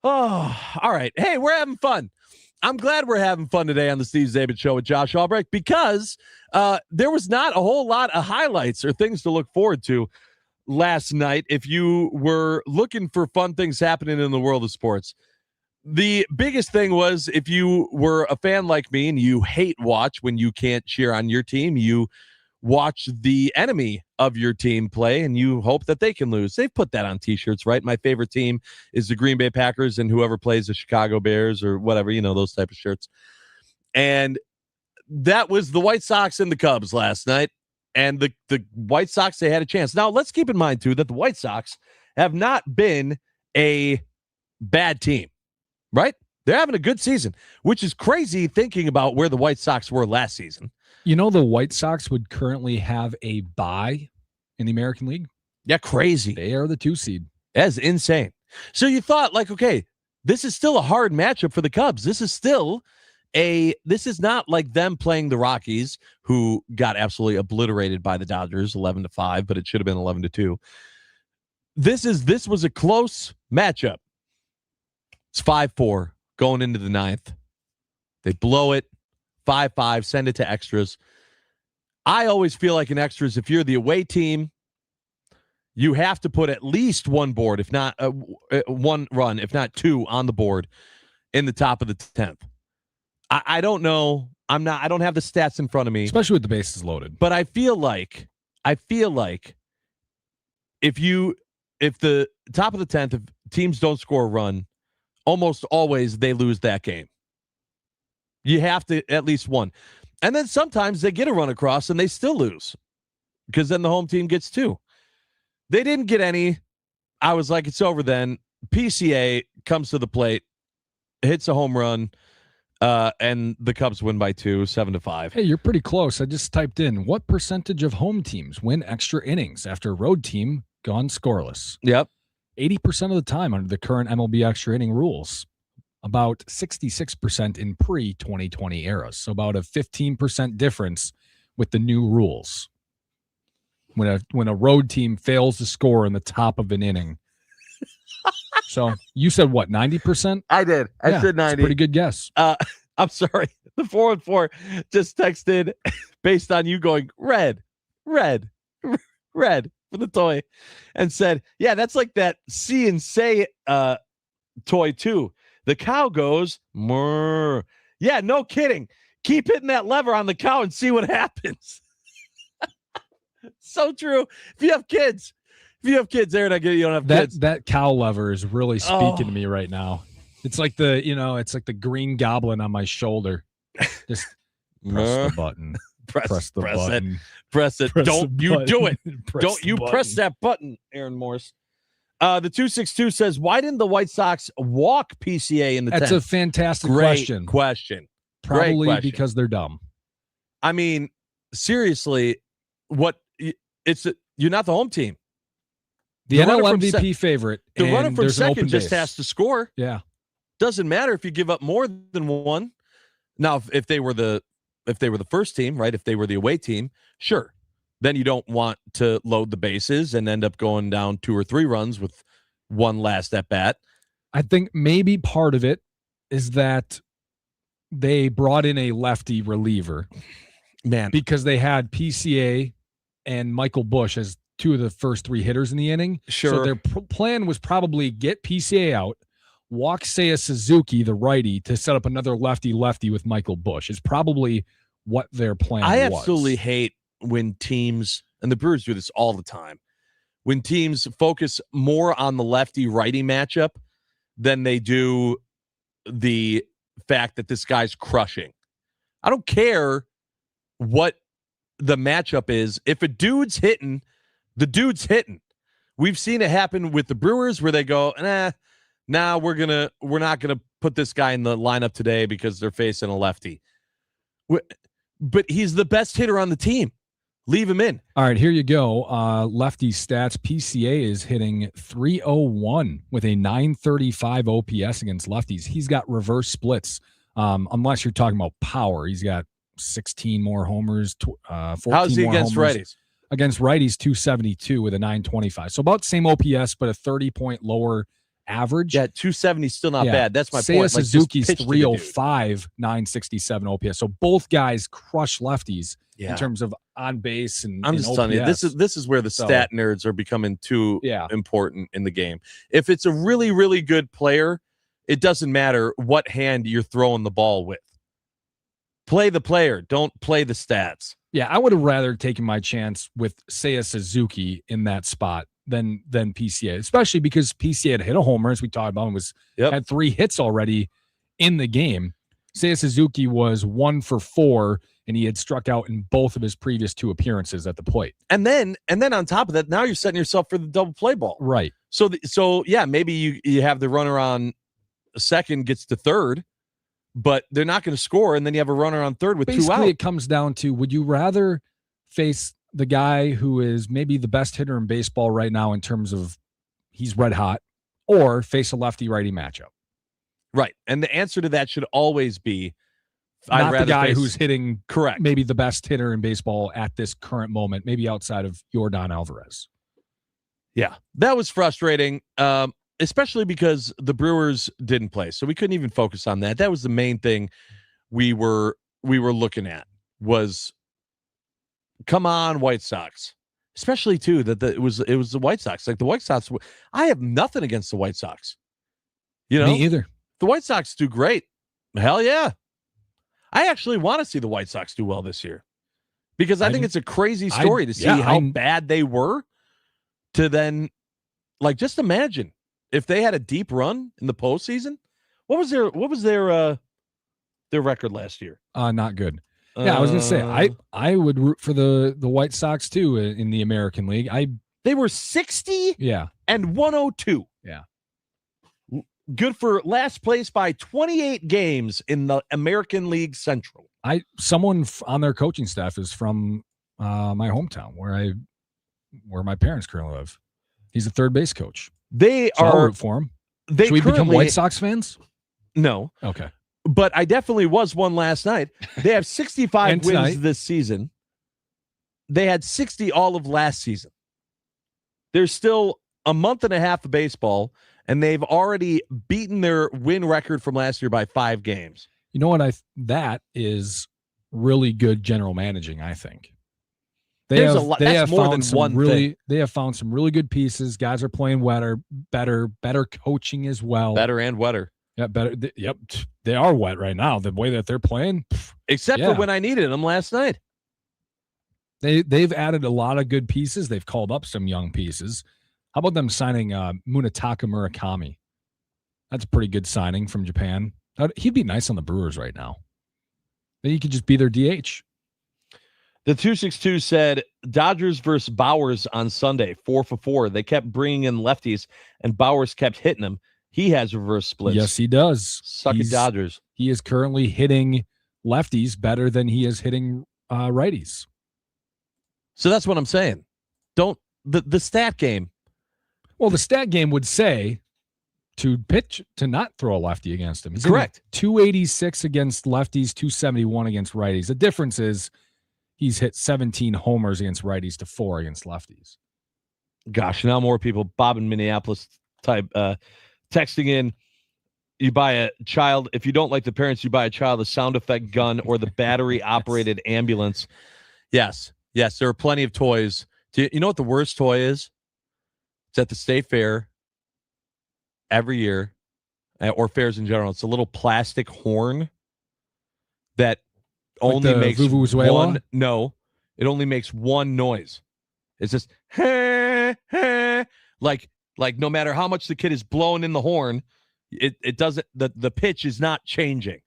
Oh, all right. Hey, we're having fun. I'm glad we're having fun today on the Steve Zabin Show with Josh Albrecht because there was not a whole lot of highlights or things to look forward to last night. If you were looking for fun things happening in the world of sports, the biggest thing was if you were a fan like me and you hate watch when you can't cheer on your team, you watch the enemy of your team play and you hope that they can lose. They've put that on t-shirts, right? My favorite team is the Green Bay Packers and whoever plays the Chicago Bears or whatever, those type of shirts. And that was the White Sox and the Cubs last night. And the White Sox, they had a chance. Now, let's keep in mind, too, that the White Sox have not been a bad team. Right? They're having a good season, which is crazy thinking about where the White Sox were last season. The White Sox would currently have a bye in the American League. Yeah, crazy. They are the 2 seed. That's insane. So you thought, okay, this is still a hard matchup for the Cubs. This is not like them playing the Rockies, who got absolutely obliterated by the Dodgers 11-5, but it should have been 11-2. This was a close matchup. It's 5-4 going into the 9th. They blow it, 5-5, send it to extras. I always feel like in extras, if you're the away team, you have to put at least one board, if not one run, if not 2 on the board in the top of the 10th. I don't know. I don't have the stats in front of me. Especially with the bases loaded. But I feel like if the top of the 10th, if teams don't score a run, almost always they lose that game. You have to at least one. And then sometimes they get a run across and they still lose because then the home team gets 2. They didn't get any. I was like, it's over then. PCA comes to the plate, hits a home run, and the Cubs win by 2, 7-5. Hey, you're pretty close. I just typed in, what percentage of home teams win extra innings after a road team gone scoreless? Yep. 80% of the time under the current MLB extra inning rules. about 66% in pre-2020 eras. So about a 15% difference with the new rules. When a road team fails to score in the top of an inning. So you said what, 90%? I did. I said 90. Pretty good guess. I'm sorry. The 414 just texted based on you going red for the toy and said, yeah, that's like that see and say toy too. The cow goes, murr. Yeah, no kidding. Keep hitting that lever on the cow and see what happens. So true. If you have kids, Aaron, I get you don't have kids. That cow lever is really speaking to me right now. It's like the Green Goblin on my shoulder. Just press the button. Press the button. Press it. Don't you do it. Don't you button. press that button, Aaron Morse. The 262 says, why didn't the White Sox walk PCA in the 10th? That's a fantastic Great question. Great Probably question. because they're dumb. I mean, seriously, you're not the home team. The NL MVP favorite. The runner and from there's an second open just base. has to score. Yeah. Doesn't matter if you give up more than one. Now, if they were the first team, right? If they were the away team, sure. Then you don't want to load the bases and end up going down 2 or 3 runs with one last at bat. I think maybe part of it is that they brought in a lefty reliever. Man, because they had PCA and Michael Bush as 2 of the first 3 hitters in the inning. Sure. So their plan was probably get PCA out, walk Seiya Suzuki, the righty, to set up another lefty with Michael Bush is probably what their plan was. I absolutely hate when teams, and the Brewers do this all the time, when teams focus more on the lefty-righty matchup than they do the fact that this guy's crushing. I don't care what the matchup is. If a dude's hitting, the dude's hitting. We've seen it happen with the Brewers where they go, we're not gonna put this guy in the lineup today because they're facing a lefty. But he's the best hitter on the team. Leave him in. All right, here you go. Lefty stats. PCA is hitting .301 with a .935 OPS against lefties. He's got reverse splits. Unless you're talking about power, he's got 16 more homers, 14 How's he more against homers. righties? Against righties, 272 with a 925. So about the same OPS, but a 30-point lower average. Yeah, 270 is still not bad. That's my Seiya point. Suzuki's just pitch to the dude. 305, 967 OPS. So both guys crush lefties Yeah. in terms of on base and I'm just telling you, this is where the stat nerds are becoming too important in the game. If it's a really, really good player, it doesn't matter what hand you're throwing the ball with. Play the player, don't play the stats. Yeah, I would have rather taken my chance with Seiya Suzuki in that spot than PCA, especially because PCA had hit a homer, as we talked about, and had 3 hits already in the game. Seiya Suzuki was 1 for 4, and he had struck out in both of his previous 2 appearances at the plate. And then on top of that, now you're setting yourself for the double play ball. Right. So yeah, maybe you have the runner on second gets to third, but they're not going to score, and then you have a runner on third with Basically, 2 out. it comes down to, would you rather face the guy who is maybe the best hitter in baseball right now in terms of he's red hot, or face a lefty-righty matchup? Right. And the answer to that should always be not the guy who's hitting correct, maybe the best hitter in baseball at this current moment, maybe outside of Yordan Alvarez. Yeah, that was frustrating, especially because the Brewers didn't play, so we couldn't even focus on that. That was the main thing we were looking at was, come on, White Sox, especially too that it was the White Sox. Like the White Sox, I have nothing against the White Sox. You know, me either. The White Sox do great. Hell yeah. I actually want to see the White Sox do well this year because I think it's a crazy story to see how bad they were to then, like, just imagine if they had a deep run in the postseason. What was their record last year? Not good. Yeah, I was gonna say I would root for the White Sox too in the American League. They were 60 and 102. Yeah. Good for last place by 28 games in the American League Central. Someone on their coaching staff is from my hometown where my parents currently live. He's a third base coach. I'll root for him. Should we become White Sox fans? No. Okay. But I definitely was one last night. They have 65 And wins tonight. this season. They had 60 all of last season. There's still a month and a half of baseball, and they've already beaten their win record from last year by 5 games. You know what? That is really good general managing, I think. They There's have, a lot. they That's have more found than some one really, thing. They have found some really good pieces. Guys are playing better coaching as well. Better and wetter. Yeah, better. Yep, they are wet right now. The way that they're playing, Except for when I needed them last night. They've added a lot of good pieces. They've called up some young pieces. How about them signing Munetaka Murakami? That's a pretty good signing from Japan. He'd be nice on the Brewers right now. Then he could just be their DH. The 262 said Dodgers versus Bowers on Sunday, 4 for 4. They kept bringing in lefties, and Bowers kept hitting them. He has reverse splits. Yes, he does. Suck it, Dodgers. He is currently hitting lefties better than he is hitting righties. So that's what I'm saying. The stat game. Well, the stat game would say to not throw a lefty against him. He's correct. 286 against lefties, 271 against righties. The difference is he's hit 17 homers against righties to 4 against lefties. Gosh, now more people. Bob in Minneapolis texting in. You buy a child. If you don't like the parents, you buy a child a sound effect gun or the battery operated ambulance. Yes. There are plenty of toys. Do you know what the worst toy is? It's at the state fair every year, or fairs in general. It's a little plastic horn that only makes one. No, it only makes one noise. It's just like no matter how much the kid is blowing in the horn, it doesn't. The pitch is not changing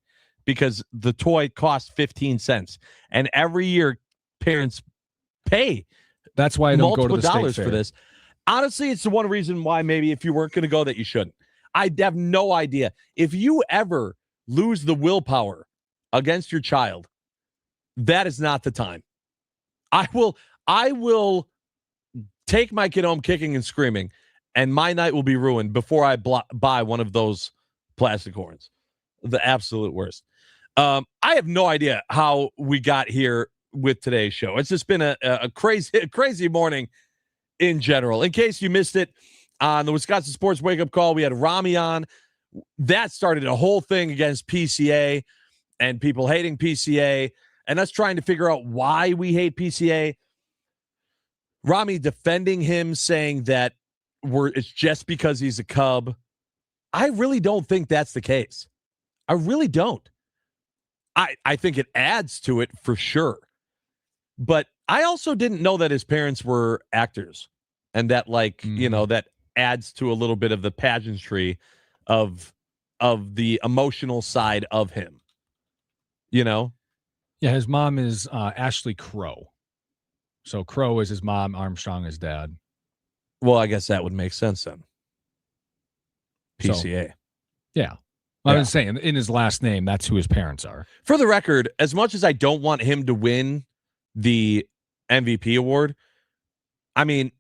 because the toy costs 15 cents, and every year parents pay. That's why I don't go to the dollars state fair for this. Honestly, it's the one reason why maybe if you weren't going to go that you shouldn't. I have no idea. If you ever lose the willpower against your child, that is not the time. I will take my kid home kicking and screaming, and my night will be ruined before I buy one of those plastic horns. The absolute worst. I have no idea how we got here with today's show. It's just been a crazy morning in general. In case you missed it, on the Wisconsin Sports Wake Up Call, we had Rami on. That started a whole thing against PCA and people hating PCA and us trying to figure out why we hate PCA. Rami defending him, saying that it's just because he's a Cub. I really don't think that's the case. I really don't. I think it adds to it for sure. But I also didn't know that his parents were actors, and that that adds to a little bit of the pageantry of the emotional side of him. Yeah, his mom is Ashley Crow. So Crow is his mom, Armstrong is dad. Well, I guess that would make sense then. PCA. So, yeah. I was saying, in his last name, that's who his parents are. For the record, as much as I don't want him to win the MVP award, I mean,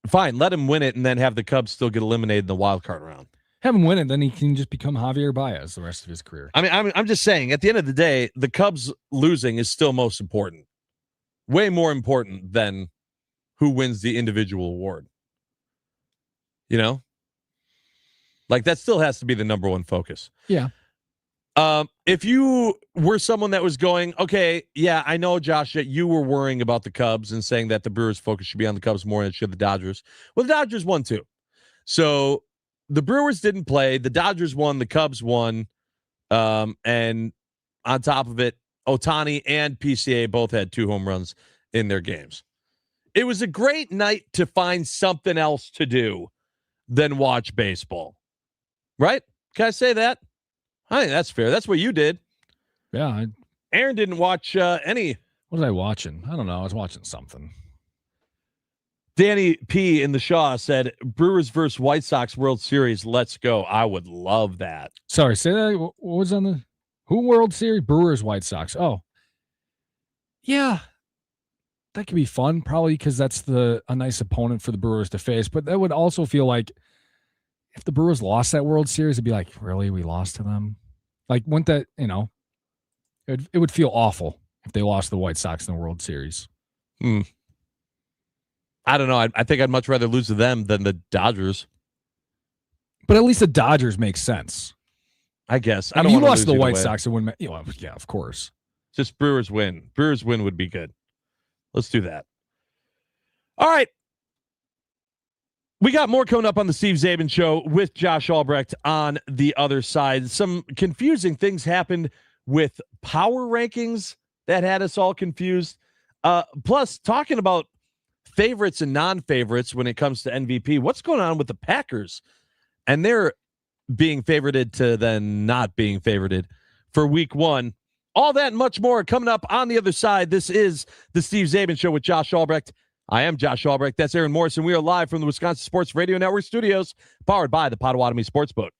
fine, let him win it and then have the Cubs still get eliminated in the wild card round. Have him win it, then he can just become Javier Baez the rest of his career. I mean, I'm just saying, at the end of the day, the Cubs losing is still most important. Way more important than who wins the individual award. Like, that still has to be the number one focus. Yeah. If you were someone that was going, okay, yeah, I know, Josh, that you were worrying about the Cubs and saying that the Brewers' focus should be on the Cubs more than it should the Dodgers. Well, the Dodgers won too. So the Brewers didn't play. The Dodgers won. The Cubs won. And on top of it, Ohtani and PCA both had 2 home runs in their games. It was a great night to find something else to do than watch baseball. Right? Can I say that? I think that's fair. That's what you did. Yeah. Aaron didn't watch any. What was I watching? I don't know. I was watching something. Danny P. in the Shaw said, Brewers versus White Sox World Series. Let's go. I would love that. Sorry, say that. What was on the World Series? Brewers, White Sox. Oh. Yeah. That could be fun, probably because that's a nice opponent for the Brewers to face. But that would also feel like, if the Brewers lost that World Series, it'd be like, really, we lost to them? Like, wouldn't that, it would feel awful if they lost the White Sox in the World Series. I don't know. I think I'd much rather lose to them than the Dodgers. But at least the Dodgers make sense. I guess. I mean, you lost to the White Sox, it wouldn't. Yeah, of course. Just Brewers win. Brewers win would be good. Let's do that. All right. We got more coming up on the Steve Czaban Show with Josh Albrecht on the other side. Some confusing things happened with power rankings that had us all confused. Plus, talking about favorites and non-favorites when it comes to MVP. What's going on with the Packers? And they're being favorited to then not being favorited for week 1. All that and much more coming up on the other side. This is the Steve Czaban Show with Josh Albrecht. I am Josh Albrecht. That's Aaron Morrison. We are live from the Wisconsin Sports Radio Network studios, powered by the Potawatomi Sportsbook.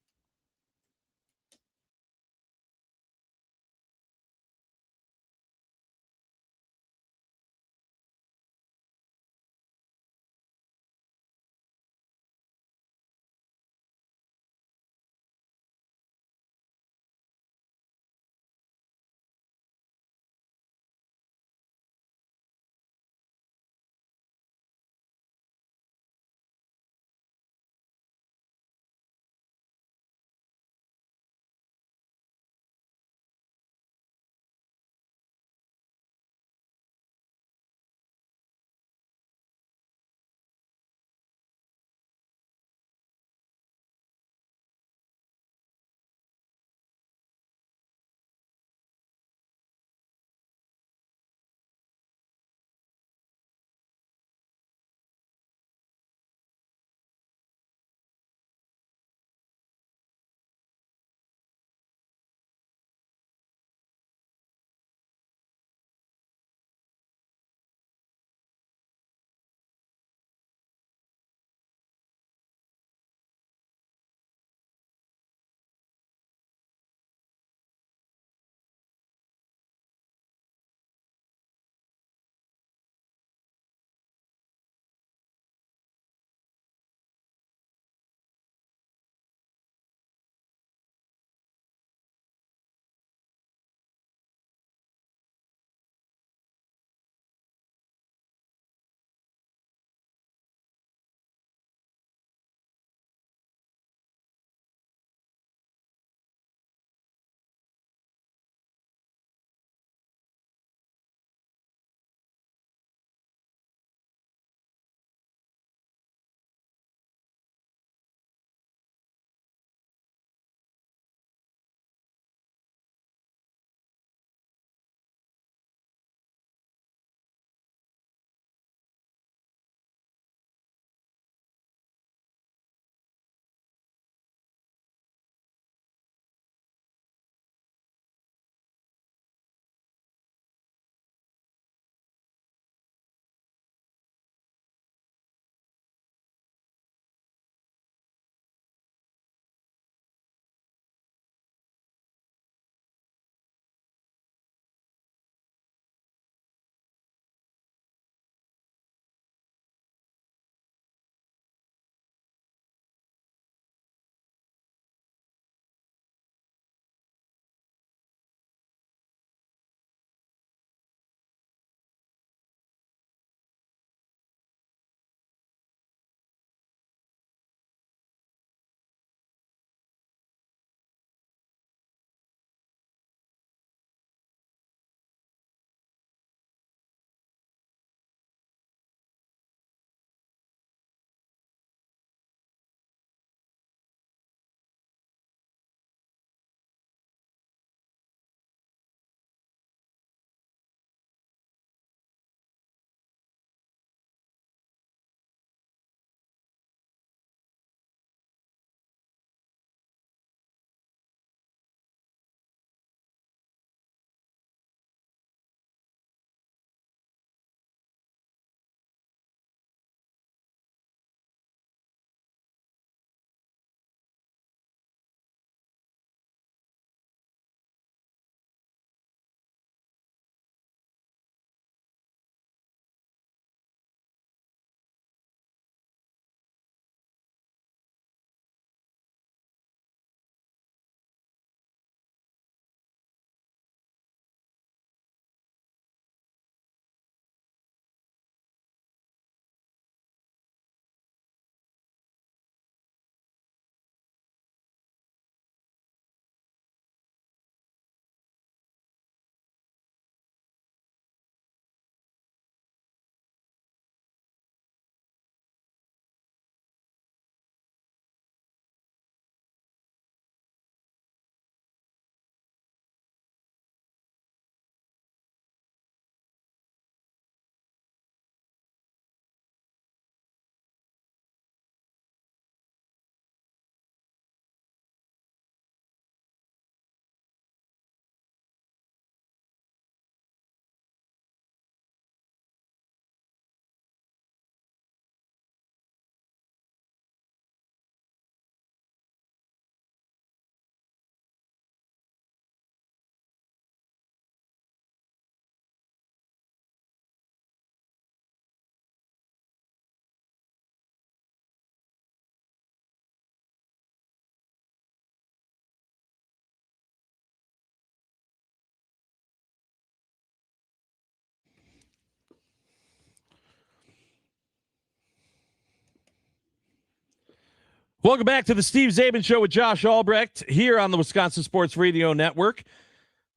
Welcome back to the Steve Czaban Show with Josh Albrecht here on the Wisconsin Sports Radio Network.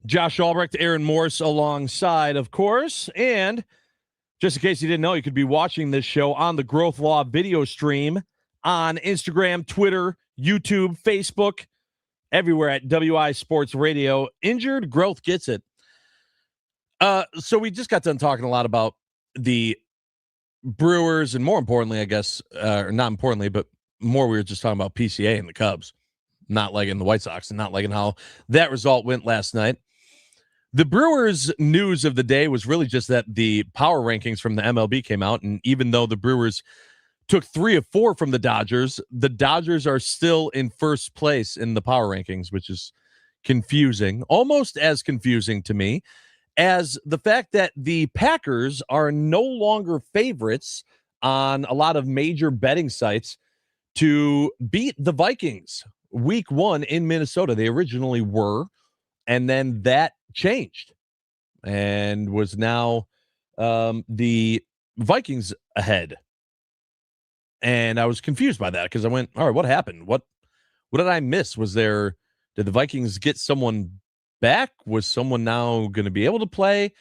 Josh Albrecht, Aaron Morse alongside, of course. And just in case you didn't know, you could be watching this show on the Growth Law video stream on Instagram, Twitter, YouTube, Facebook, everywhere at WI Sports Radio. Injured Growth gets it. So we just got done talking a lot about the Brewers, and more importantly, I guess, or not importantly, but more we were just talking about PCA and the Cubs, not liking the White Sox and not liking how that result went last night. The Brewers news of the day was really just that the power rankings from the MLB came out, and even though the Brewers took 3 of 4 from the Dodgers are still in first place in the power rankings, which is confusing, almost as confusing to me as the fact that the Packers are no longer favorites on a lot of major betting sites to beat the Vikings week 1 in Minnesota. They originally were, and then that changed and was now the Vikings ahead. And I was confused by that because I went, all right, what happened? What did I miss? Did the Vikings get someone back? Was someone now going to be able to play?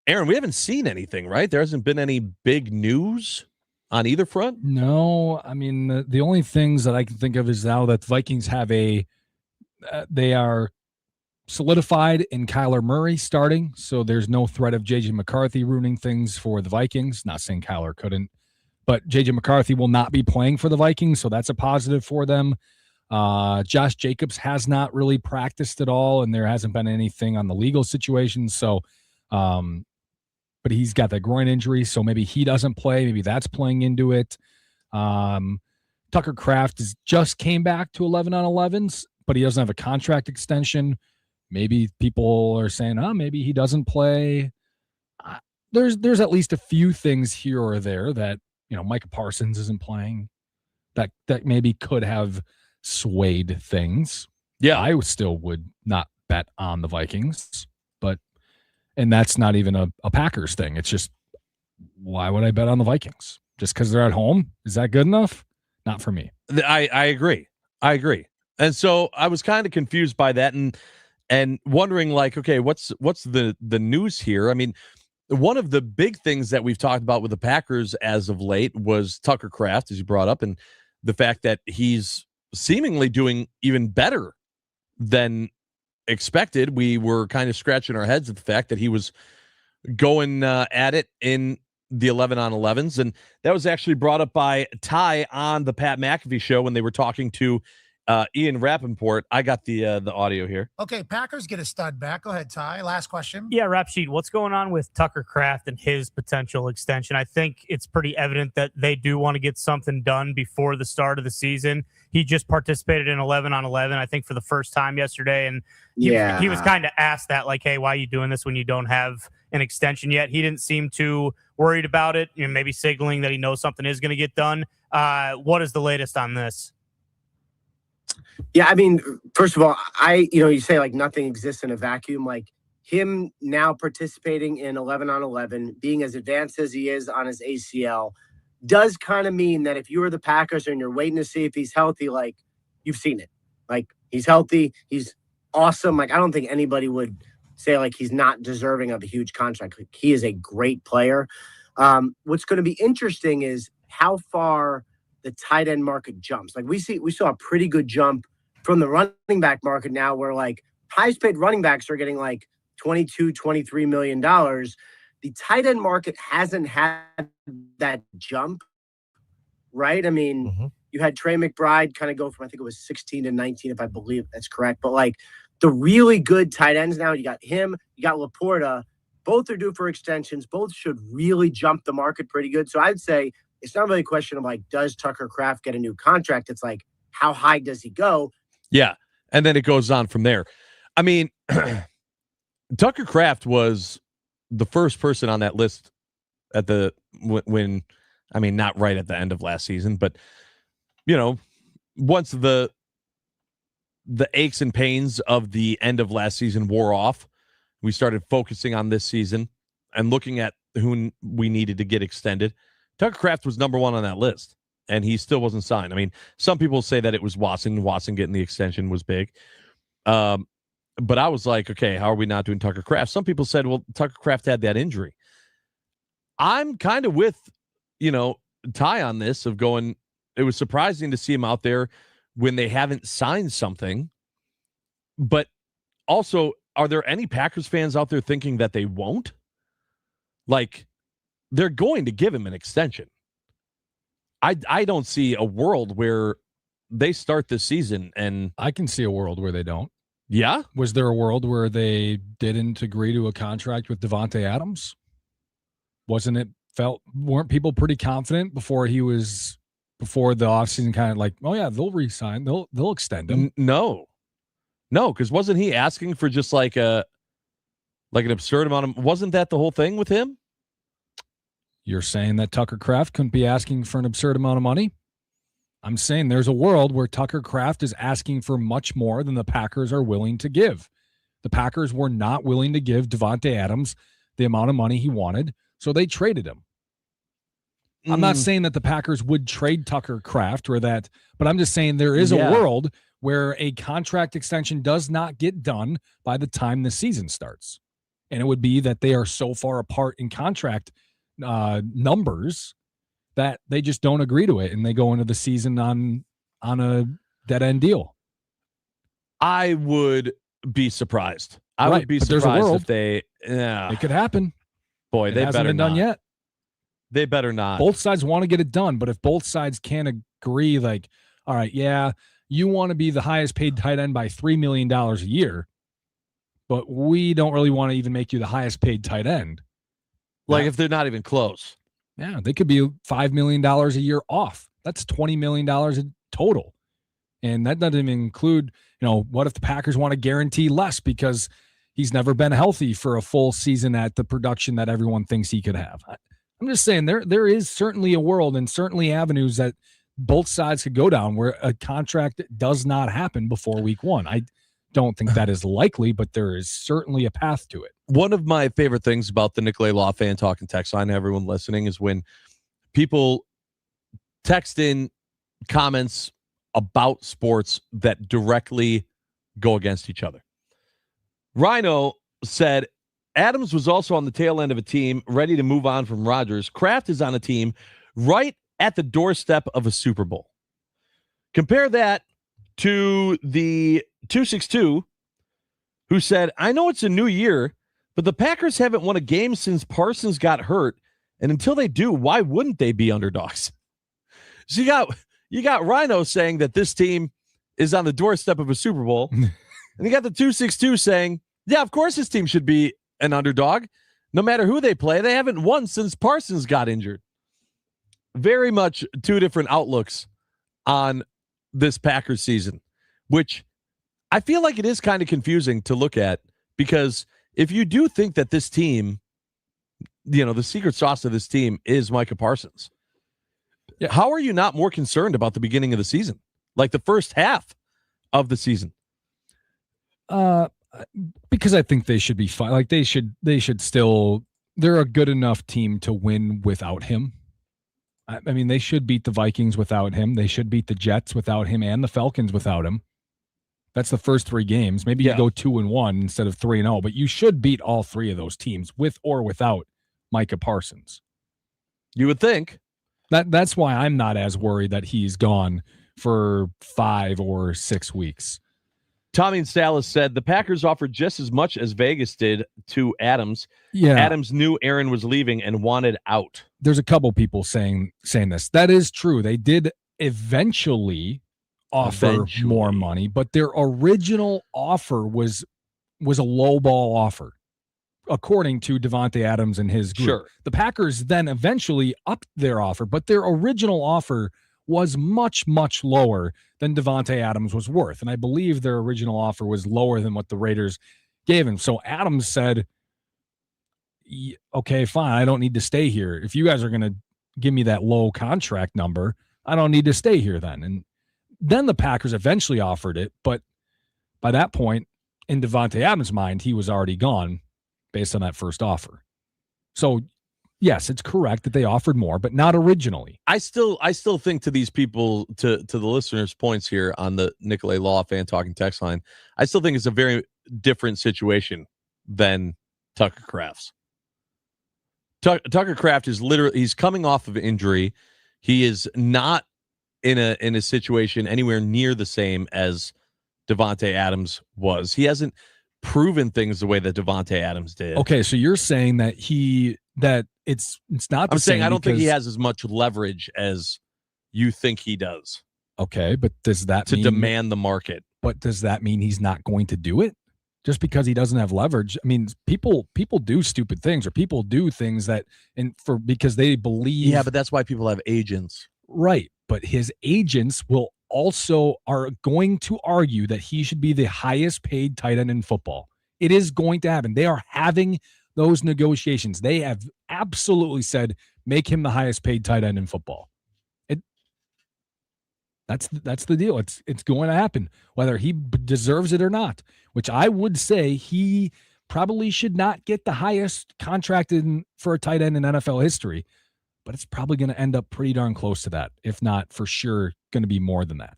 Aaron, we haven't seen anything, right? There hasn't been any big news on either front? No, I mean, the only things that I can think of is now that the Vikings have they are solidified in Kyler Murray starting, so there's no threat of J.J. McCarthy ruining things for the Vikings. Not saying Kyler couldn't, but J.J. McCarthy will not be playing for the Vikings, so that's a positive for them. Josh Jacobs has not really practiced at all, and there hasn't been anything on the legal situation, so but he's got that groin injury, so maybe he doesn't play. Maybe that's playing into it. Tucker Kraft just came back to 11 on 11s, but he doesn't have a contract extension. Maybe people are saying, maybe he doesn't play. There's at least a few things here or there that, Micah Parsons isn't playing that maybe could have swayed things. Yeah, I still would not bet on the Vikings, and that's not even a Packers thing. It's just, why would I bet on the Vikings? Just because they're at home? Is that good enough? Not for me. I agree. And so I was kind of confused by that and wondering, like, okay, what's the news here? I mean, one of the big things that we've talked about with the Packers as of late was Tucker Kraft, as you brought up, and the fact that he's seemingly doing even better than expected. We were kind of scratching our heads at the fact that he was going at it in the 11 on 11s, and that was actually brought up by Ty on the Pat McAfee show when they were talking to Ian Rappaport. I got the audio here. Okay, Packers get a stud back. Go ahead, Ty. Last question. Yeah, Rap Sheet, what's going on with Tucker Kraft and his potential extension? I think it's pretty evident that they do want to get something done before the start of the season. He just participated in 11 on 11, I think, for the first time yesterday, and he was kind of asked that, like, hey, why are you doing this when you don't have an extension yet? He didn't seem too worried about it, maybe signaling that he knows something is going to get done. What is the latest on this? Yeah, I mean, first of all, you say like nothing exists in a vacuum. Like him now participating in 11 on 11, being as advanced as he is on his ACL, does kind of mean that if you were the Packers and you're waiting to see if he's healthy, like you've seen it. Like he's healthy, he's awesome. Like I don't think anybody would say like he's not deserving of a huge contract. Like, he is a great player. What's going to be interesting is how far the tight end market jumps. Like we saw a pretty good jump from the running back market now, where like highest paid running backs are getting like $22-23 million. The tight end market hasn't had that jump, right? I mean, you had Trey McBride kind of go from, I think it was 16 to 19, if I believe that's correct. But like the really good tight ends now, you got him, you got Laporta, both are due for extensions. Both should really jump the market pretty good. So I'd say it's not really a question of like, does Tucker Kraft get a new contract? It's like, how high does he go? Yeah. And then it goes on from there. I mean, Tucker Kraft was the first person on that list at not right at the end of last season, but once the aches and pains of the end of last season wore off, we started focusing on this season and looking at who we needed to get extended. Tucker Kraft was number one on that list. and he still wasn't signed. I mean, some people say that it was Watson. Watson getting the extension was big. But I was like, okay, how are we not doing Tucker Kraft? Some people said, well, Tucker Kraft had that injury. I'm kind of with, Ty on this of going, it was surprising to see him out there when they haven't signed something. But also, are there any Packers fans out there thinking that they won't? Like, they're going to give him an extension. I don't see a world where they start this season and I can see a world where they don't. Yeah? Was there a world where they didn't agree to a contract with Davante Adams? Weren't people pretty confident before the offseason kind of like, oh yeah, they'll re-sign, they'll extend him? No, because wasn't he asking for just like an absurd amount of, wasn't that the whole thing with him? You're saying that Tucker Kraft couldn't be asking for an absurd amount of money? I'm saying there's a world where Tucker Kraft is asking for much more than the Packers are willing to give. The Packers were not willing to give Davante Adams the amount of money he wanted, so they traded him. I'm not saying that the Packers would trade Tucker Kraft but I'm just saying there is a world where a contract extension does not get done by the time the season starts. And it would be that they are so far apart in contract numbers that they just don't agree to it, and they go into the season on a dead-end deal. I would be surprised. I would be surprised if they. Yeah, it could happen. Boy, it they hasn't better been not. done yet. They better not. Both sides want to get it done, but if both sides can't agree, like, all right, yeah, you want to be the highest paid tight end by $3 million a year, but we don't really want to even make you the highest paid tight end. Like if they're not even close. Yeah, they could be $5 million a year off. That's $20 million in total. And that doesn't even include, what if the Packers want to guarantee less because he's never been healthy for a full season at the production that everyone thinks he could have. I'm just saying there is certainly a world and certainly avenues that both sides could go down where a contract does not happen before week one. I don't think that is likely, but there is certainly a path to it. One of my favorite things about the Nicolay Law Fan Talk and Text Line, everyone listening, is when people text in comments about sports that directly go against each other. Rhino said, Adams was also on the tail end of a team ready to move on from Rodgers. Kraft is on a team right at the doorstep of a Super Bowl. Compare that to the 262 who said, I know it's a new year, but the Packers haven't won a game since Parsons got hurt. And until they do, why wouldn't they be underdogs? So you got Rhino saying that this team is on the doorstep of a Super Bowl. And you got the 262 saying, yeah, of course this team should be an underdog. No matter who they play, they haven't won since Parsons got injured. Very much two different outlooks on this Packers season, which I feel like it is kind of confusing to look at, because if you do think that this team, the secret sauce of this team is Micah Parsons, how are you not more concerned about the beginning of the season, like the first half of the season? Because I think they should be fine. Like they should still, they're a good enough team to win without him. I mean, they should beat the Vikings without him. They should beat the Jets without him and the Falcons without him. That's the first three games. Maybe you go 2-1 instead of 3-0, but you should beat all three of those teams with or without Micah Parsons. You would think. That's why I'm not as worried that he's gone for 5 or 6 weeks. Tommy and Salas said the Packers offered just as much as Vegas did to Adams. Yeah. Adams knew Aaron was leaving and wanted out. There's a couple people saying this. That is true. They did eventually offer more money, but their original offer was a low ball offer, according to Davante Adams and his group. Sure. The Packers then eventually upped their offer, but their original offer was much, much lower than Davante Adams was worth. And I believe their original offer was lower than what the Raiders gave him. So Adams said, okay, fine, I don't need to stay here. If you guys are going to give me that low contract number, I don't need to stay here then. And then the Packers eventually offered it, but by that point, in Davante Adams' mind, he was already gone based on that first offer. So Yes, it's correct that they offered more, but not originally. I still think to these people, to the listeners' points here on the Nicolay Law Fan Talking text line, I still think it's a very different situation than Tucker Kraft's. Tucker Kraft is he's coming off of injury. He is not in a situation anywhere near the same as Davante Adams was. He hasn't proven things the way that Davante Adams did. Okay, so you're saying that it's not the I'm saying same I don't think he because- has as much leverage as you think he does. Okay, but does that to mean demand the market? But does that mean he's not going to do it? Just because he doesn't have leverage? I mean, people do stupid things, or people do things because they believe. Yeah, but that's why people have agents. Right. But his agents are going to argue that he should be the highest paid tight end in football. It is going to happen. They are having those negotiations. They have absolutely said, make him the highest paid tight end in football. That's the deal. It's going to happen, whether he deserves it or not, which I would say he probably should not get the highest contract for a tight end in NFL history, but it's probably going to end up pretty darn close to that, if not for sure going to be more than that.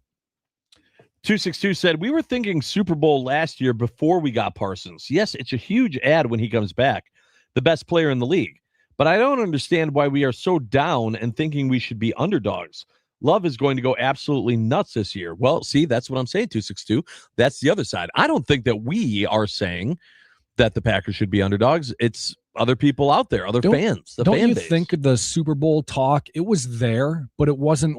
262 said, we were thinking Super Bowl last year before we got Parsons. Yes, it's a huge ad when he comes back, the best player in the league. But I don't understand why we are so down and thinking we should be underdogs. Love is going to go absolutely nuts this year. Well, see, that's what I'm saying, 262. That's the other side. I don't think that we are saying that the Packers should be underdogs. It's other people out there, other fans. Don't you think the Super Bowl talk, it was there, but it wasn't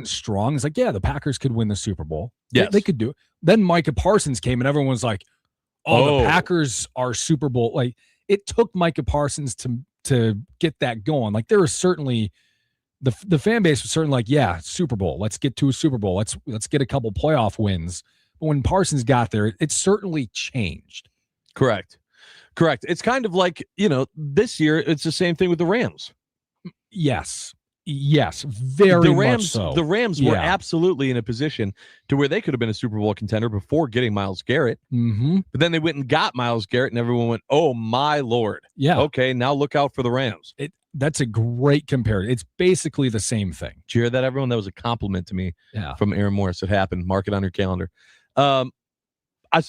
strong. It's like, yeah, the Packers could win the Super Bowl. Yes. They could do it. Then Micah Parsons came and everyone was like, the Packers are Super Bowl. Like, it took Micah Parsons to get that going. Like, there was certainly the fan base was certainly like, yeah, Super Bowl. Let's get to a Super Bowl. Let's get a couple playoff wins. But when Parsons got there, it certainly changed. Correct. It's kind of like, this year, it's the same thing with the Rams. Yes, very much so. The Rams were absolutely in a position to where they could have been a Super Bowl contender before getting Myles Garrett. Mm-hmm. But then they went and got Myles Garrett, and everyone went, oh, my Lord. Yeah. Okay, now look out for the Rams. That's a great comparison. It's basically the same thing. Did you hear that, everyone? That was a compliment to me from Aaron Morris. It happened. Mark it on your calendar. So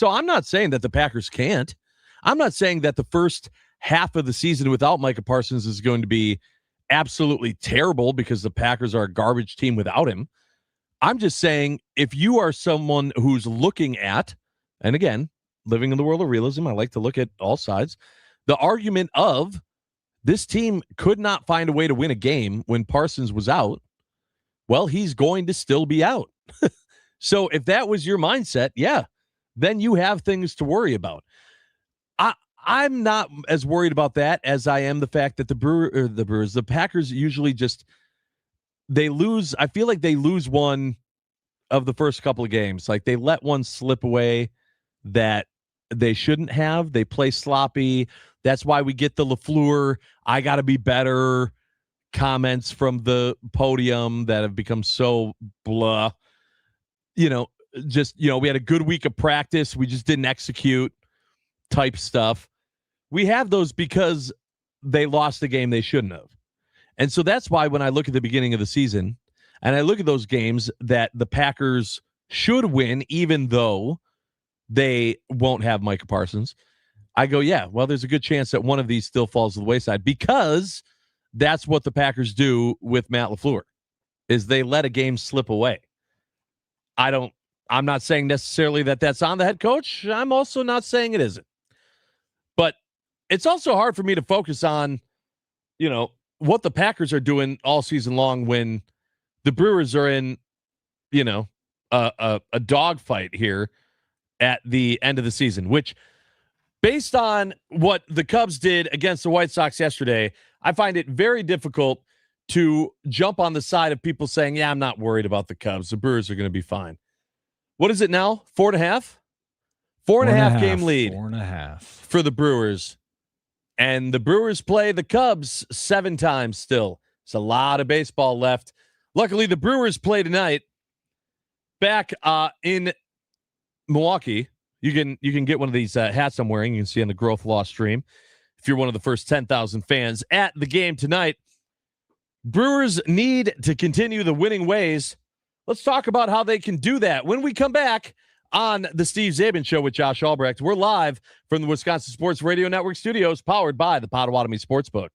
I'm not saying that the Packers can't. I'm not saying that the first half of the season without Micah Parsons is going to be absolutely terrible because the Packers are a garbage team without him. I'm just saying, if you are someone who's looking at, and again, living in the world of realism, I like to look at all sides, the argument of this team could not find a way to win a game when Parsons was out, well, he's going to still be out. So if that was your mindset, then you have things to worry about. I'm not as worried about that as I am the fact that the Packers usually they lose. I feel like they lose one of the first couple of games. Like, they let one slip away that they shouldn't have. They play sloppy. That's why we get the LaFleur, I got to be better comments from the podium that have become so blah. We had a good week of practice. We just didn't execute type stuff. We have those because they lost the game they shouldn't have. And so that's why when I look at the beginning of the season and I look at those games that the Packers should win, even though they won't have Micah Parsons, I go, there's a good chance that one of these still falls to the wayside, because that's what the Packers do with Matt LaFleur, is they let a game slip away. I'm not saying necessarily that that's on the head coach. I'm also not saying it isn't. But it's also hard for me to focus on, what the Packers are doing all season long when the Brewers are in, a dogfight here at the end of the season, which, based on what the Cubs did against the White Sox yesterday, I find it very difficult to jump on the side of people saying, I'm not worried about the Cubs. The Brewers are going to be fine. What is it now? 4.5? 4.5 game lead. 4.5 for the Brewers. And the Brewers play the Cubs 7 times still. It's a lot of baseball left. Luckily, the Brewers play tonight back in Milwaukee. You can get one of these hats I'm wearing. You can see on the Growth Law stream. if you're one of the first 10,000 fans at the game tonight. Brewers need to continue the winning ways. Let's talk about how they can do that when we come back on the Steve Czaban Show with Josh Albrecht. We're live from the Wisconsin Sports Radio Network studios, powered by the Potawatomi Sportsbook.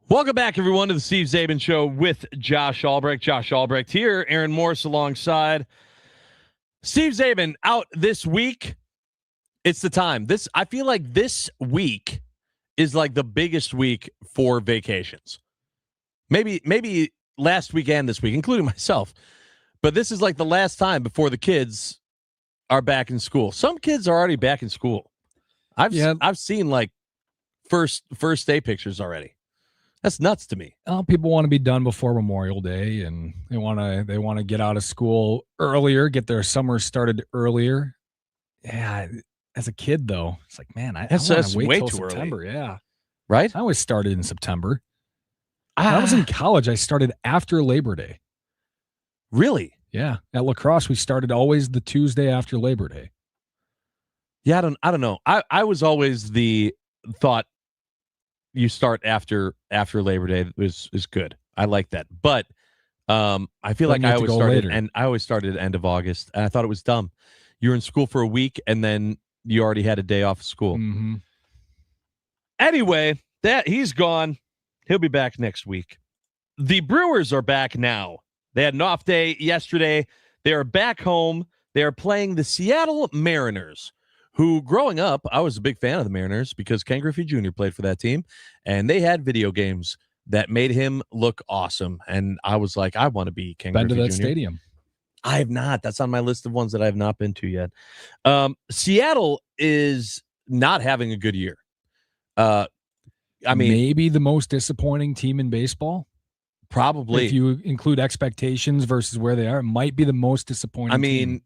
Welcome back, everyone, to the Steve Czaban Show with Josh Albrecht. Josh Albrecht here, Aaron Morse alongside. Steve Czaban out this week. It's the time. I feel like this week is like the biggest week for vacations. Maybe last week and this week, including myself. But this is like the last time before the kids are back in school. Some kids are already back in school. I've seen like first day pictures already. That's nuts to me. People want to be done before Memorial Day, and they want to get out of school earlier, get their summer started earlier. Yeah, as a kid though, it's like, man, I want to wait till September. Early. Yeah, right. I always started in September. When I was in college, I started after Labor Day. Really? Yeah, at lacrosse, we started always the Tuesday after Labor Day. Yeah, I don't know. I was always the thought. You start after Labor Day is good. I like that. But I feel like I always started later. And I always started at the end of August. And I thought it was dumb. You were in school for a week and then you already had a day off of school. Mm-hmm. Anyway, he's gone. He'll be back next week. The Brewers are back now. They had an off day yesterday. They are back home. They are playing the Seattle Mariners, who, growing up, I was a big fan of the Mariners because Ken Griffey Jr. played for that team, and they had video games that made him look awesome. And I was like, I want to be Ken Griffey Jr. Been to that stadium? I have not. That's on my list of ones that I have not been to yet. Seattle is not having a good year. Maybe the most disappointing team in baseball. Probably. If you include expectations versus where they are, it might be the most disappointing team.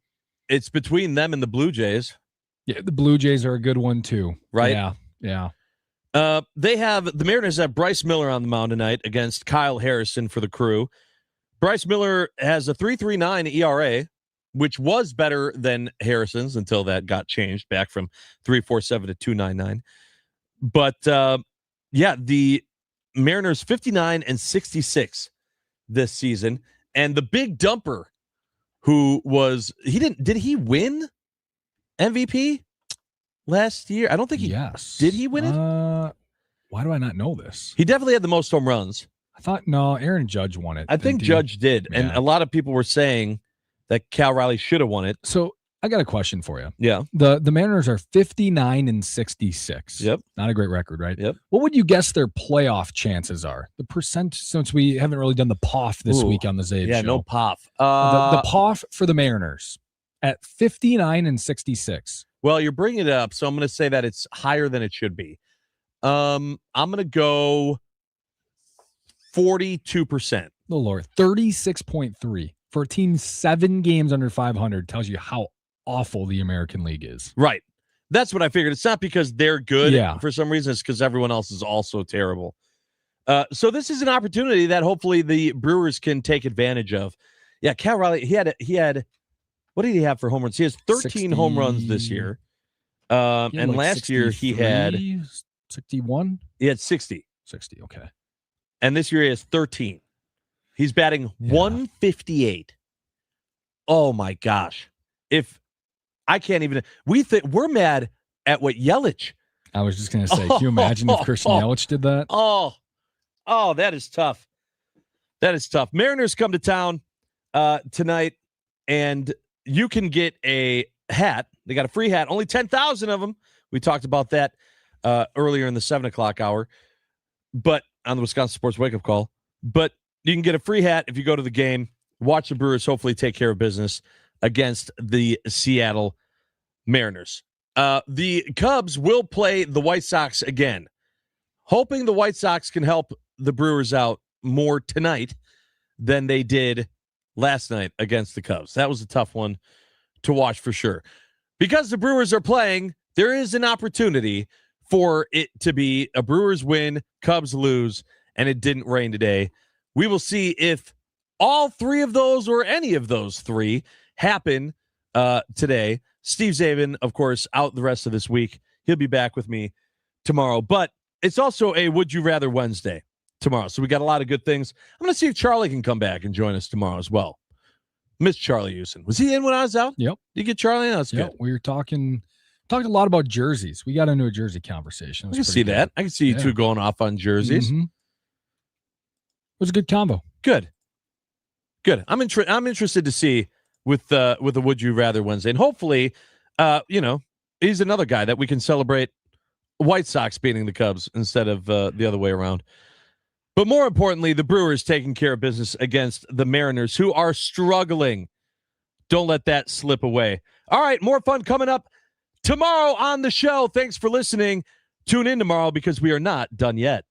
It's between them and the Blue Jays. Yeah, the Blue Jays are a good one too. Right? Yeah. The Mariners have Bryce Miller on the mound tonight against Kyle Harrison for the Crew. Bryce Miller has a 3.39 ERA, which was better than Harrison's until that got changed back from 3.47 to 2.99. But the Mariners 59-66 this season, and the big dumper did he win MVP last year? I don't think he. Yes. Did he win it? Why do I not know this? He definitely had the most home runs. I thought Aaron Judge won it. I think Judge did, yeah. And a lot of people were saying that Cal Riley should have won it. So I got a question for you. Yeah. The Mariners are 59-66. Yep. Not a great record, right? Yep. What would you guess their playoff chances are? The percent, since we haven't really done the POF this week on the Zabe show. Yeah, no POF. The POF for the Mariners at 59-66. Well, you're bringing it up, so I'm going to say that it's higher than it should be. I'm going to go 42%. Oh, Lord. 36.3 for a team 7 games under 500 tells you how awful the American League is. Right. That's what I figured. It's not because they're good. Yeah. For some reason, it's because everyone else is also terrible. So this is an opportunity that hopefully the Brewers can take advantage of. Yeah, Cal Riley, he had what did he have for home runs? He has 13 home runs this year. And last year he had 61. He had 60. 60, okay. And this year he has 13. He's batting 158. Oh my gosh. If I can't even we're mad at what Yelich. I was just gonna say, can you imagine if Christian Yelich did that? Oh, that is tough. That is tough. Mariners come to town tonight, and you can get a hat. They got a free hat, only 10,000 of them. We talked about that earlier in the 7 o'clock hour, but on the Wisconsin Sports Wake Up Call. But you can get a free hat if you go to the game. Watch the Brewers hopefully take care of business against the Seattle Mariners. The Cubs will play the White Sox again, hoping the White Sox can help the Brewers out more tonight than they did last night against the Cubs. That was a tough one to watch for sure. Because the Brewers are playing, there is an opportunity for it to be a Brewers win, Cubs lose, and it didn't rain today. We will see if all three of those or any of those three happen today. Steve Czaban, of course, out the rest of this week. He'll be back with me tomorrow. But it's also a Would You Rather Wednesday tomorrow. So we got a lot of good things. I'm going to see if Charlie can come back and join us tomorrow as well. Miss Charlie Houston. Was he in when I was out? Yep. Did you get Charlie in? That's good. We were talking a lot about jerseys. We got into a jersey conversation. I can see that. I can see you two going off on jerseys. Mm-hmm. was a good combo. Good. I'm interested to see with the Would You Rather Wednesday, and hopefully, he's another guy that we can celebrate White Sox beating the Cubs instead of the other way around. But more importantly, the Brewers taking care of business against the Mariners, who are struggling. Don't let that slip away. All right, more fun coming up tomorrow on the show. Thanks for listening. Tune in tomorrow because we are not done yet.